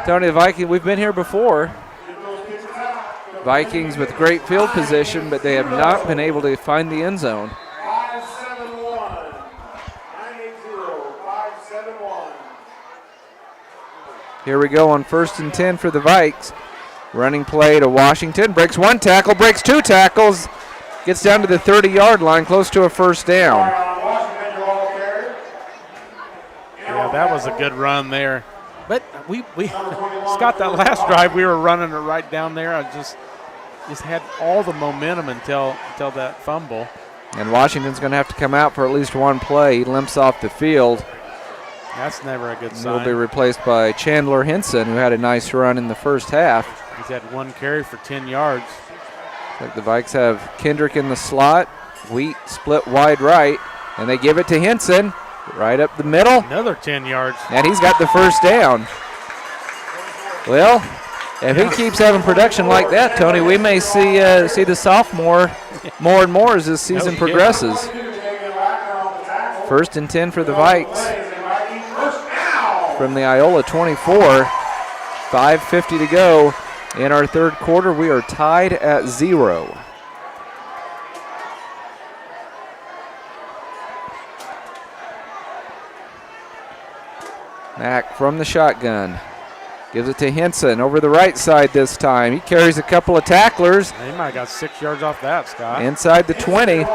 Tony, the Vikings, we've been here before. Vikings with great field position, but they have not been able to find the end zone. Here we go on 1st and 10 for the Vikes. Running play to Washington. Breaks 1 tackle, breaks 2 tackles. Gets down to the 30-yard line, close to a first down. Yeah, that was a good run there. But we Scott, that last drive we were running it right down there. just had all the momentum until that fumble. And Washington's going to have to come out for at least one play. He limps off the field. That's never a good He'll sign. be replaced by Chandler Henson, who had a nice run in the first half. He's had one carry for 10 yards. Looks like the Vikes have Kendrick in the slot. Wheat split wide right, and they give it to Henson right up the middle. Another 10 yards. And he's got the first down. Well, if he keeps having production like that, Tony, we may see the sophomore more and more as this season progresses. 1st and 10 for the Vikes from the Iola 24. 5:50 to go in our third quarter. We are tied at 0. Mack from the shotgun. Gives it to Henson over the right side this time. He carries a couple of tacklers. He might have got 6 yards off that, Scott. Inside the 20.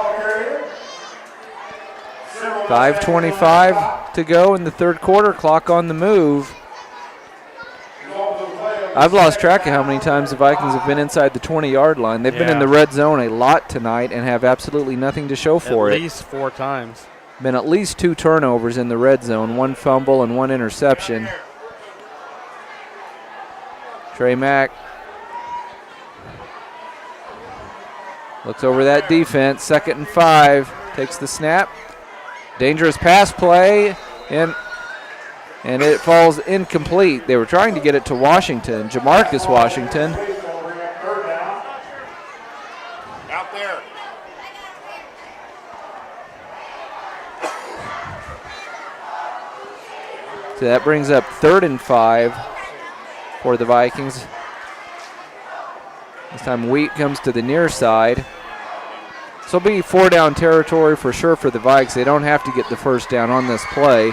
5:25 to go in the third quarter. Clock on the move. I've lost track of how many times the Vikings have been inside the 20-yard line. They've been in the red zone a lot tonight and have absolutely nothing to show for it. At least 4 times. Been at least 2 turnovers in the red zone, 1 fumble and 1 interception. Trey Mack looks over that defense. 2nd and 5. Takes the snap. Dangerous pass play, and it falls incomplete. They were trying to get it to Washington, Jamarcus Washington. Out there. So that brings up 3rd and 5 for the Vikings. This time Wheat comes to the near side. This will be 4-down territory for sure for the Vikes. They don't have to get the first down on this play.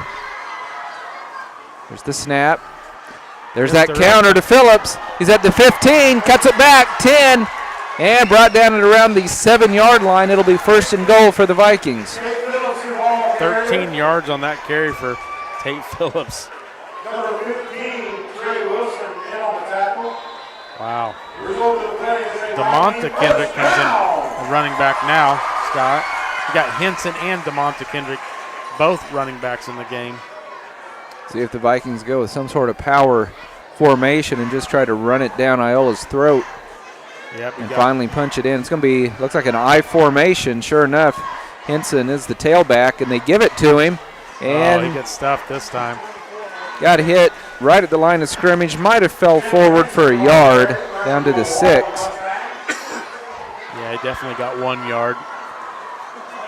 There's the snap. There's that counter to Phillips. He's at the 15, cuts it back, 10, and brought down at around the 7-yard line. It'll be 1st and goal for the Vikings. 13 yards on that carry for Tate Phillips. Number 15, Trey Wilson, in on the tackle. Wow. DeMonta Kendrick comes in, running back now, Scott. You got Henson and DeMonta Kendrick, both running backs in the game. See if the Vikings go with some sort of power formation and just try to run it down Iola's throat. Yep, and finally punch it in. It's going to be, looks like an I formation. Sure enough, Henson is the tailback, and they give it to him. And he gets stuffed this time. Got hit right at the line of scrimmage. Might have fell forward for a yard down to the 6. Yeah, he definitely got 1 yard.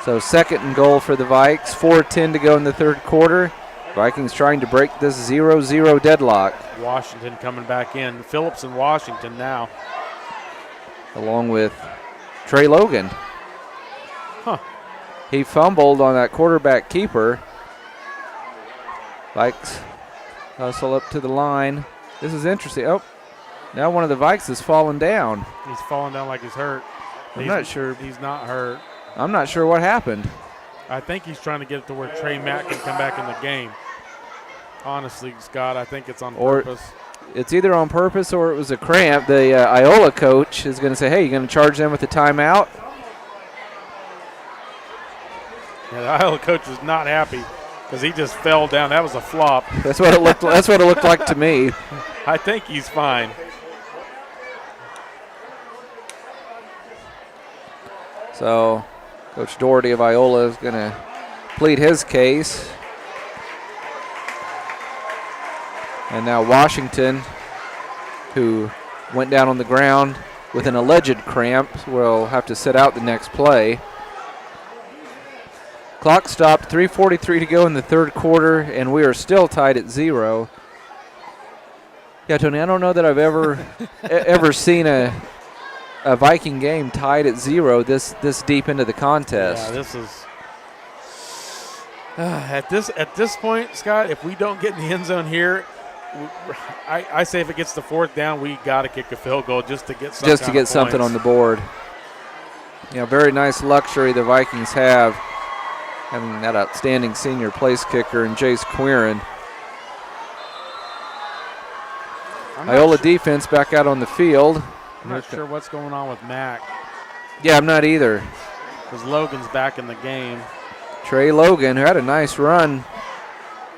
So 2nd and goal for the Vikes. 4:10 to go in the third quarter. Vikings trying to break this 0-0 deadlock. Washington coming back in. Phillips and Washington now. Along with Trey Logan. Huh. He fumbled on that quarterback keeper. Vikes hustle up to the line. This is interesting. Oh, now one of the Vikes has fallen down. He's falling down like he's hurt. I'm not sure. He's not hurt. I'm not sure what happened. I think he's trying to get it to where Trey Mack can come back in the game. Honestly, Scott, I think it's on purpose. It's either on purpose or it was a cramp. The Iola coach is going to say, hey, you going to charge them with a timeout? Yeah, the Iola coach was not happy because he just fell down. That was a flop. That's what it looked. That's what it looked like to me. I think he's fine. So, Coach Doherty of Iola is going to plead his case. And now Washington, who went down on the ground with an alleged cramp, will have to sit out the next play. Clock stopped, 3:43 to go in the third quarter, and we are still tied at 0. Yeah, Tony, I don't know that I've ever seen a Viking game tied at 0 this deep into the contest. Yeah, this is at this point, Scott. If we don't get in the end zone here, I say if it gets to 4th down, we got to kick a field goal just to get something on the board. Yeah, very nice luxury the Vikings have, having that outstanding senior place kicker in Jace Quirin. Iola defense back out on the field. I'm not sure what's going on with Mac. Yeah, I'm not either. Because Logan's back in the game. Trey Logan, who had a nice run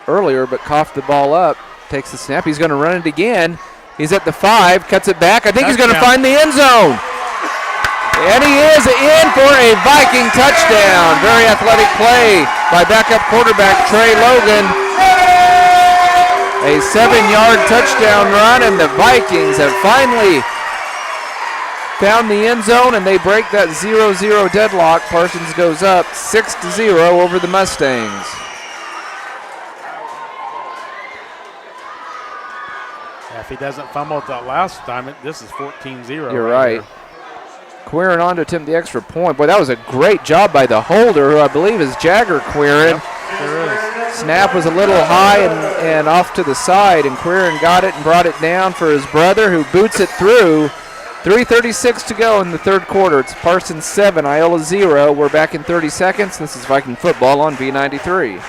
earlier but coughed the ball up, takes the snap. He's going to run it again. He's at the 5, cuts it back. I think he's going to find the end zone. And he is in for a Viking touchdown. Very athletic play by backup quarterback Trey Logan. A 7-yard touchdown run, and the Vikings have finally found the end zone, and they break that 0-0 deadlock. Parsons goes up 6-0 over the Mustangs. Yeah, if he doesn't fumble that last time, this is 14-0. You're right. Quirin on to attempt the extra point. Boy, that was a great job by the holder, who I believe is Jagger Quirin. Yep, sure is. Snap was a little high and off to the side, and Quirin got it and brought it down for his brother, who boots it through. 3:36 to go in the third quarter. It's Parsons 7, Iola 0. We're back in 30 seconds. This is Viking football on V93.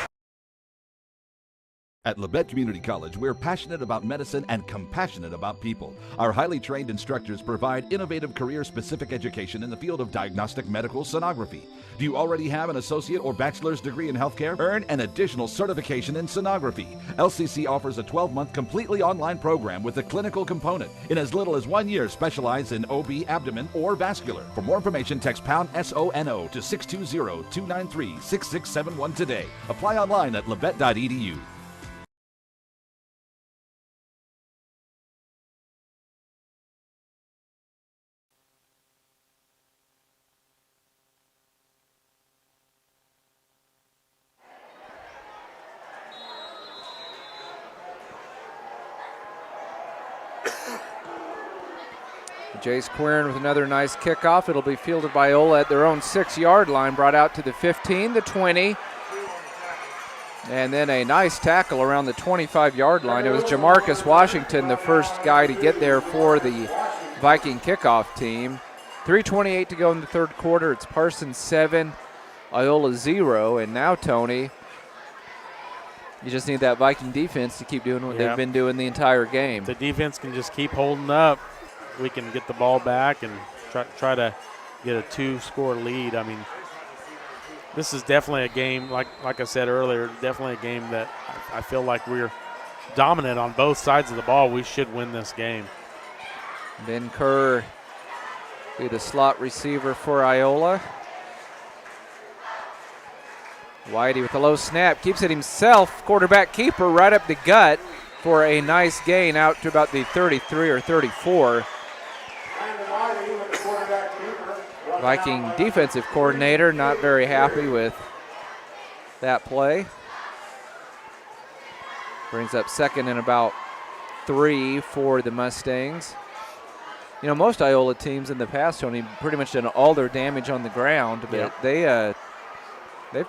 At Labette Community College, we're passionate about medicine and compassionate about people. Our highly trained instructors provide innovative career-specific education in the field of diagnostic medical sonography. Do you already have an associate or bachelor's degree in healthcare? Earn an additional certification in sonography. LCC offers a 12-month completely online program with a clinical component. In as little as 1 year, specialize in OB, abdomen, or vascular. For more information, text pound SONO to 620-293-6671 today. Apply online at labette.edu. Jace Quirin with another nice kickoff. It'll be fielded by Iola at their own 6-yard line, brought out to the 15, the 20. And then a nice tackle around the 25-yard line. It was Jamarcus Washington, the first guy to get there for the Viking kickoff team. 3:28 to go in the third quarter. It's Parsons 7, Iola 0. And now, Tony, you just need that Viking defense to keep doing what they've been doing the entire game. The defense can just keep holding up. We can get the ball back and try to get a 2-score lead. I mean, this is definitely a game, like I said earlier, definitely a game that I feel like we're dominant on both sides of the ball. We should win this game. Ben Kerr be the slot receiver for Iola. Whitey with a low snap, keeps it himself. Quarterback keeper right up the gut for a nice gain out to about the 33 or 34. Viking defensive coordinator not very happy with that play. Brings up second and about 3 for the Mustangs. You know, most Iola teams in the past, Tony, pretty much done all their damage on the ground, but they've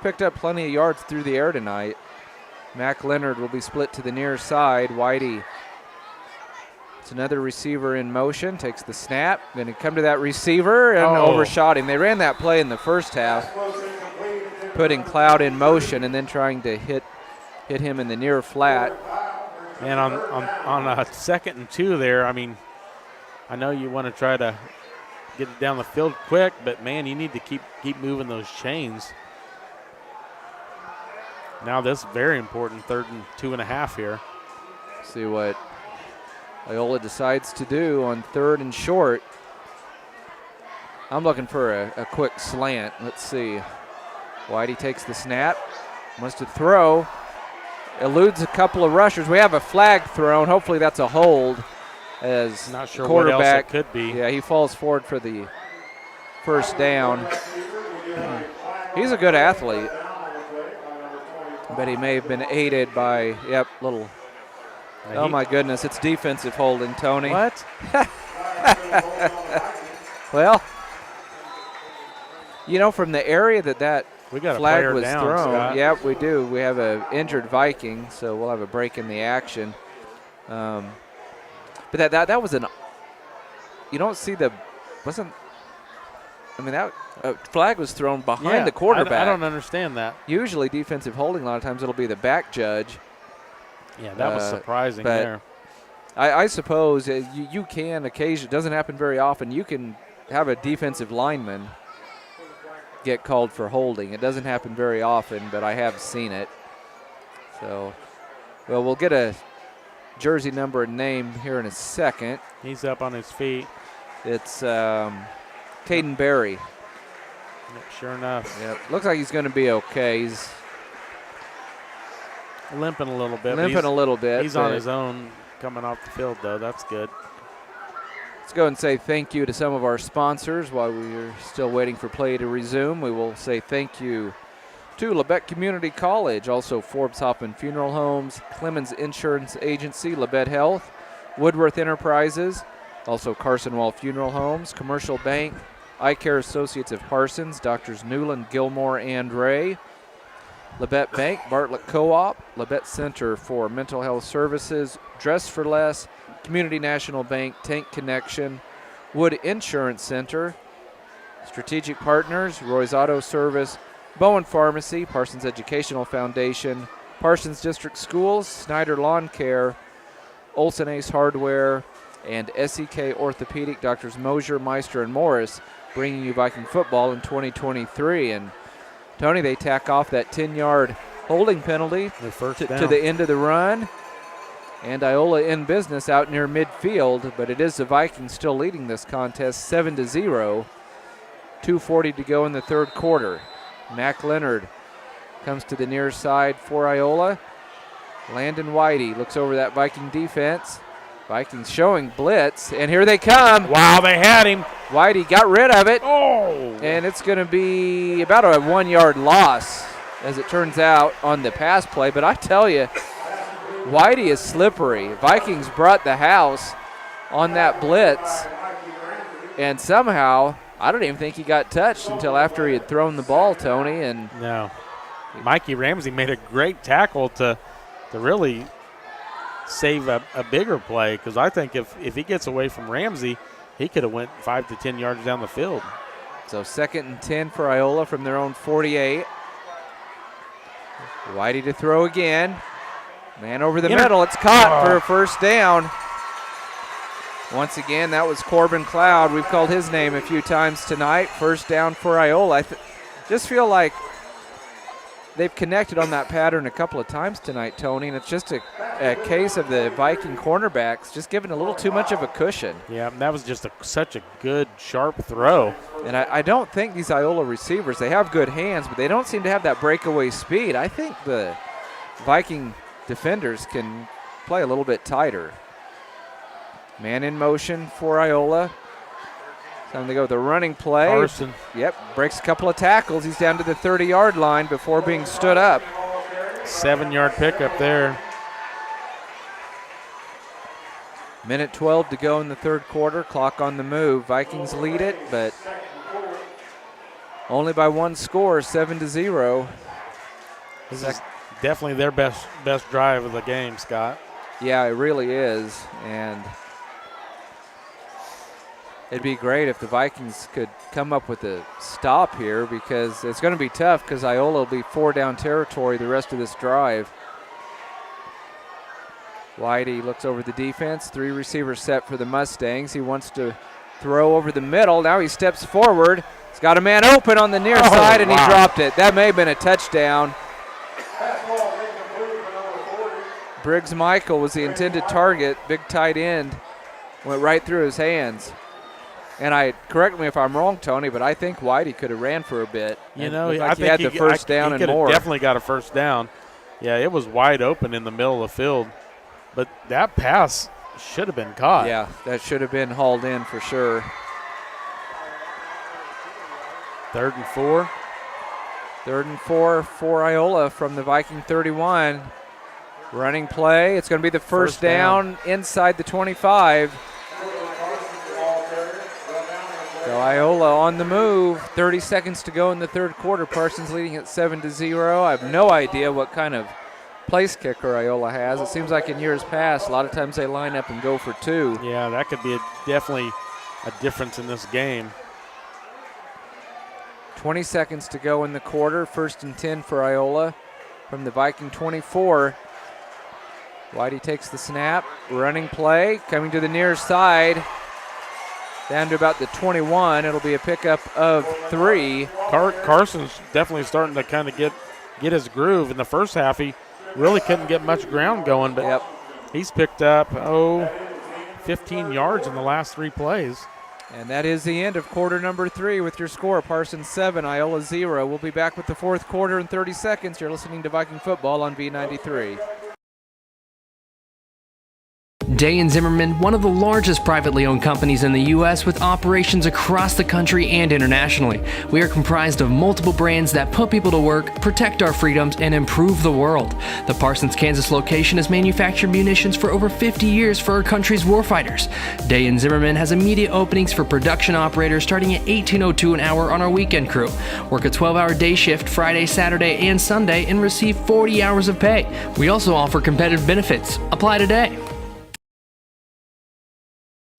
picked up plenty of yards through the air tonight. Mac Leonard will be split to the near side. Whitey, it's another receiver in motion, takes the snap. Going to come to that receiver and overshot him. They ran that play in the first half, putting Cloud in motion and then trying to hit him in the near flat. And on a 2nd and 2 there, I mean, I know you want to try to get it down the field quick, but, man, you need to keep moving those chains. Now this is very important, 3rd and 2.5 here. See what Iola decides to do on 3rd and short. I'm looking for a quick slant. Let's see. Whitey takes the snap, wants to throw, eludes a couple of rushers. We have a flag thrown. Hopefully that's a hold. As not sure quarterback, what else it could be. Yeah, he falls forward for the first down. He's a good athlete, but he may have been aided by, little. Oh, my goodness, it's defensive holding, Tony. What? Well, you know, from the area that flag was down, thrown. Scott. Yep, we do. We have an injured Viking, so we'll have a break in the action. But that was you don't see that flag was thrown behind the quarterback. I don't understand that. Usually defensive holding, a lot of times it'll be the back judge. Yeah, that was surprising there. I suppose you can occasionally, it doesn't happen very often, you can have a defensive lineman get called for holding. It doesn't happen very often, but I have seen it. So, well, we'll get a jersey number and name here in a second. He's up on his feet. It's Caden Berry. Yep, sure enough. Yep. Looks like he's going to be okay. He's limping a little bit. Limping a little bit. He's on his own coming off the field, though. That's good. Let's go and say thank you to some of our sponsors while we're still waiting for play to resume. We will say thank you to Labette Community College, also Forbes Hoffman Funeral Homes, Clemens Insurance Agency, Labette Health, Woodworth Enterprises, also Carson Wall Funeral Homes, Commercial Bank, Eye Care Associates of Parsons, Doctors Newland, Gilmore, and Ray, Labette Bank, Bartlett Co-op, Labette Center for Mental Health Services, Dress for Less, Community National Bank, Tank Connection, Wood Insurance Center, Strategic Partners, Roy's Auto Service, Bowen Pharmacy, Parsons Educational Foundation, Parsons District Schools, Snyder Lawn Care, Olson Ace Hardware, and SEK Orthopedic, Doctors Mosier, Meister, and Morris, bringing you Viking football in 2023. And Tony, they tack off that 10-yard holding penalty to the end of the run. And Iola in business out near midfield, but it is the Vikings still leading this contest 7-0. 2:40 to go in the third quarter. Mac Leonard comes to the near side for Iola. Landon Whitey looks over that Viking defense. Vikings showing blitz, and here they come. Wow, they had him. Whitey got rid of it. Oh! And it's going to be about a 1-yard loss, as it turns out, on the pass play. But I tell you, Whitey is slippery. Vikings brought the house on that blitz, and somehow, I don't even think he got touched until after he had thrown the ball, Tony. And no. Mikey Ramsey made a great tackle to really save a bigger play, because I think if he gets away from Ramsey, he could have went 5 to 10 yards down the field. So 2nd and 10 for Iola from their own 48. Whitey to throw again. Man over the middle. It's caught for a first down. Once again, that was Corbin Cloud. We've called his name a few times tonight. First down for Iola. I just feel like they've connected on that pattern a couple of times tonight, Tony, and it's just a case of the Viking cornerbacks just giving a little too much of a cushion. Yeah, that was just such a good, sharp throw. And I don't think these Iola receivers, they have good hands, but they don't seem to have that breakaway speed. I think the Viking defenders can play a little bit tighter. Man in motion for Iola. Time to go with the running play. Carson. Yep, breaks a couple of tackles. He's down to the 30-yard line before being stood up. 7-yard pickup there. Minute 12 to go in the third quarter. Clock on the move. Vikings lead it, but only by one score, 7-0. This is definitely their best drive of the game, Scott. Yeah, it really is. And it'd be great if the Vikings could come up with a stop here, because it's going to be tough, because Iola will be 4-down territory the rest of this drive. Whitey looks over the defense. 3 receivers set for the Mustangs. He wants to throw over the middle. Now he steps forward. He's got a man open on the near side, and he dropped it. That may have been a touchdown. Briggs Michael was the intended target. Big tight end. Went right through his hands. And correct me if I'm wrong, Tony, but I think Whitey could have ran for a bit. You know, like I he had the first down and more. He definitely got a first down. Yeah, it was wide open in the middle of the field. But that pass should have been caught. Yeah, that should have been hauled in for sure. 3rd and 4. 3rd and 4 for Iola from the Viking 31. Running play. It's going to be the first down inside the 25. So Iola on the move. 30 seconds to go in the third quarter. Parsons leading at 7-0. I have no idea what kind of place kicker Iola has. It seems like in years past, a lot of times they line up and go for 2. Yeah, that could be definitely a difference in this game. 20 seconds to go in the quarter. 1st and 10 for Iola from the Viking 24. Whitey takes the snap, running play, coming to the near side, down to about the 21. It'll be a pickup of 3. Carson's definitely starting to kind of get his groove. In the first half, he really couldn't get much ground going, but he's picked up, 15 yards in the last 3 plays. And that is the end of quarter number 3 with your score, Parsons 7, Iola 0. We'll be back with the fourth quarter in 30 seconds. You're listening to Viking Football on V93. Day & Zimmerman, one of the largest privately owned companies in the U.S. with operations across the country and internationally. We are comprised of multiple brands that put people to work, protect our freedoms, and improve the world. The Parsons, Kansas location has manufactured munitions for over 50 years for our country's warfighters. Day & Zimmerman has immediate openings for production operators starting at $18.02 an hour on our weekend crew. Work a 12-hour day shift Friday, Saturday, and Sunday and receive 40 hours of pay. We also offer competitive benefits. Apply today.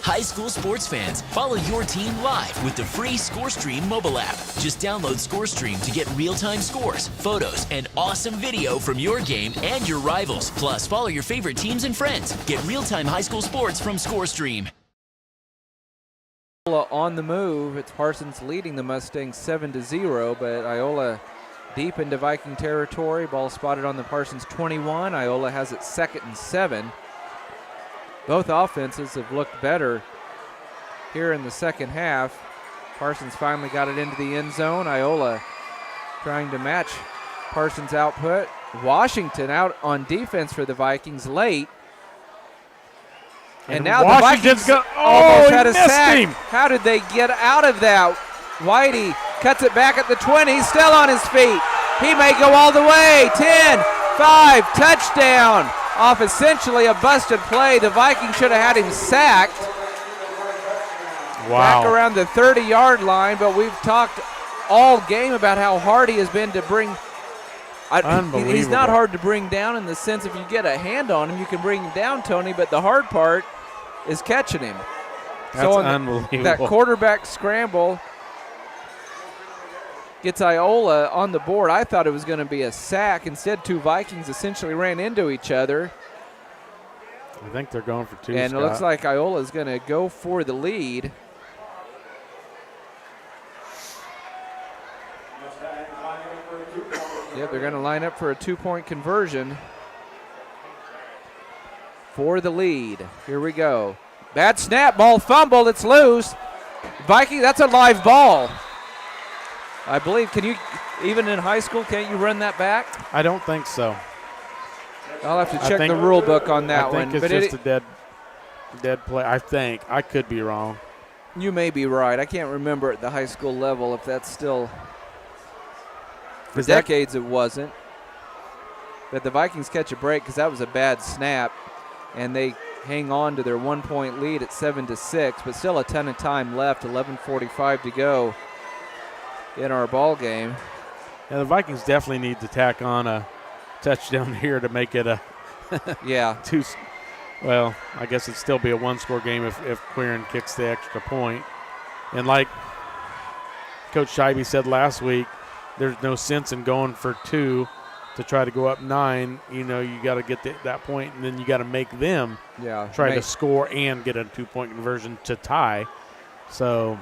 High school sports fans, follow your team live with the free ScoreStream mobile app. Just download ScoreStream to get real-time scores, photos, and awesome video from your game and your rivals. Plus, follow your favorite teams and friends. Get real-time high school sports from ScoreStream. On the move, it's Parsons leading the Mustangs 7-0, but Iola deep into Viking territory. Ball spotted on the Parsons 21. Iola has it 2nd and 7. Both offenses have looked better here in the second half. Parsons finally got it into the end zone. Iola trying to match Parsons' output. Washington out on defense for the Vikings late. And now the Vikings almost had a sack. How did they get out of that? Whitey cuts it back at the 20, still on his feet. He may go all the way. 10, 5, touchdown. Off essentially a busted play. The Vikings should have had him sacked. Wow. Back around the 30-yard line, but we've talked all game about how hard he has been to bring. Unbelievable. He's not hard to bring down in the sense if you get a hand on him, you can bring him down, Tony, but the hard part is catching him. That's unbelievable. That quarterback scramble gets Iola on the board. I thought it was going to be a sack. Instead, 2 Vikings essentially ran into each other. I think they're going for 2, And Scott. it looks like Iola is going to go for the lead. Yep, they're going to line up for a 2-point conversion for the lead. Here we go. Bad snap, ball fumbled, it's loose. Viking, that's a live ball. I believe, can you, even in high school, can't you run that back? I don't think so. I'll have to check the rule book on that one. I think it's just a dead play. I think. I could be wrong. You may be right. I can't remember at the high school level if that's still. For decades it wasn't. But the Vikings catch a break because that was a bad snap, and they hang on to their 1-point lead at 7-6, but still a ton of time left, 11:45 to go in our ball game. Yeah, the Vikings definitely need to tack on a touchdown here to make it a two. Well, I guess it'd still be a 1-score game if Quirin kicks the extra point. And like Coach Scheibe said last week, there's no sense in going for 2 to try to go up 9. You know, you got to get that point, and then you got to make them try to score and get a 2-point conversion to tie. So.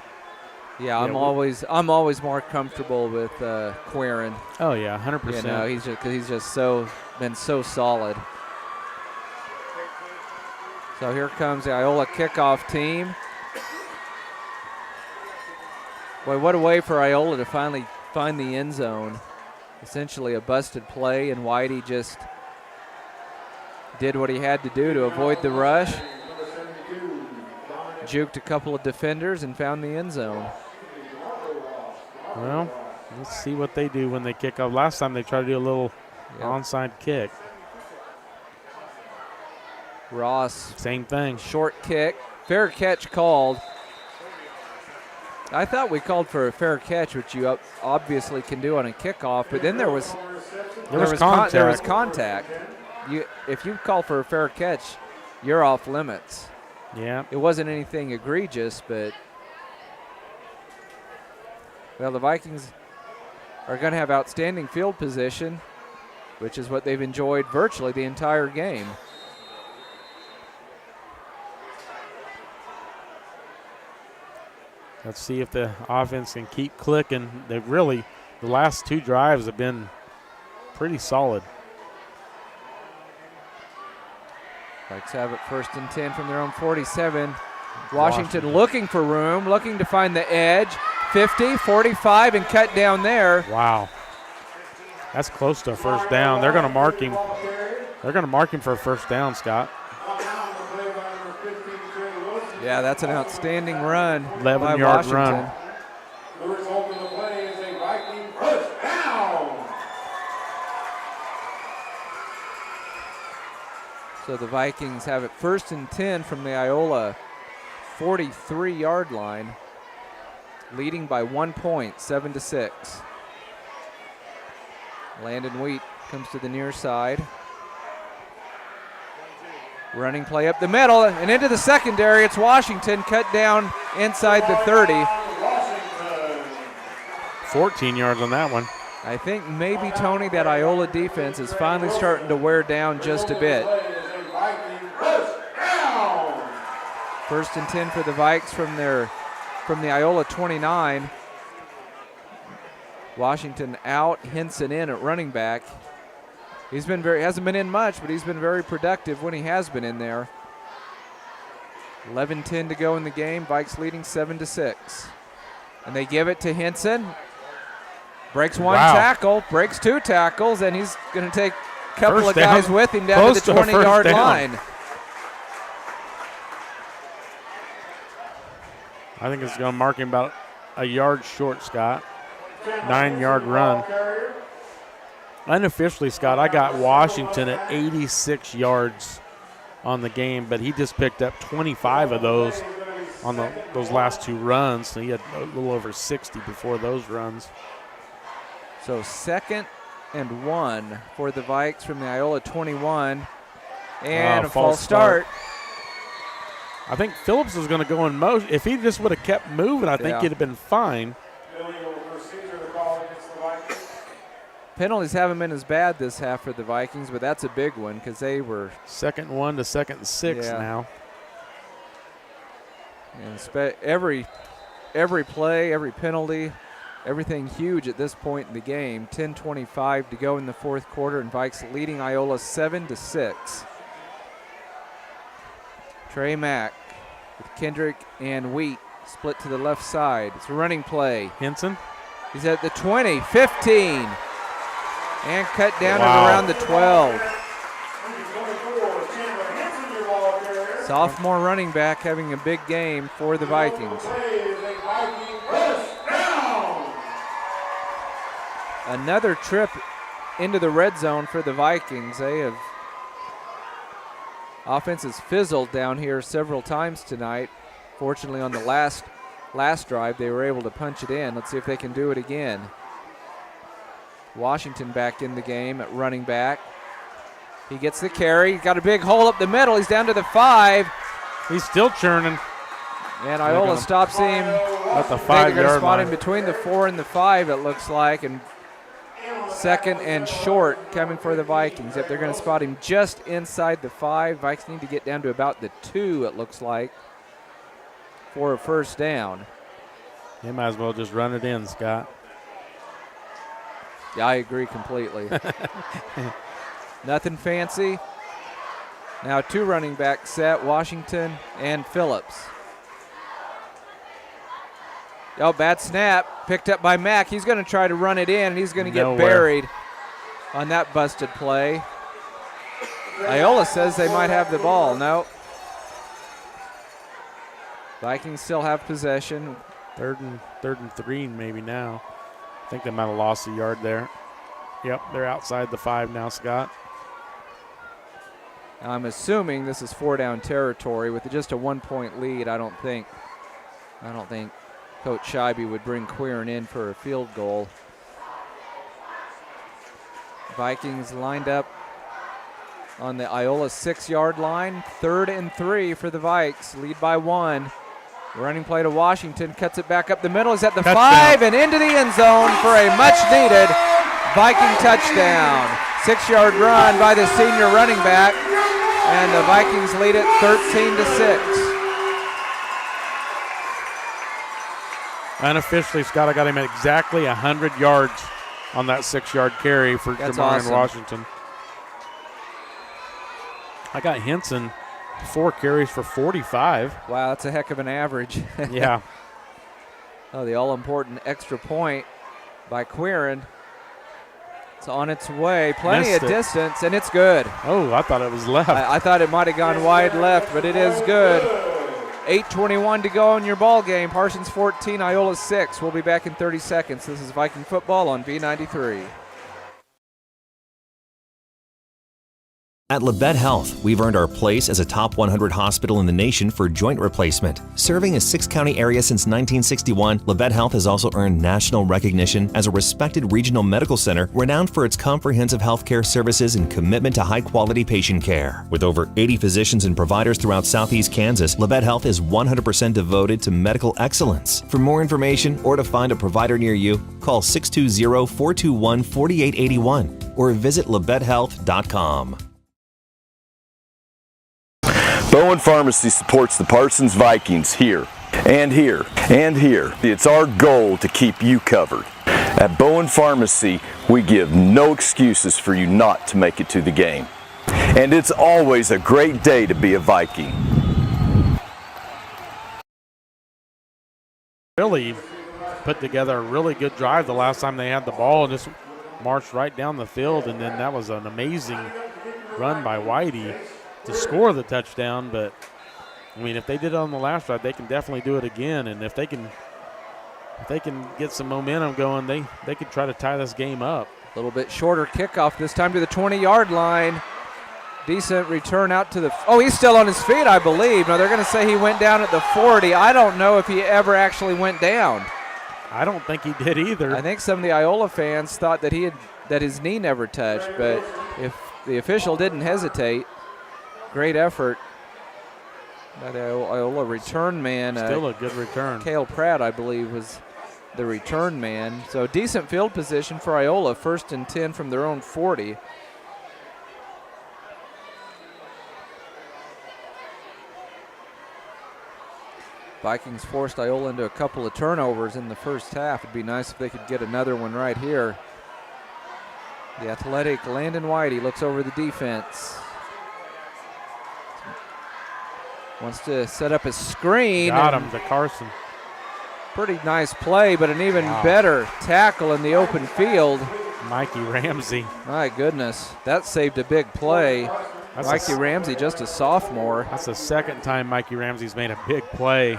Yeah, I'm always more comfortable with Quirin. Oh yeah, 100%. You know, he's just been so solid. So here comes the Iola kickoff team. Boy, what a way for Iola to finally find the end zone. Essentially a busted play, and Whitey just did what he had to do to avoid the rush. Juked a couple of defenders and found the end zone. Well, let's see what they do when they kick off. Last time they tried to do a little onside kick. Ross. Same thing. Short kick. Fair catch called. I thought we called for a fair catch, which you obviously can do on a kickoff, but then there was contact. There was contact. If you call for a fair catch, you're off limits. Yeah. It wasn't anything egregious, but well, the Vikings are going to have outstanding field position, which is what they've enjoyed virtually the entire game. Let's see if the offense can keep clicking. They've really, the last 2 drives have been pretty solid. Vikes have it 1st and 10 from their own 47. Washington looking for room, looking to find the edge. 50, 45, and cut down there. Wow. That's close to a first down. They're going to mark him. They're going to mark him for a first down, Scott. Yeah, that's an outstanding run. 11-yard run. The result of the play is a Viking first down. So the Vikings have it 1st and 10 from the Iola 43-yard line, leading by 1 point, 7-6. Landon Wheat comes to the near side. Running play up the middle and into the secondary. It's Washington cut down inside the 30. 14 yards on that one. I think maybe, Tony, that Iola defense is finally starting to wear down just a bit. 1st and 10 for the Vikes from the Iola 29. Washington out, Henson in at running back. Hasn't been in much, but he's been very productive when he has been in there. 11-10 to go in the game. Vikes leading 7-6. And they give it to Henson. Breaks one tackle, breaks 2 tackles, and he's going to take a couple of guys with him down to the 20-yard line. I think it's going to mark him about a yard short, Scott. 9-yard run. Unofficially, Scott, I got Washington at 86 yards on the game, but he just picked up 25 of those on those last 2 runs. So he had a little over 60 before those runs. So 2nd and 1 for the Vikes from the Iola 21. And a false start. I think Phillips was going to go in motion. If he just would have kept moving, I think he'd have been fine. Penalties haven't been as bad this half for the Vikings, but that's a big one because they were 2nd and 1 to 2nd and 6 now. And every play, every penalty, everything huge at this point in the game. 10:25 to go in the 4th quarter, and Vikes leading Iola 7-6. Trey Mack with Kendrick and Wheat split to the left side. It's a running play. Henson. He's at the 20, 15. And cut down at around the 12. Sophomore running back having a big game for the Vikings. Another trip into the red zone for the Vikings. Offense has fizzled down here several times tonight. Fortunately, on the last drive, they were able to punch it in. Let's see if they can do it again. Washington back in the game at running back. He gets the carry. He's got a big hole up the middle. He's down to the 5. He's still churning. And Iola stops him at the 5-yard line. They're going to spot him between the 4 and the 5, it looks like. And 2nd and short coming for the Vikings. If they're going to spot him just inside the 5, Vikes need to get down to about the 2, it looks like, for a first down. You might as well just run it in, Scott. Yeah, I agree completely. Nothing fancy. Now 2 running back set, Washington and Phillips. Oh, bad snap. Picked up by Mack. He's going to try to run it in, and he's going to get buried on that busted play. Iola says they might have the ball. No. Vikings still have possession. Third and 3 maybe now. I think they might have lost a yard there. Yep, they're outside the 5 now, Scott. I'm assuming this is 4-down territory with just a 1-point lead. I don't think Coach Scheibe would bring Quirin in for a field goal. Vikings lined up on the Iola 6-yard line. 3rd and 3 for the Vikes. Lead by 1. Running play to Washington, cuts it back up the middle. He's at the 5 and into the end zone for a much-needed Viking touchdown. 6-yard run by the senior running back, and the Vikings lead it 13-6. Unofficially, Scott, I got him at exactly 100 yards on that 6-yard carry for That's Jamarian awesome. Washington. I got Henson 4 carries for 45. Wow, that's a heck of an average. Yeah. Oh, the all-important extra point by Quirin. It's on its way. Plenty of distance, and it's good. Oh, I thought it was left. I thought it might have gone wide left, but it is good. 8:21 to go in your ball game. Parsons 14, Iola 6. We'll be back in 30 seconds. This is Viking football on B93. At Labette Health, we've earned our place as a top 100 hospital in the nation for joint replacement. Serving a 6-county area since 1961, Labette Health has also earned national recognition as a respected regional medical center renowned for its comprehensive healthcare services and commitment to high-quality patient care. With over 80 physicians and providers throughout southeast Kansas, Labette Health is 100% devoted to medical excellence. For more information or to find a provider near you, call 620-421-4881 or visit labettehealth.com. Bowen Pharmacy supports the Parsons Vikings here, and here, and here. It's our goal to keep you covered. At Bowen Pharmacy, we give no excuses for you not to make it to the game. And it's always a great day to be a Viking. Really put together a really good drive the last time they had the ball and just marched right down the field, and then that was an amazing run by Whitey to score the touchdown. But I mean, if they did it on the last drive, they can definitely do it again. And if they can get some momentum going, they could try to tie this game up. A little bit shorter kickoff this time to the 20-yard line. Decent return out to the – oh, he's still on his feet, I believe. Now, they're going to say he went down at the 40. I don't know if he ever actually went down. I don't think he did either. I think some of the Iola fans thought that that his knee never touched, but if the official didn't hesitate – great effort by the Iola return man. Still a good return. Cale Pratt, I believe, was the return man. So decent field position for Iola, 1st and 10 from their own 40. Vikings forced Iola into a couple of turnovers in the first half. It'd be nice if they could get another one right here. The athletic Landon Whitey looks over the defense. Wants to set up a screen. Got him to Carson. Pretty nice play, but an even better tackle in the open field. Mikey Ramsey. My goodness, that saved a big play. Mikey Ramsey, just a sophomore. That's the second time Mikey Ramsey's made a big play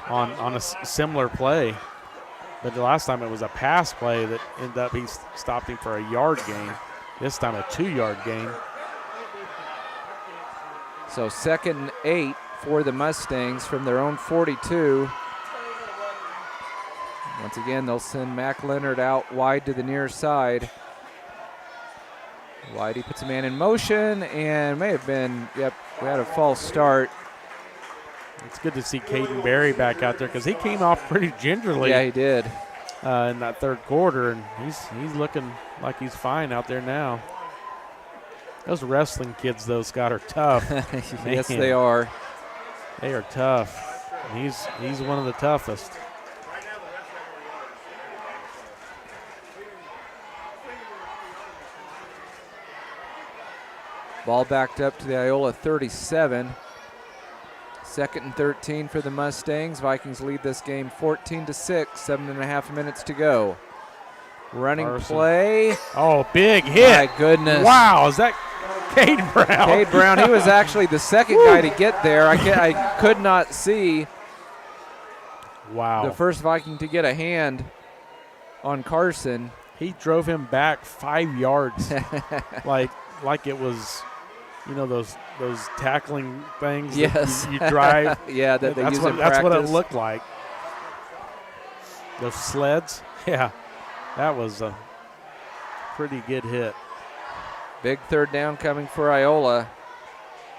on a similar play. But the last time it was a pass play that ended up he stopped him for a yard gain. This time a 2-yard gain. So 2nd and 8 for the Mustangs from their own 42. Once again, they'll send Mac Leonard out wide to the near side. Whitey puts a man in motion and may have been, yep, we had a false start. It's good to see Caden Berry back out there because he came off pretty gingerly. Yeah, he did. In that third quarter, and he's looking like he's fine out there now. Those wrestling kids, though, Scott, are tough. Yes, they are. They are tough. He's one of the toughest. Ball backed up to the Iola 37. 2nd and 13 for the Mustangs. Vikings lead this game 14-6, 7.5 minutes to go. Running Carson. play. Oh, big hit. My goodness. Wow, is that Cade Brown? Cade Brown, he was actually the second guy to get there. I could not see the first Viking to get a hand on Carson. He drove him back 5 yards like it was, those tackling things. Yes. that you drive. Yeah, that's what it looked like. Those sleds. Yeah, that was a pretty good hit. Big third down coming for Iola.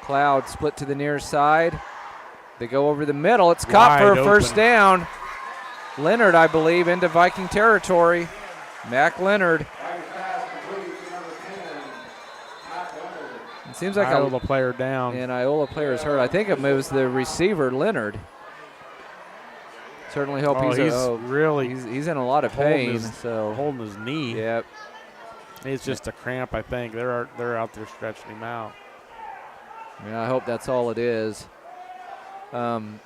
Cloud split to the near side. They go over the middle. It's caught for a first down. Leonard, I believe, into Viking territory. Mac Leonard. It seems like Iola player down. And Iola player is hurt. I think it was the receiver, Leonard. Certainly hope he's in a lot of pain. Holding his knee. Yep. It's just a cramp, I think. They're out there stretching him out. Yeah, I hope that's all it is. Tony,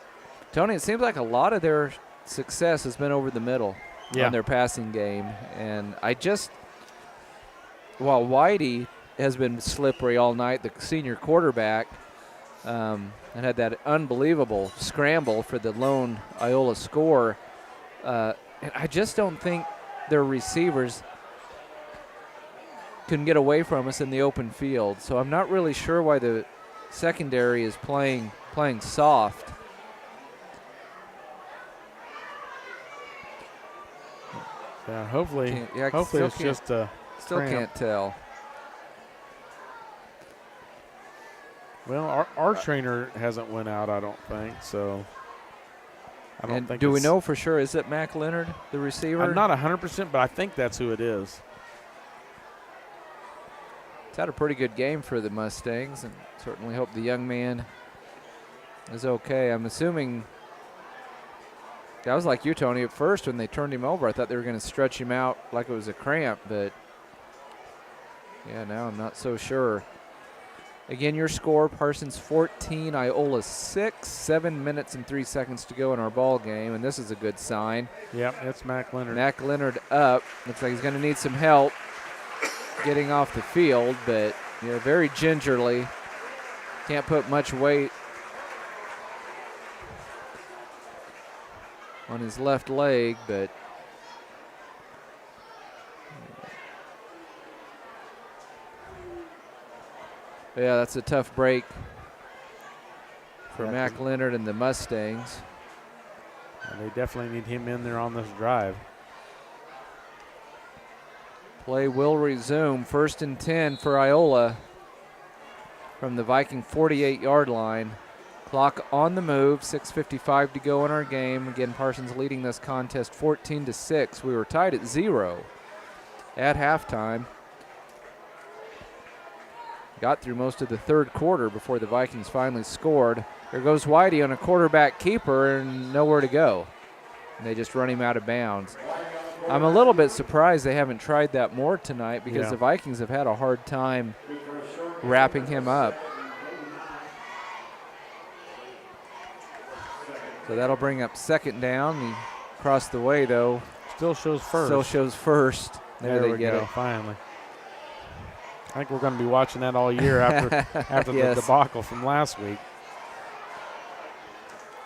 it seems like a lot of their success has been over the middle on their passing game. And while Whitey has been slippery all night, the senior quarterback, and had that unbelievable scramble for the lone Iola score, and I just don't think their receivers can get away from us in the open field. So I'm not really sure why the secondary is playing soft. Yeah, hopefully it's just a still cramp. Can't tell. Well, our trainer hasn't went out, I don't think. So I don't think. Do we know for sure? Is it Mac Leonard, the receiver? I'm not 100%, but I think that's who it is. It's had a pretty good game for the Mustangs, and certainly hope the young man is okay. I'm assuming. I was like you, Tony, at first when they turned him over. I thought they were going to stretch him out like it was a cramp, but yeah, now I'm not so sure. Again, your score, Parsons 14, Iola 6, 7 minutes and 3 seconds to go in our ball game, and this is a good sign. Yep, it's Mac Leonard. Mac Leonard up. Looks like he's going to need some help getting off the field, but very gingerly. Can't put much weight on his left leg, but yeah, that's a tough break for Mac Leonard and the Mustangs. And they definitely need him in there on this drive. Play will resume. 1st and 10 for Iola from the Viking 48-yard line. Clock on the move, 6:55 to go in our game. Again, Parsons leading this contest 14-6. We were tied at 0 at halftime. Got through most of the third quarter before the Vikings finally scored. There goes Whitey on a quarterback keeper and nowhere to go. And they just run him out of bounds. I'm a little bit surprised they haven't tried that more tonight because the Vikings have had a hard time wrapping him up. So that'll bring up 2nd down. He crossed the way, though. Still shows first. There we they get go, it. finally. I think we're going to be watching that all year after the debacle from last week.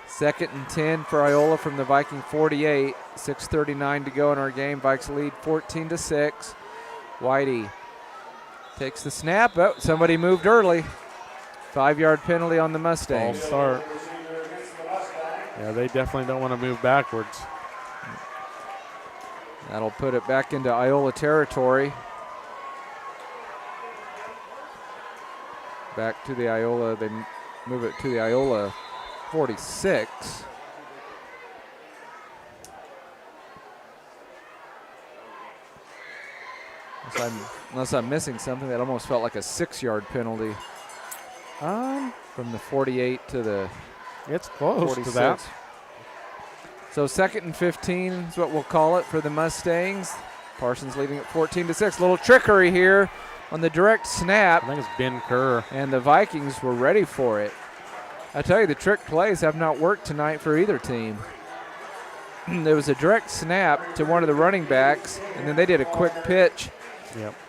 2nd and 10 for Iola from the Viking 48. 6:39 to go in our game. Vikes lead 14-6. Whitey takes the snap. Oh, somebody moved early. 5-yard penalty on the Mustangs. False start. Yeah, they definitely don't want to move backwards. That'll put it back into Iola territory. Back to the Iola. They move it to the Iola 46. Unless I'm missing something, that almost felt like a 6-yard penalty. From the 48 to the It's close 46. to that. So 2nd and 15 is what we'll call it for the Mustangs. Parsons leading at 14-6. Little trickery here on the direct snap. I think it's Ben Kerr. And the Vikings were ready for it. I tell you, the trick plays have not worked tonight for either team. There was a direct snap to one of the running backs, and then they did a quick pitch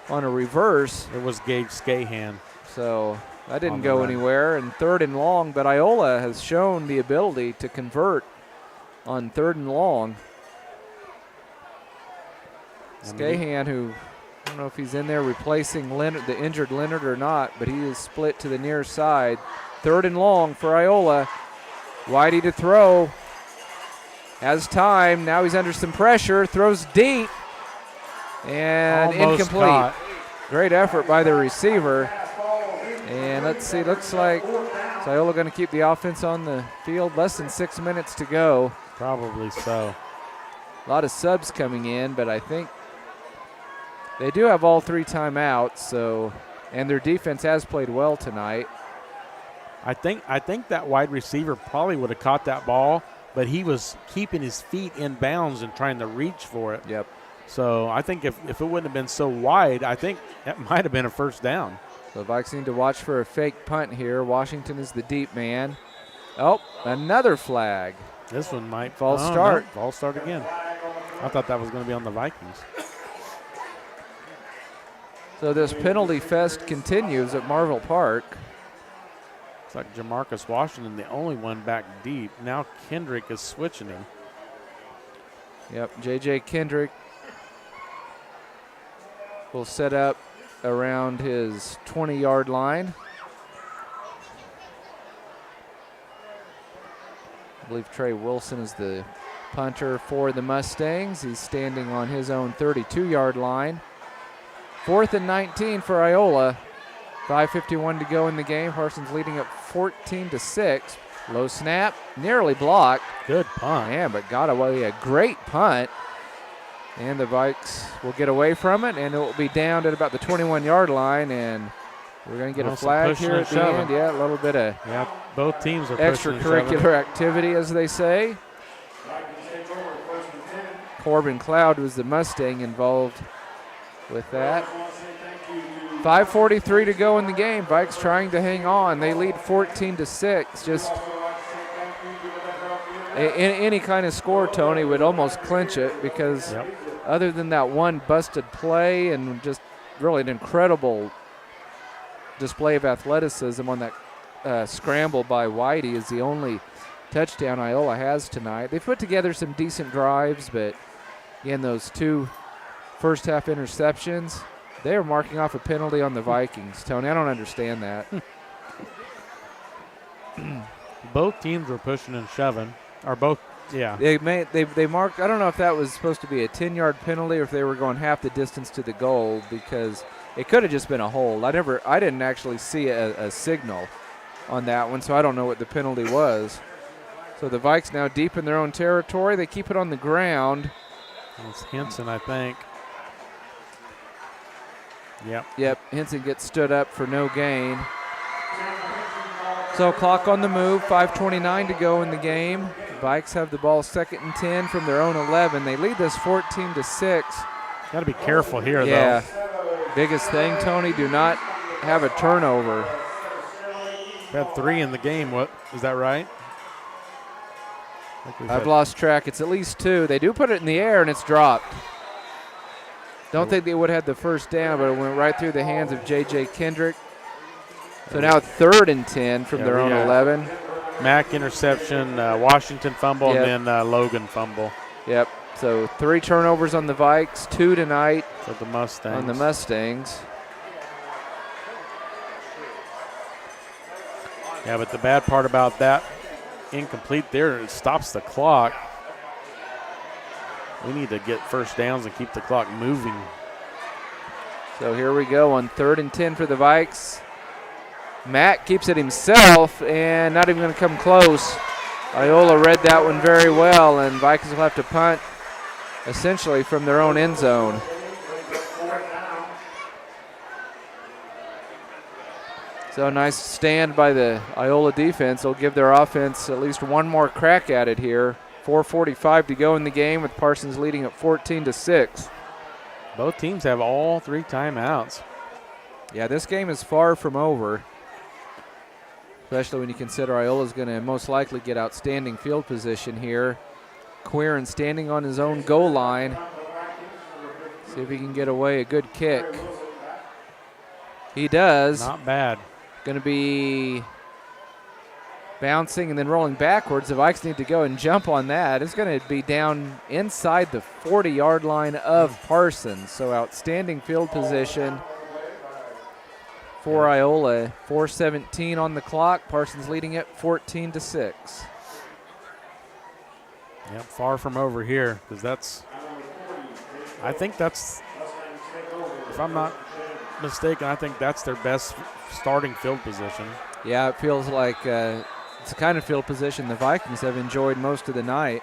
on a reverse. It was Gage Skahan. So that didn't go anywhere. And 3rd and long, but Iola has shown the ability to convert on 3rd and long. Skahan, who I don't know if he's in there replacing Leonard, the injured Leonard or not, but he is split to the near side. 3rd and long for Iola. Whitey to throw. Has time. Now he's under some pressure. Throws deep. And almost incomplete. Caught. Great effort by the receiver. And let's see, looks like Iola going to keep the offense on the field. Less than 6 minutes to go. Probably so. A lot of subs coming in, but I think they do have all 3 timeouts, and their defense has played well tonight. I think that wide receiver probably would have caught that ball but he was keeping his feet in bounds and trying to reach for it. Yep. So I think if it wouldn't have been so wide, I think that might have been a first down. So the Vikes need to watch for a fake punt here. Washington is the deep man. Oh, another flag. This one might. False start. No, false start again. I thought that was going to be on the Vikings. So this penalty fest continues at Marvell Park. It's like Jamarcus Washington, the only one back deep. Now Kendrick is switching him. Yep, J.J. Kendrick will set up around his 20-yard line. I believe Trey Wilson is the punter for the Mustangs. He's standing on his own 32-yard line. 4th and 19 for Iola. 5:51 to go in the game. Parsons leading up 14-6. Low snap, nearly blocked. Good punt. Yeah, but got away a great punt. And the Vikes will get away from it, and it will be down at about the 21-yard line, and we're going to get a flag here at the end. Yeah, a little bit of both teams are extracurricular activity, as they say. Corbin Cloud was the Mustang involved with that. 5:43 to go in the game. Vikes trying to hang on. They lead 14-6. Just any kind of score, Tony, would almost clinch it because other than that one busted play and just really an incredible display of athleticism on that scramble by Whitey is the only touchdown Iola has tonight. They've put together some decent drives, but again, those two first half interceptions, they are marking off a penalty on the Vikings. Tony, I don't understand that. Both teams were pushing and shoving. Or both, yeah. They marked, I don't know if that was supposed to be a 10-yard penalty or if they were going half the distance to the goal because it could have just been a hold. I didn't actually see a signal on that one, so I don't know what the penalty was. So the Vikes now deep in their own territory. They keep it on the ground. It's Henson, I think. Yep, Henson gets stood up for no gain. So clock on the move, 5:29 to go in the game. Vikes have the ball 2nd and 10 from their own 11. They lead this 14-6. Got to be careful here, though. Yeah, biggest thing, Tony, do not have a turnover. We had 3 in the game. What is that right? I've lost track. It's at least 2. They do put it in the air, and it's dropped. Don't think they would have had the first down, but it went right through the hands of J.J. Kendrick. So now 3rd and 10 from their own 11. Mack interception, Washington fumble, and then Logan fumble. Yep. So 3 turnovers on the Vikes, 2 tonight for the Mustangs. On the Mustangs. Yeah, but the bad part about that incomplete there, it stops the clock. We need to get first downs and keep the clock moving. So here we go on 3rd and 10 for the Vikes. Matt keeps it himself and not even going to come close. Iola read that one very well, and Vikings will have to punt essentially from their own end zone. So a nice stand by the Iola defense. They'll give their offense at least one more crack at it here. 4:45 to go in the game with Parsons leading at 14-6. Both teams have all 3 timeouts. Yeah, this game is far from over, especially when you consider Iola's going to most likely get outstanding field position here. Quirin standing on his own goal line. See if he can get away a good kick. He does. Not bad. Going to be bouncing and then rolling backwards. The Vikes need to go and jump on that. It's going to be down inside the 40-yard line of Parsons. So outstanding field position for Iola. 4:17 on the clock. Parsons leading it 14-6. Yep, far from over here because I think that's, if I'm not mistaken, I think that's their best starting field position. Yeah, it feels like it's the kind of field position the Vikings have enjoyed most of the night.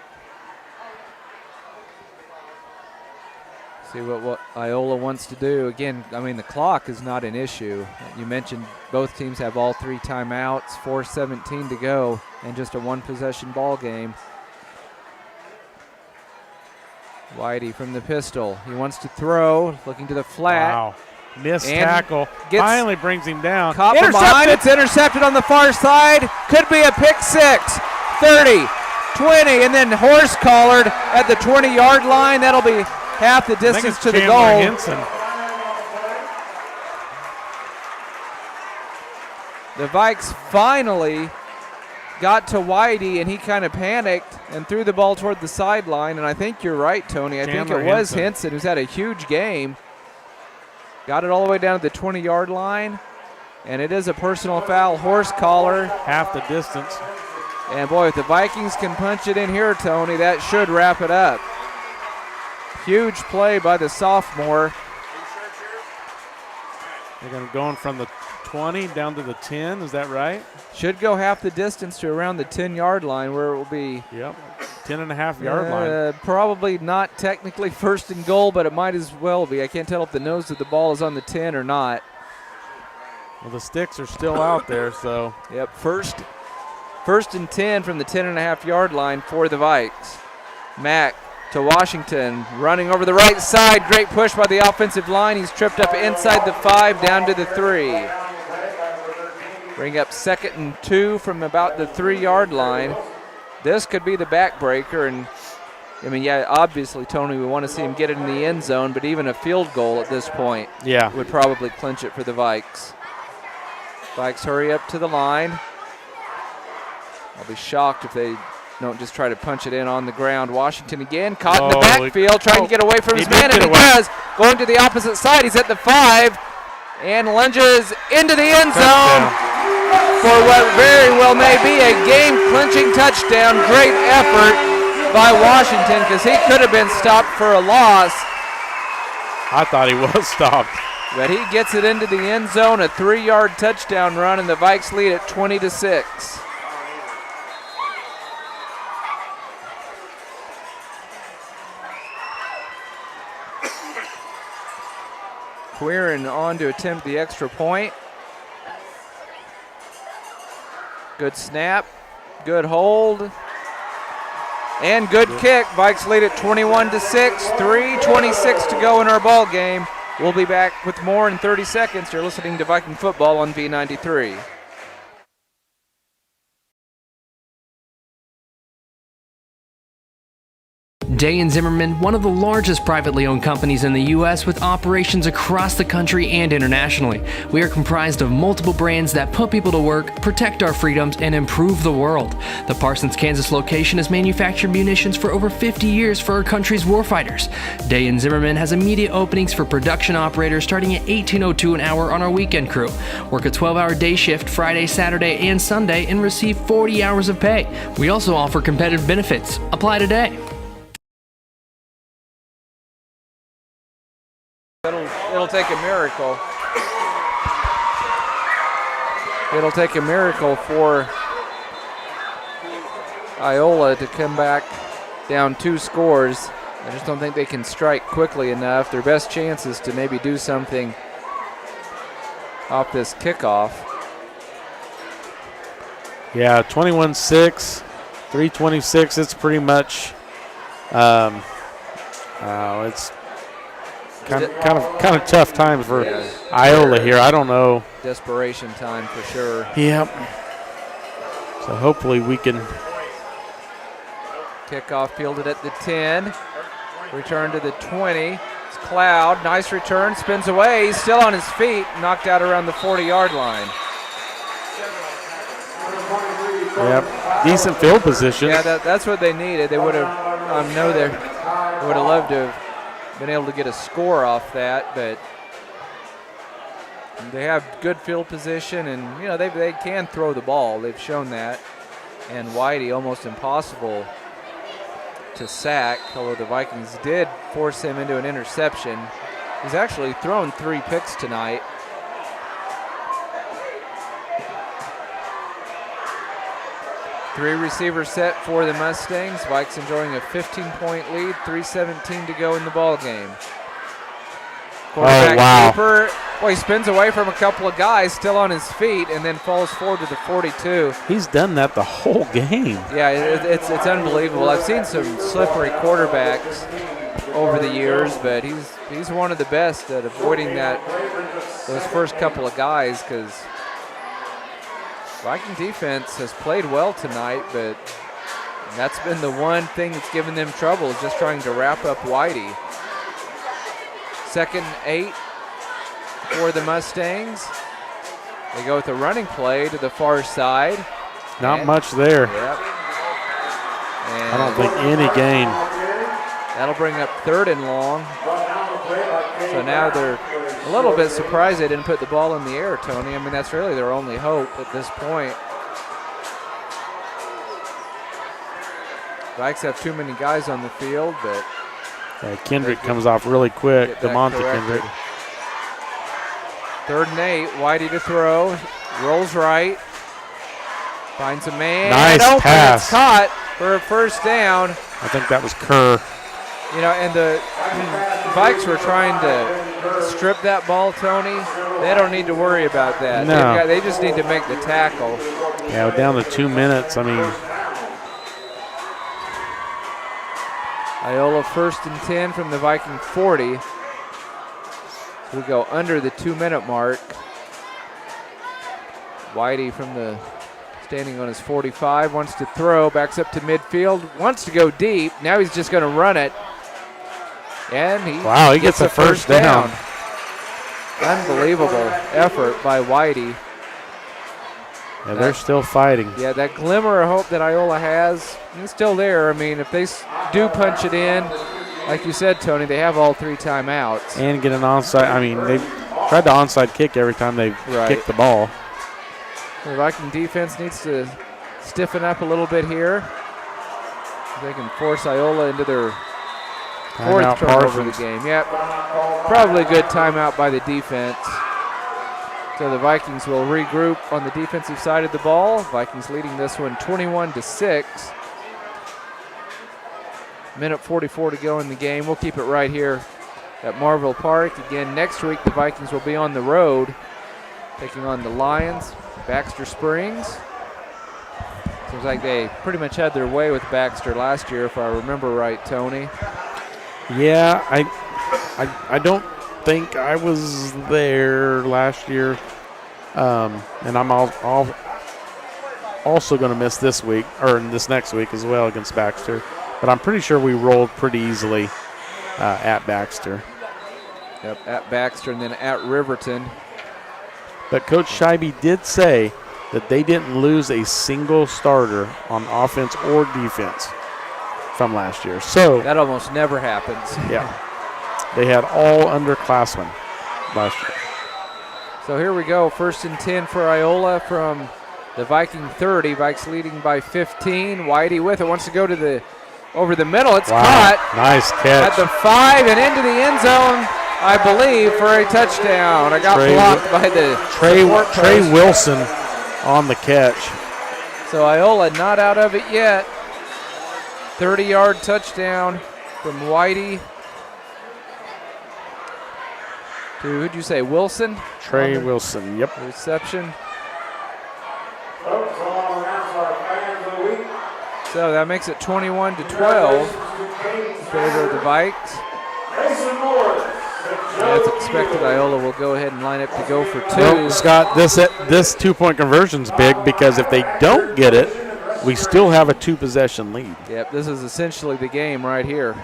See what Iola wants to do. Again, I mean, the clock is not an issue. You mentioned both teams have all 3 timeouts, 4:17 to go, and just a one-possession ball game. Whitey from the pistol. He wants to throw, looking to the flat. Wow. Missed And tackle. Finally brings him down. Caught from behind. It's intercepted on the far side. Could be a pick six. 30, 20, and then horse collared at the 20-yard line. That'll be half the distance to the goal. Henson. The Vikes finally got to Whitey, and he kind of panicked and threw the ball toward the sideline. And I think you're right, Tony. I think it was Henson, who's had a huge game. Got it all the way down to the 20-yard line, and it is a personal foul, horse collar. Half the distance. And boy, if the Vikings can punch it in here, Tony, that should wrap it up. Huge play by the sophomore. They're going to go from the 20 down to the 10, is that right? Should go half the distance to around the 10-yard line, where it will be 10.5-yard line. Probably not technically first and goal, but it might as well be. I can't tell if the nose of the ball is on the 10 or not. Well, the sticks are still out there, so. Yep, first and 10 from the 10.5-yard line for the Vikes. Mack to Washington, running over the right side. Great push by the offensive line. He's tripped up inside the 5, down to the 3. Bring up 2nd and 2 from about the 3-yard line. This could be the backbreaker, and I mean, yeah, obviously, Tony, we want to see him get it in the end zone, but even a field goal at this point would probably clinch it for the Vikes. Vikes hurry up to the line. I'll be shocked if they don't just try to punch it in on the ground. Washington again, caught in the backfield, trying to get away from his man, and he does. Going to the opposite side, he's at the 5, and lunges into the end zone for what very well may be a game-clinching touchdown. Great effort by Washington, because he could have been stopped for a loss. I thought he was stopped. But he gets it into the end zone, a 3-yard touchdown run, and the Vikes lead at 20-6. Quirin on to attempt the extra point. Good snap, good hold, and good kick. Vikes lead at 21-6, 3:26 to go in our ball game. We'll be back with more in 30 seconds. You're listening to Viking Football on V93. Day & Zimmerman, one of the largest privately owned companies in the U.S. with operations across the country and internationally. We are comprised of multiple brands that put people to work, protect our freedoms, and improve the world. The Parsons, Kansas location has manufactured munitions for over 50 years for our country's warfighters. Day & Zimmerman has immediate openings for production operators starting at $18.02 an hour on our weekend crew. Work a 12-hour day shift Friday, Saturday, and Sunday and receive 40 hours of pay. We also offer competitive benefits. Apply today. It'll take a miracle. It'll take a miracle for Iola to come back down 2 scores. I just don't think they can strike quickly enough. Their best chance is to maybe do something off this kickoff. Yeah, 21-6, 3:26. It's pretty much. It's kind of tough times for Iola here. I don't know. Desperation time for sure. Yep. So hopefully we can. Kickoff fielded at the 10. Return to the 20. It's Cloud. Nice return. Spins away. He's still on his feet. Knocked out around the 40-yard line. Yep. Decent field position. Yeah, that's what they needed. They would have. They would have loved to have been able to get a score off that, but they have good field position, and you know they can throw the ball. They've shown that. And Whitey, almost impossible to sack, although the Vikings did force him into an interception. He's actually thrown 3 picks tonight. Three receivers set for the Mustangs. Vikes enjoying a 15-point lead, 3:17 to go in the ball game. Quarterback keeper, boy, he spins away from a couple of guys, still on his feet, and then falls forward to the 42. He's done that the whole game. Yeah, it's unbelievable. I've seen some slippery quarterbacks over the years, but he's one of the best at avoiding those first couple of guys, because Viking defense has played well tonight, but that's been the one thing that's given them trouble, is just trying to wrap up Whitey. 2nd and 8 for the Mustangs. They go with a running play to the far side. Not much there. Yep. And I don't think any gain. that'll bring up 3rd and long. So now they're a little bit surprised they didn't put the ball in the air, Tony. I mean, that's really their only hope at this point. Vikes have too many guys on the field, but Kendrick comes off really quick. get that DeMonte corrected. Kendrick. 3rd and 8, Whitey to throw, rolls right, finds a man. Nice open. pass. It's caught for a 1st down. I think that was Kerr. You know, and the Vikes were trying to strip that ball, Tony. They don't need to worry about that. No. They just need to make the tackle. Yeah, down to 2 minutes. I mean, Iola 1st and 10 from the Viking 40. We go under the 2-minute mark. Whitey standing on his 45, wants to throw, backs up to midfield, wants to go deep. Now he's just going to run it. And he gets a first down. Unbelievable effort by Whitey. Yeah, they're still fighting. Yeah, that glimmer of hope that Iola has is still there. I mean, if they do punch it in, like you said, Tony, they have all 3 timeouts. And get an onside. I mean, they've tried to onside kick every time they've kicked the ball. The Viking defense needs to stiffen up a little bit here. They can force Iola into their 4th turnover of the game. Yep, probably a good timeout by the defense. So the Vikings will regroup on the defensive side of the ball. Vikings leading this one 21-6. Minute 44 to go in the game. We'll keep it right here at Marville Park. Again, next week the Vikings will be on the road, taking on the Lions, Baxter Springs. Seems like they pretty much had their way with Baxter last year, if I remember right, Tony. Yeah, I don't think I was there last year, and I'm also going to miss this week, or this next week as well against Baxter. But I'm pretty sure we rolled pretty easily at Baxter. Yep, at Baxter and then at Riverton. But Coach Scheibe did say that they didn't lose a single starter on offense or defense from last year. So that almost never happens. Yeah. They had all underclassmen last year. So here we go, 1st and 10 for Iola from the Viking 30. Vikes leading by 15. Whitey with it, wants to go to over the middle. It's caught. Nice catch. At the 5 and into the end zone, I believe, for a touchdown. I got blocked by the Trey Wilson on the catch. So Iola not out of it yet. 30-yard touchdown from Whitey to, who'd you say, Wilson? Trey Wilson, yep. Reception. So that makes it 21-12 in favor of the Vikes. As expected, Iola will go ahead and line up to go for 2. Well, Scott, this 2-point conversion's big, because if they don't get it, we still have a 2-possession lead. Yep, this is essentially the game right here.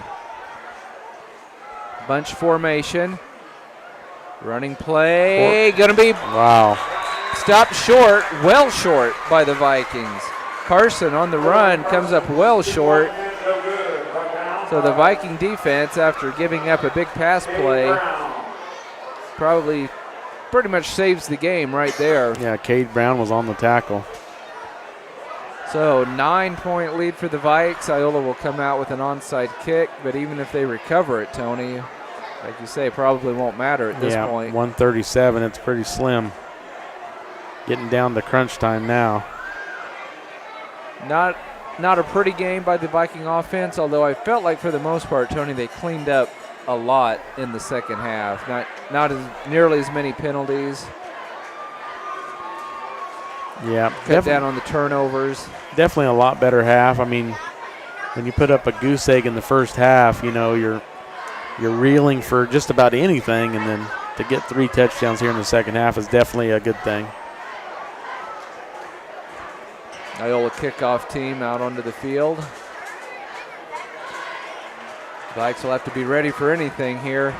Bunch formation. Running play. Going to be stopped short, well short by the Vikings. Carson on the run comes up well short. So the Viking defense, after giving up a big pass play, probably pretty much saves the game right there. Yeah, Cade Brown was on the tackle. So 9-point lead for the Vikes. Iola will come out with an onside kick, but even if they recover it, Tony, like you say, probably won't matter at this point. 137, it's pretty slim. Getting down to crunch time now. Not a pretty game by the Viking offense, although I felt like for the most part, Tony, they cleaned up a lot in the second half. Not nearly as many penalties. Yeah. Cut down on the turnovers. Definitely a lot better half. I mean, when you put up a goose egg in the first half, you know, you're you're reeling for just about anything, and then to get 3 touchdowns here in the second half is definitely a good thing. Iola kickoff team out onto the field. Vikes will have to be ready for anything here.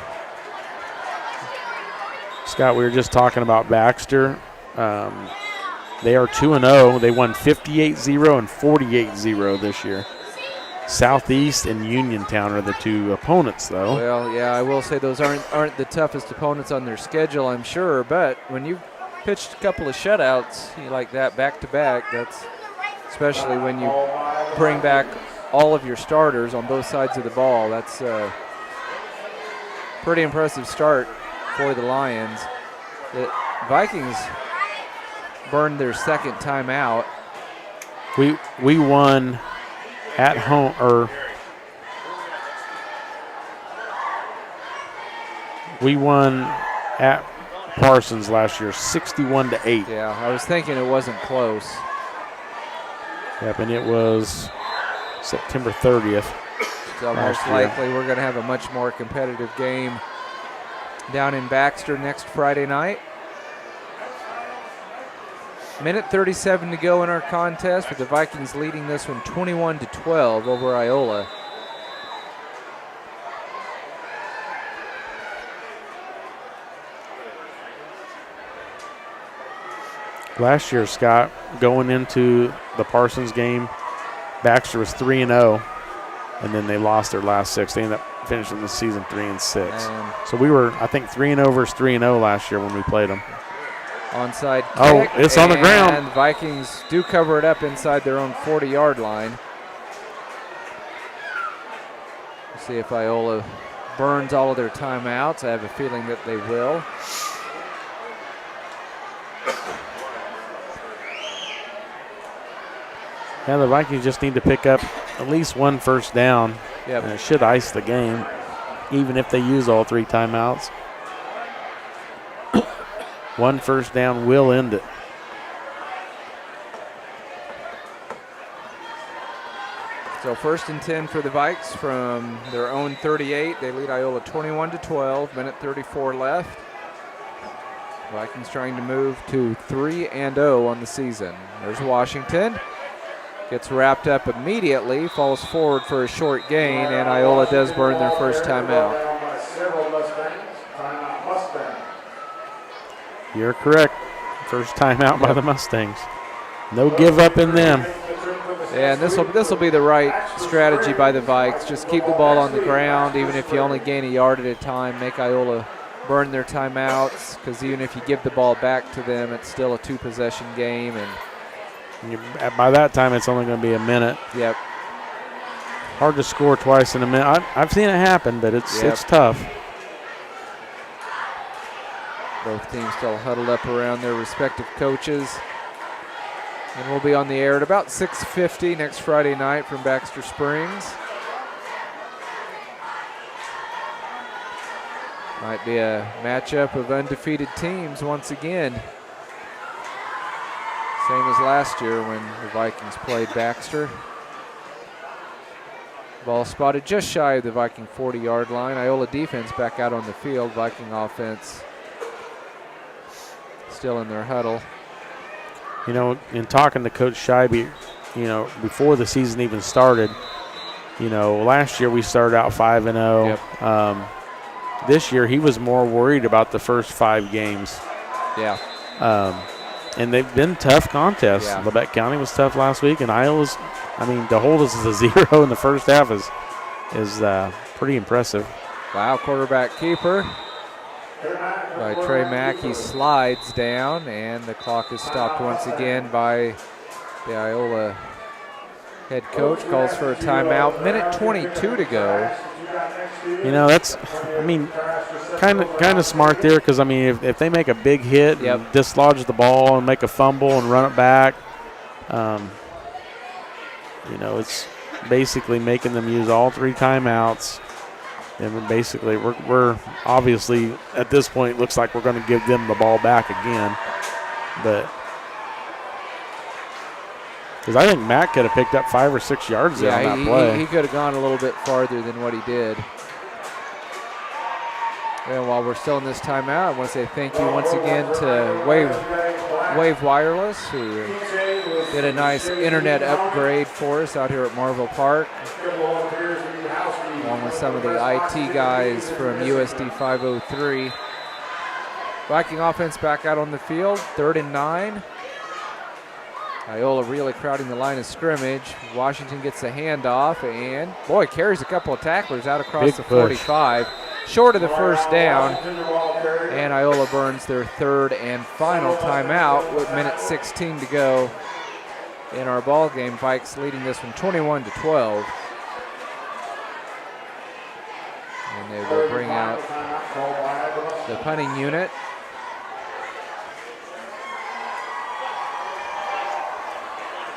Scott, we were just talking about Baxter. They are 2-0. They won 58-0 and 48-0 this year. Southeast and Uniontown are the 2 opponents, though. Well, yeah, I will say those aren't the toughest opponents on their schedule, I'm sure. But when you pitched a couple of shutouts like that back to back, that's especially when you bring back all of your starters on both sides of the ball. That's a pretty impressive start for the Lions. The Vikings burned their second timeout. We won at home, or we won at Parsons last year, 61-8. Yeah, I was thinking it wasn't close. Yep, and it was September 30th. So most likely we're going to have a much more competitive game down in Baxter next Friday night. Minute 37 to go in our contest, with the Vikings leading this one 21-12 over Iola. Last year, Scott, going into the Parsons game, Baxter was 3-0, and then they lost their last 6. They ended up finishing the season 3-6. So we were, I think, 3-0 versus 3-0 last year when we played them. Onside kick. Oh, it's on the ground. And Vikings do cover it up inside their own 40-yard line. We'll see if Iola burns all of their timeouts. I have a feeling that they will. Yeah, the Vikings just need to pick up at least 1 first down. Yep. And it should ice the game, even if they use all 3 timeouts. 1 first down will end it. So 1st and 10 for the Vikes from their own 38. They lead Iola 21-12, minute 34 left. Vikings trying to move to 3-0 on the season. There's Washington. Gets wrapped up immediately, falls forward for a short gain, and Iola does burn their first timeout. You're correct. First timeout by the Mustangs. No give up in them. Yeah, and this will be the right strategy by the Vikes. Just keep the ball on the ground, even if you only gain a yard at a time. Make Iola burn their timeouts, because even if you give the ball back to them, it's still a 2-possession game. And by that time, it's only going to be a minute. Yep. Hard to score twice in a minute. I've seen it happen, but it's tough. Both teams still huddled up around their respective coaches. And we'll be on the air at about 6:50 next Friday night from Baxter Springs. Might be a matchup of undefeated teams once again. Same as last year when the Vikings played Baxter. Ball spotted just shy of the Viking 40-yard line. Iola defense back out on the field. Viking offense still in their huddle. You know, in talking to Coach Scheibe, you know, before the season even started, you know, last year we started out 5-0. Yep. This year he was more worried about the first 5 games. Yeah. And they've been tough contests. Yeah. Labette County was tough last week, and Iola's, I mean, to hold us to 0 in the first half is pretty impressive. Wow, quarterback keeper by Trey Mack. He slides down, and the clock is stopped once again by the Iola head coach. Calls for a timeout. Minute 22 to go. You know, that's, I mean, kind of smart there, because, I mean, if they make a big hit and dislodge the ball and make a fumble and run it back, you know, it's basically making them use all 3 timeouts. And then basically we're obviously at this point looks like we're going to give them the ball back again. But because I think Matt could have picked up 5 or 6 yards there on that play. He could have gone a little bit farther than what he did. And while we're still in this timeout, I want to say thank you once again to Wave Wireless, who did a nice internet upgrade for us out here at Marville Park, along with some of the IT guys from USD 503. Viking offense back out on the field, 3rd and 9. Iola really crowding the line of scrimmage. Washington gets the handoff and, boy, carries a couple of tacklers out across Big the push. 45. Short of the first down. And Iola burns their 3rd and final timeout with minute 16 to go in our ball game. Vikes leading this one 21-12. And they will bring out the punting unit.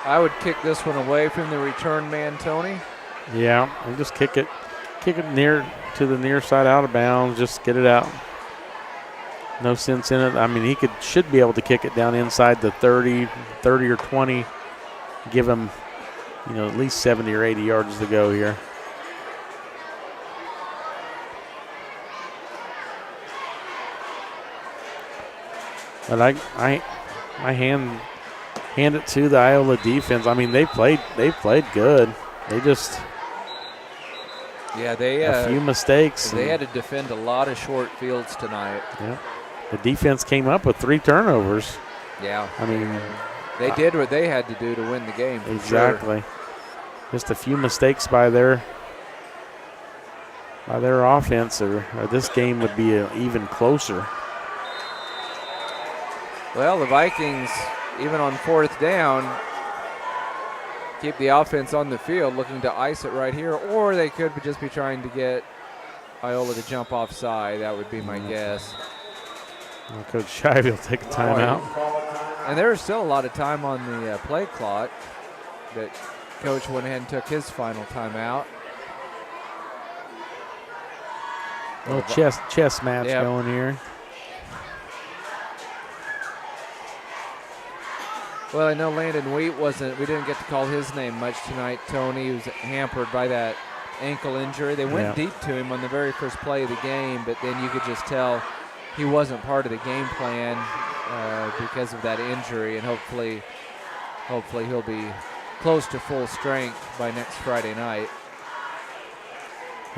I would kick this one away from the return man, Tony. Yeah, and just kick it near to the near side out of bounds. Just get it out. No sense in it. I mean, he should be able to kick it down inside the 30 or 20. Give him, at least 70 or 80 yards to go here. But I hand it to the Iola defense. I mean, they played good. They just a few mistakes. They had to defend a lot of short fields tonight. Yeah, the defense came up with 3 turnovers. Yeah, I mean, they did what they had to do to win the game. Exactly. Sure. Just a few mistakes by their offense, or this game would be even closer. Well, the Vikings, even on 4th down, keep the offense on the field, looking to ice it right here, or they could just be trying to get Iola to jump offside. That would be my guess. Well, Coach Shive will take a timeout. And there is still a lot of time on the play clock, but Coach went ahead and took his final timeout. Little chess match going here. Well, I know Landon Wheat we didn't get to call his name much tonight, Tony. He was hampered by that ankle injury. They went deep to him on the very first play of the game, but then you could just tell he wasn't part of the game plan because of that injury, and hopefully he'll be close to full strength by next Friday night.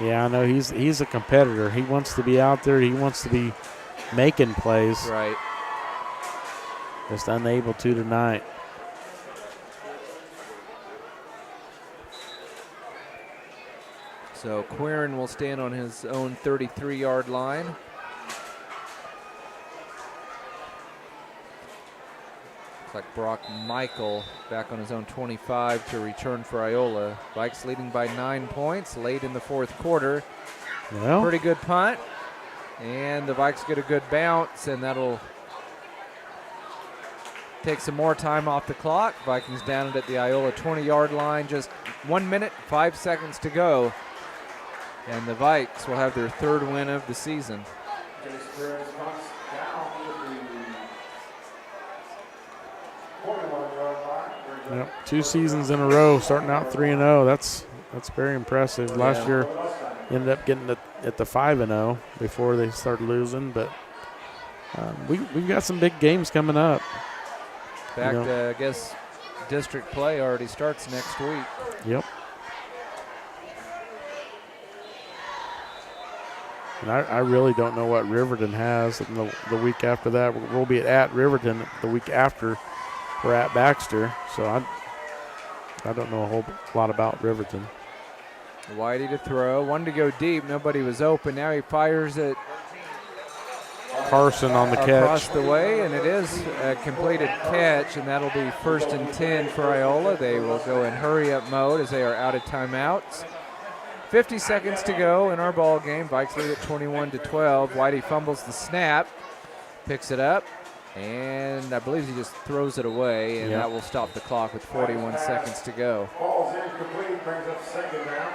Yeah, I know he's a competitor. He wants to be out there. He wants to be making plays. Right. Just unable to tonight. So Quirin will stand on his own 33-yard line. Looks like Brock Michael back on his own 25 to return for Iola. Vikes leading by 9 points late in the 4th quarter. Well, pretty good punt. And the Vikes get a good bounce, and that'll take some more time off the clock. Vikings down it at the Iola 20-yard line. Just 1 minute, 5 seconds to go. And the Vikes will have their 3rd win of the season. Yep, 2 seasons in a row, starting out 3-0. That's very impressive. Last year ended up getting at the 5-0 before they started losing, but we've got some big games coming up. In fact, I guess district play already starts next week. Yep. And I really don't know what Riverton has in the week after that. We'll be at Riverton the week after we're at Baxter, so I don't know a whole lot about Riverton. Whitey to throw, one to go deep. Nobody was open. Now he fires it. Carson on the catch. Across the way, and it is a completed catch, and that'll be 1st and 10 for Iola. They will go in hurry-up mode as they are out of timeouts. 50 seconds to go in our ball game. Vikes lead at 21-12. Whitey fumbles the snap, picks it up, and I believe he just throws it away, and that will stop the clock with 41 seconds to go. Ball's incomplete, brings up 2nd down.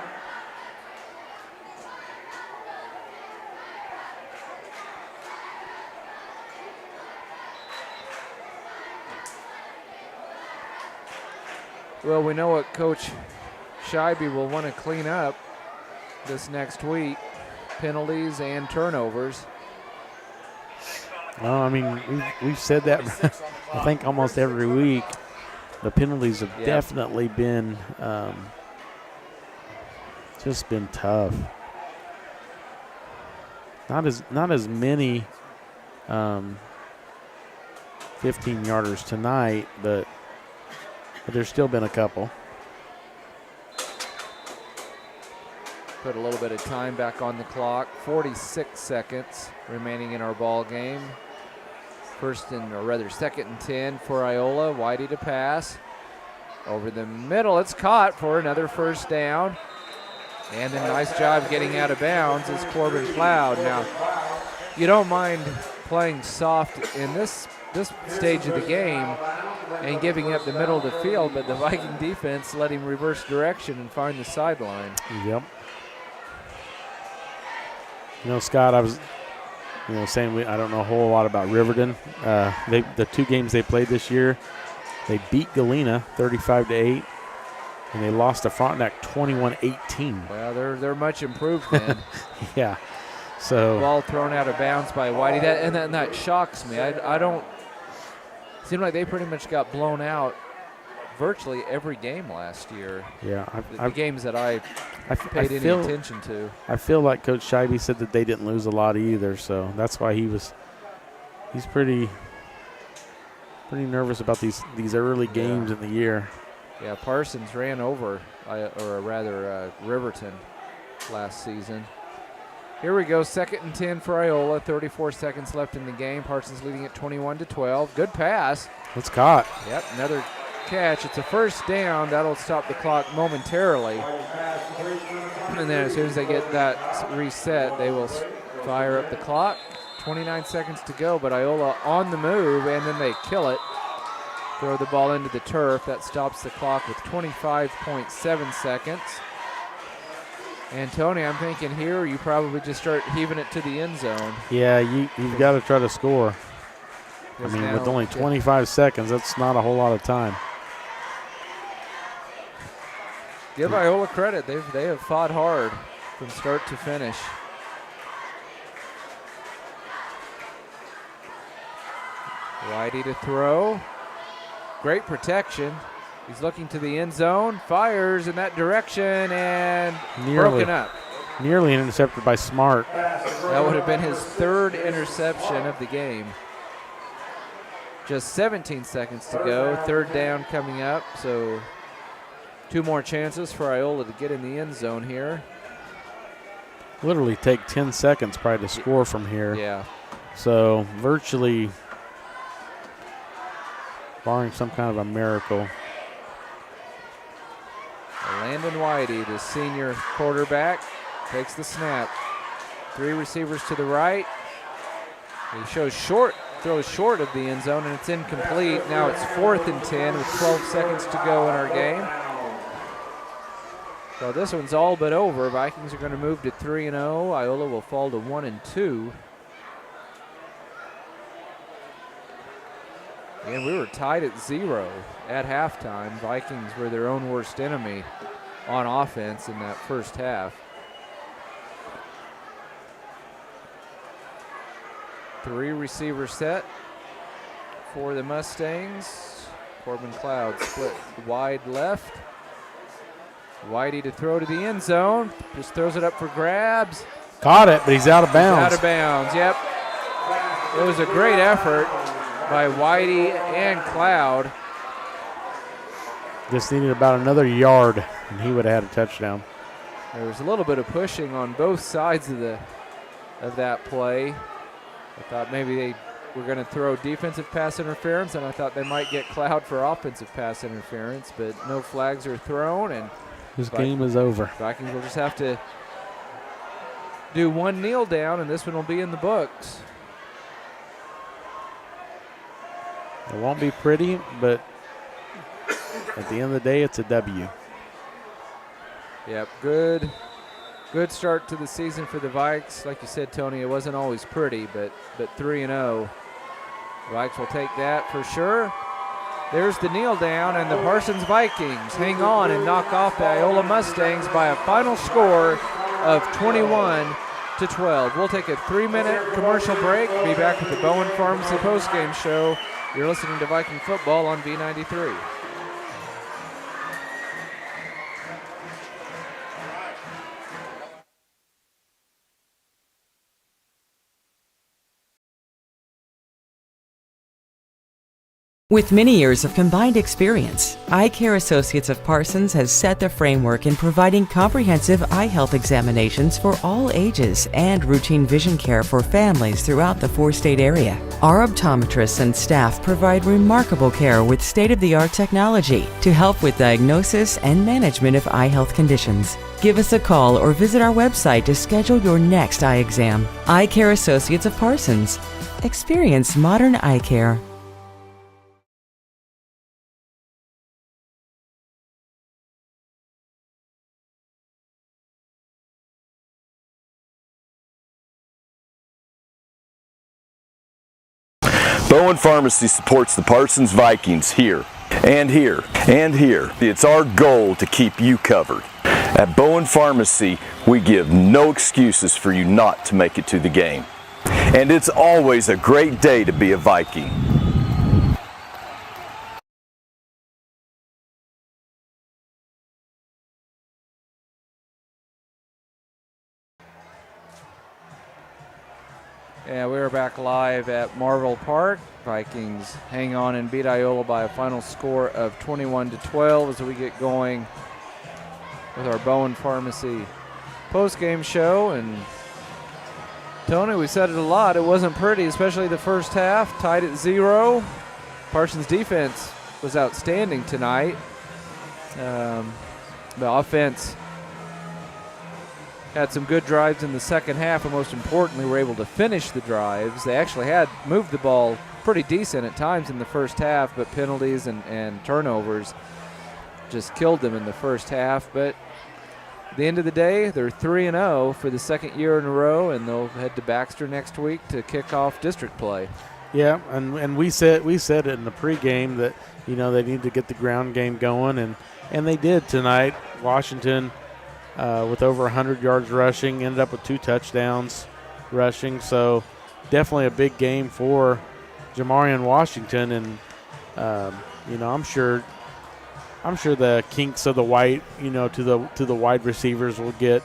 Well, we know what Coach Scheibe will want to clean up this next week. penalties and turnovers. Well, I mean, we've said that I think almost every week. The penalties have definitely been just been tough. Not as many 15-yarders tonight, but there's still been a couple. Put a little bit of time back on the clock. 46 seconds remaining in our ball game. Second and 10 for Iola. Whitey to pass. Over the middle, it's caught for another first down. And a nice job getting out of bounds is Corbin Cloud. Now, you don't mind playing soft in this stage of the game and giving up the middle of the field, but the Viking defense let him reverse direction and find the sideline. Yep. Scott, I was saying I don't know a whole lot about Riverton. The 2 games they played this year, they beat Galena 35-8, and they lost to Frontenac 21-18. Well, they're much improved then. Yeah. So ball thrown out of bounds by Whitey. That shocks me. I don't. Seemed like they pretty much got blown out virtually every game last year. Yeah, the games that I paid any attention to. I feel like Coach Scheibe said that they didn't lose a lot either, so that's why he's pretty nervous about these early games in the year. Yeah, Parsons ran over, Riverton last season. Here we go, 2nd and 10 for Iola. 34 seconds left in the game. Parsons leading at 21-12. Good pass. It's caught. Yep, another catch. It's a first down. That'll stop the clock momentarily. And then as soon as they get that reset, they will fire up the clock. 29 seconds to go, but Iola on the move, and then they kill it. Throw the ball into the turf. That stops the clock with 25.7 seconds. And Tony, I'm thinking here you probably just start heaving it to the end zone. Yeah, you've got to try to score. I mean, with only 25 seconds, that's not a whole lot of time. Give Iola credit. They have fought hard from start to finish. Whitey to throw. Great protection. He's looking to the end zone, fires in that direction, and broken up. Nearly intercepted by Smart. That would have been his 3rd interception of the game. Just 17 seconds to go. 3rd down coming up, so 2 more chances for Iola to get in the end zone here. Literally take 10 seconds probably to score from here. Yeah. So virtually, barring some kind of a miracle. Landon Whitey, the senior quarterback, takes the snap. 3 receivers to the right. He throws short of the end zone, and it's incomplete. Now it's 4th and 10 with 12 seconds to go in our game. So this one's all but over. Vikings are going to move to 3-0. Iola will fall to 1-2. And we were tied at 0 at halftime. Vikings were their own worst enemy on offense in that first half. 3 receiver set for the Mustangs. Corbin Cloud split wide left. Whitey to throw to the end zone. Just throws it up for grabs. Caught it, but he's out of bounds. He's out of bounds, yep. It was a great effort by Whitey and Cloud. Just needed about another yard, and he would have had a touchdown. There was a little bit of pushing on both sides of that play. I thought maybe they were going to throw defensive pass interference, and I thought they might get Cloud for offensive pass interference, but no flags are thrown, and this game is over. Vikings will just have to do 1 kneel down, and this one will be in the books. It won't be pretty, but at the end of the day, it's a W. Yep, good start to the season for the Vikes. Like you said, Tony, it wasn't always pretty, but 3-0. Vikes will take that for sure. There's the kneel down, and the Parsons Vikings hang on and knock off the Iola Mustangs by a final score of 21-12. to 12. We'll take a 3-minute commercial break. Be back with the Bowen Pharmacy postgame show. You're listening to Viking football on B93. With many years of combined experience, Eye Care Associates of Parsons has set the framework in providing comprehensive eye health examinations for all ages and routine vision care for families throughout the 4-state area. Our optometrists and staff provide remarkable care with state-of-the-art technology to help with diagnosis and management of eye health conditions. Give us a call or visit our website to schedule your next eye exam. Eye Care Associates of Parsons. Experience modern eye care. Bowen Pharmacy supports the Parsons Vikings here, and here, and here. It's our goal to keep you covered. At Bowen Pharmacy, we give no excuses for you not to make it to the game. And it's always a great day to be a Viking. Yeah, we're back live at Marvell Park. Vikings hang on and beat Iola by a final score of 21-12 as we get going with our Bowen Pharmacy post-game show. And Tony, we said it a lot. It wasn't pretty, especially the first half, tied at 0. Parsons' defense was outstanding tonight. The offense had some good drives in the second half, and most importantly, were able to finish the drives. They actually had moved the ball pretty decent at times in the first half, but penalties and turnovers just killed them in the first half. But at the end of the day, they're 3-0 for the second year in a row, and they'll head to Baxter next week to kick off district play. Yeah, and we said it in the pregame that, you know, they need to get the ground game going, and they did tonight. Washington, with over 100 yards rushing, ended up with 2 touchdowns rushing. So definitely a big game for Jamarian Washington, and you know, I'm sure the kinks of the white, you know, to the wide receivers will get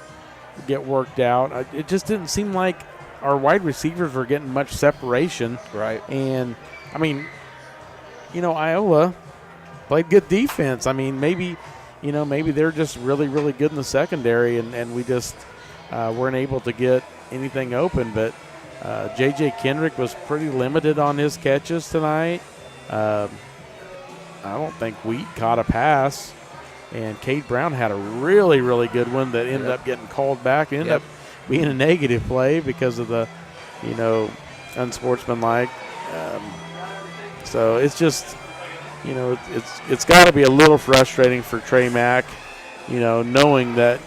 worked out. It just didn't seem like our wide receivers were getting much separation. Right. And I mean, you know, Iola played good defense. I mean, maybe they're just really, really good in the secondary, and we just weren't able to get anything open. But J.J. Kendrick was pretty limited on his catches tonight. I don't think Wheat caught a pass. And Cade Brown had a really, really good one that ended up getting called back. Ended up being a negative play because of the, you know, unsportsmanlike. So it's just, you know, it's got to be a little frustrating for Trey Mack, you know, knowing that,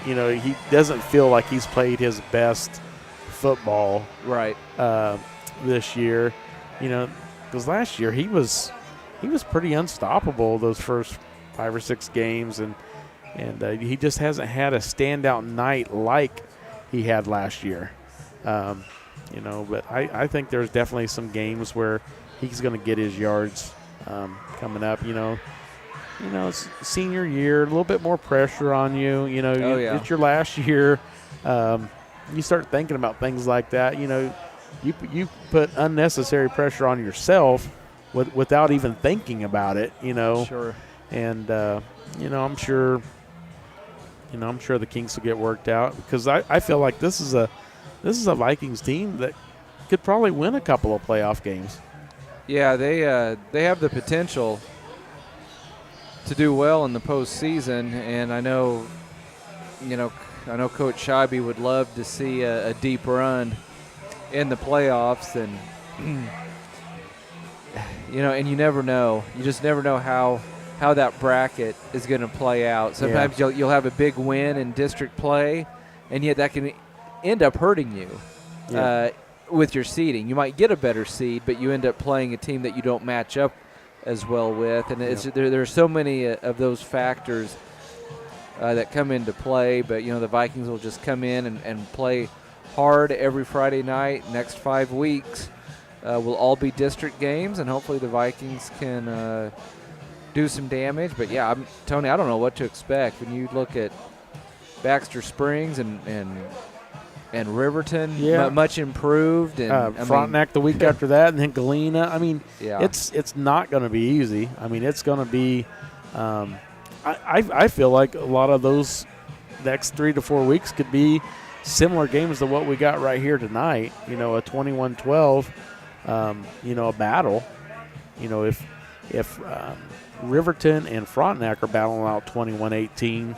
you know, he doesn't feel like he's played his best football this year, you know, because last year he was pretty unstoppable those first 5 or 6 games, and he just hasn't had a standout night like he had last year. You know, but I think there's definitely some games where he's going to get his yards coming up. You know, it's senior year, a little bit more pressure on you. You know, it's your last year. You start thinking about things like that. You know, you put unnecessary pressure on yourself without even thinking about it. You know, sure. And you know, I'm sure the kinks will get worked out, because I feel like this is a Vikings team that could probably win a couple of playoff games. Yeah, they have the potential to do well in the postseason, and I know Coach Scheibe would love to see a deep run in the playoffs, and you know, and you never know. You just never know how that bracket is going to play out. Sometimes you'll have a big win in district play, and yet that can end up hurting you with your seeding. You might get a better seed, but you end up playing a team that you don't match up as well with. And there are so many of those factors that come into play. But, the Vikings will just come in and play hard every Friday night. Next 5 weeks will all be district games, and hopefully the Vikings can do some damage. But, yeah, Tony, I don't know what to expect. When you look at Baxter Springs and Riverton, much improved. And Frontenac the week after that, and then Galena. Yeah. It's not going to be easy. It's going to be I feel like a lot of those next 3 to 4 weeks could be similar games to what we got right here tonight. A 21-12, a battle. If Riverton and Frontenac are battling out 21-18,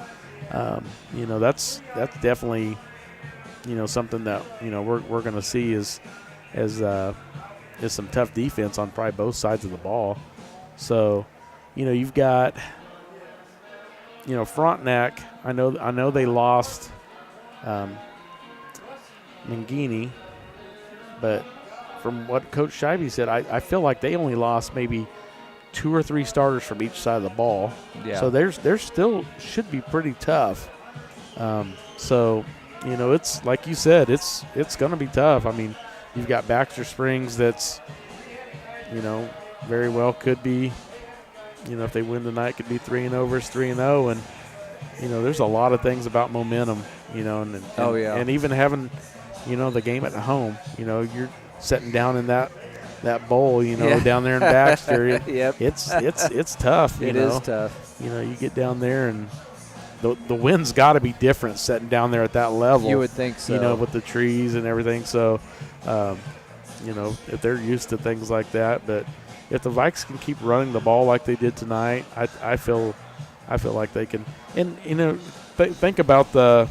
that's definitely something that we're going to see is some tough defense on probably both sides of the ball. So, you've got Frontenac. I know they lost Mangini, but from what Coach Scheibe said, I feel like they only lost maybe 2 or 3 starters from each side of the ball. Yeah. So there's still should be pretty tough. So it's like you said, it's going to be tough. You've got Baxter Springs that's very well could be, if they win tonight, could be 3-0 versus 3-0, and there's a lot of things about momentum, and oh yeah, and even having the game at home, you're sitting down in that bowl, down there in Baxter. Yep. It's tough. It is tough. You get down there and the wind's got to be different sitting down there at that level. You would think so. With the trees and everything. So, if they're used to things like that, but if the Vikes can keep running the ball like they did tonight, I feel like they can. And think about the.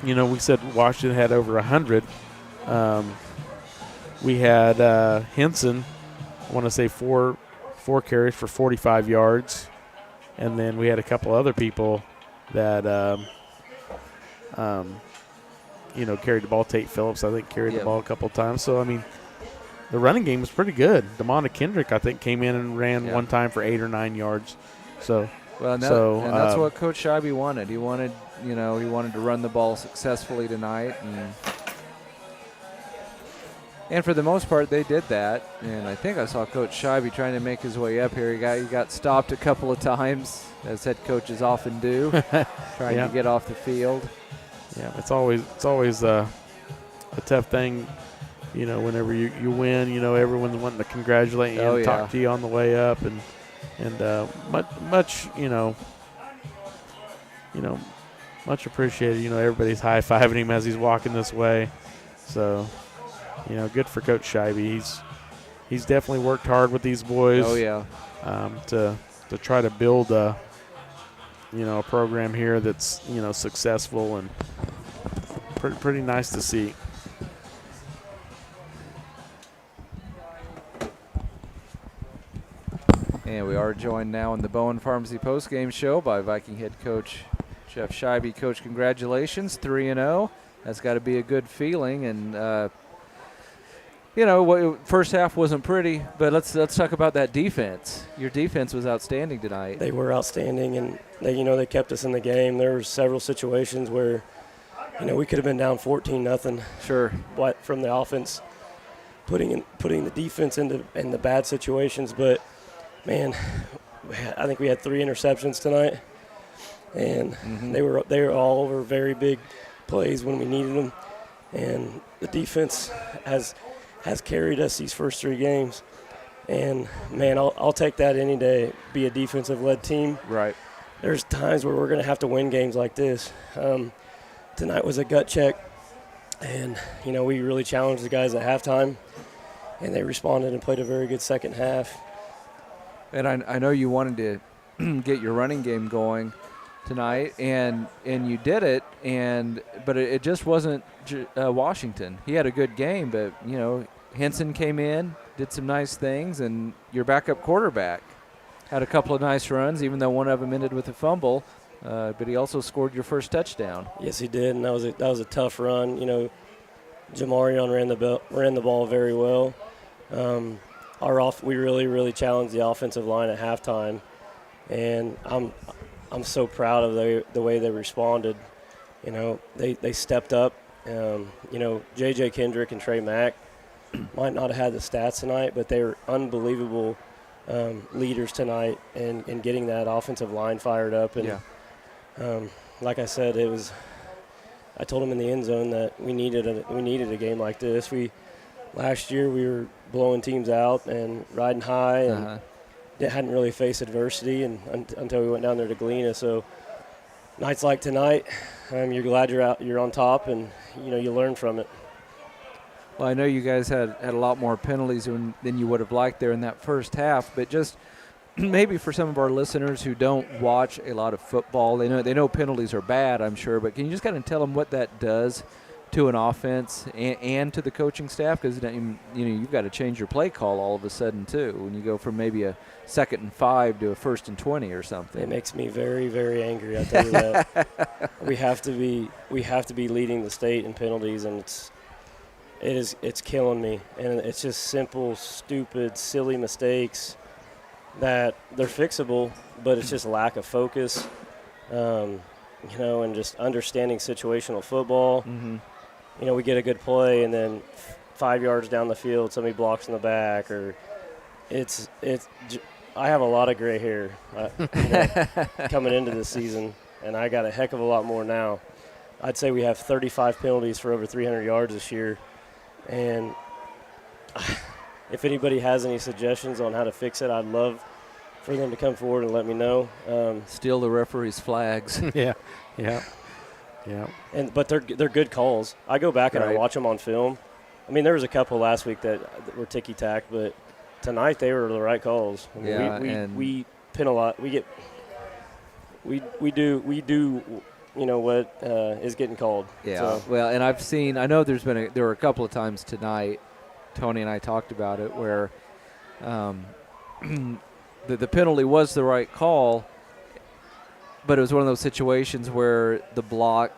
We said Washington had over 100. We had Henson, I want to say four carries for 45 yards. And then we had a couple other people that, carried the ball. Tate Phillips, I think, carried the ball a couple of times. So, the running game was pretty good. DeMonda Kendrick, I think, came in and ran one time for 8 or 9 yards. So, and that's what Coach Scheibe wanted. He wanted, he wanted to run the ball successfully tonight, and for the most part, they did that. And I think I saw Coach Scheibe trying to make his way up here. He got stopped a couple of times, as head coaches often do, trying to get off the field. Yeah, it's always a tough thing. Whenever you win, everyone's wanting to congratulate you and talk to you on the way up, and much much appreciated. Everybody's high-fiving him as he's walking this way. So, good for Coach Scheibe. He's definitely worked hard with these boys. Oh yeah. To try to build a program here that's successful and pretty nice to see. And we are joined now in the Bowen Pharmacy postgame show by Viking head coach Jeff Scheibe. Coach, congratulations, 3-0. That's got to be a good feeling. And first half wasn't pretty, but let's talk about that defense. Your defense was outstanding tonight. They were outstanding, and they kept us in the game. There were several situations where we could have been down 14-0. Sure. But from the offense, putting the defense in the bad situations, but. Man, I think we had 3 interceptions tonight, and they were all over very big plays when we needed them. And the defense has carried us these first 3 games. And man, I'll take that any day. Be a defensive-led team. Right. There's times where we're going to have to win games like this. Tonight was a gut check, and we really challenged the guys at halftime, and they responded and played a very good second half. And I know you wanted to get your running game going tonight, and you did it, but it just wasn't Washington. He had a good game, but Henson came in, did some nice things, and your backup quarterback had a couple of nice runs, even though one of them ended with a fumble. But he also scored your first touchdown. Yes, he did, and that was a tough run. Jamarion ran the ball very well. We really challenged the offensive line at halftime, and I'm I'm so proud of the way they responded. You know, they stepped up. You know, J.J. Kendrick and Trey Mack might not have had the stats tonight, but they were unbelievable leaders tonight and getting that offensive line fired up. And like I said, I told them in the end zone that we needed a game like this. Last year we were blowing teams out and riding high and hadn't really faced adversity until we went down there to Galena. So nights like tonight, you're glad you're on top, and you know you learn from it. Well, I know you guys had a lot more penalties than you would have liked there in that first half, but just maybe for some of our listeners who don't watch a lot of football, they know penalties are bad, I'm sure, but can you just kind of tell them what that does to an offense and to the coaching staff? Because you've got to change your play call all of a sudden too when you go from maybe a 2nd and 5 to a 1st and 20 or something. It makes me very, very angry. I tell you that. we have to be leading the state in penalties, and it's killing me. And it's just simple, stupid, silly mistakes that they're fixable, but it's just lack of focus, and just understanding situational football. Mm-hmm. You know, we get a good play, and then 5 yards down the field, somebody blocks in the back, or I have a lot of gray hair coming into this season, and I got a heck of a lot more now. I'd say we have 35 penalties for over 300 yards this year, and if anybody has any suggestions on how to fix it, I'd love for them to come forward and let me know. Steal the referee's flags. Yeah. But they're good calls. I go back and I watch them on film. I mean, there was a couple last week that were ticky-tack, but tonight they were the right calls. I mean, we penalize. We do. You know what is getting called. Yeah. So. Well, and I know there were a couple of times tonight. Tony and I talked about it where the penalty was the right call, but it was one of those situations where the block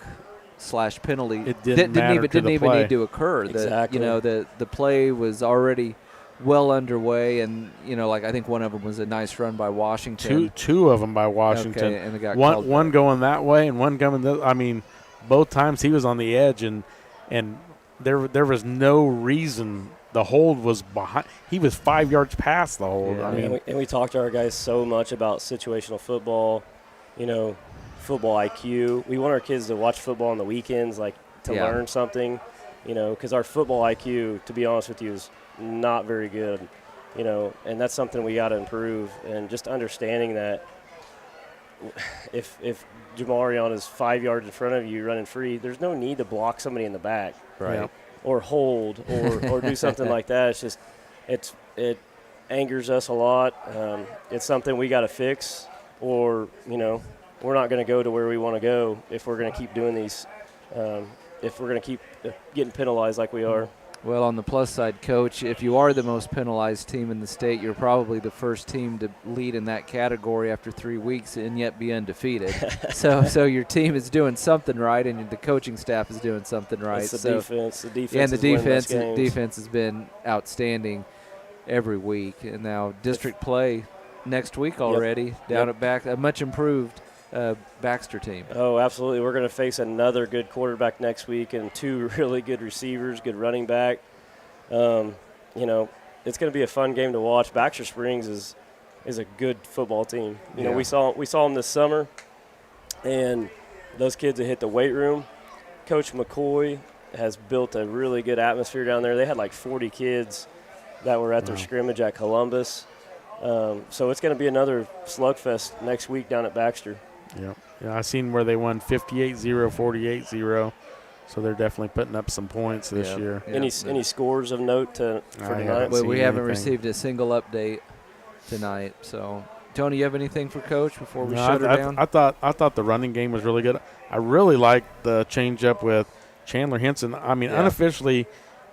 / penalty didn't even need to occur. Exactly. The play was already well underway, and I think one of them was a nice run by Washington. Two of them by Washington. Okay, and it got one going that way and one coming I mean, both times he was on the edge, and there was no reason. The hold was behind. He was 5 yards past the hold. Yeah. I mean, and we talked to our guys so much about situational football, football IQ. We want our kids to watch football on the weekends, to learn something, because our football IQ, to be honest with you, is not very good, and that's something we got to improve. And just understanding that if Jamarion is 5 yards in front of you running free, there's no need to block somebody in the back. Right. Yeah. Or hold, or do something like that. It's just, it angers us a lot. It's something we got to fix, or we're not going to go to where we want to go if we're going to keep doing these. If we're going to keep getting penalized like we are. Well, on the plus side, Coach, if you are the most penalized team in the state, you're probably the first team to lead in that category after 3 weeks and yet be undefeated. so your team is doing something right, and the coaching staff is doing something right. It's the defense. The defense. And the defense has been outstanding every week. And now district play next week already down at a much improved Baxter team. Oh, absolutely. We're going to face another good quarterback next week and 2 really good receivers, good running back. It's going to be a fun game to watch. Baxter Springs is a good football team. We saw them this summer, and those kids that hit the weight room. Coach McCoy has built a really good atmosphere down there. They had 40 kids that were at their scrimmage at Columbus. So it's going to be another slugfest next week down at Baxter. Yeah, I seen where they won 58-0, 48-0, so they're definitely putting up some points this year. Any scores of note for tonight? Well, we haven't received a single update tonight. So, Tony, you have anything for Coach before we shut her down? I thought the running game was really good. I really liked the change-up with Chandler Henson. I mean, unofficially,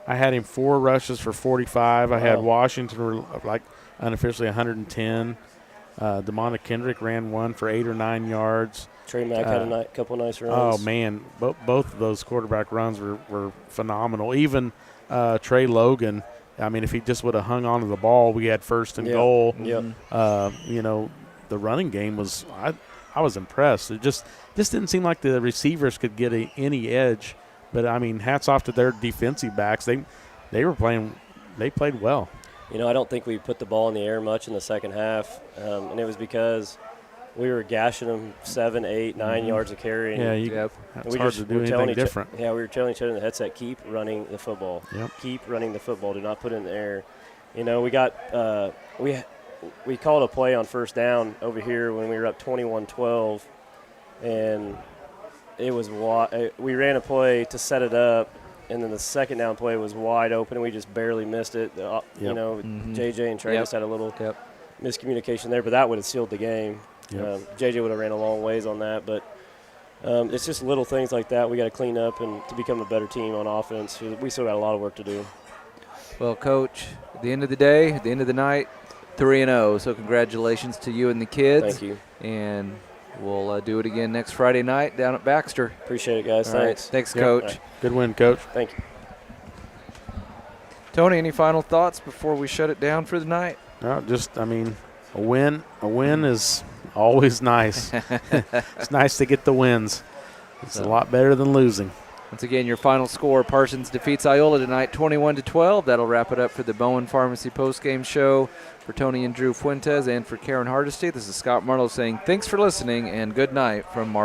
I had him 4 rushes for 45. I had Washington unofficially 110. Demonic Kendrick ran 1 for 8 or 9 yards. Trey Mack had a couple nice runs. Oh, man. Both of those quarterback runs were phenomenal. Even Trey Logan, I mean, if he just would have hung on to the ball, we had 1st and goal. Yep. The running game was was impressed. It just didn't seem like the receivers could get any edge. But I mean, hats off to their defensive backs. They played well. You know, I don't think we put the ball in the air much in the second half, and it was because we were gashing them 7, 8, 9 yards of carry. Yeah, it's hard to do anything different. Yeah, we were telling each other in the headset, keep running the football. Yep. Keep running the football. Do not put it in the air. You know, we got we called a play on first down over here when we were up 21-12, and it was we ran a play to set it up, and then the second down play was wide open, and we just barely missed it. You know, JJ and Travis had a little miscommunication there, but that would have sealed the game. Yep. JJ would have ran a long ways on that, but it's just little things like that we got to clean up and to become a better team on offense. We still got a lot of work to do. Well, Coach, at the end of the day, at the end of the night, 3-0. So congratulations to you and the kids. Thank you. And we'll do it again next Friday night down at Baxter. Appreciate it, guys. All Thanks. Right. Thanks, Coach. Right. Good win, Coach. Thank you. Tony, any final thoughts before we shut it down for the night? No, a win is always nice. It's nice to get the wins. It's a lot better than losing. Once again, your final score, Parsons defeats Iola tonight 21-12. That'll wrap it up for the Bowen Pharmacy postgame show. For Tony and Drew Fuentes and for Karen Hardesty, this is Scott Marlowe saying thanks for listening and good night from Marble.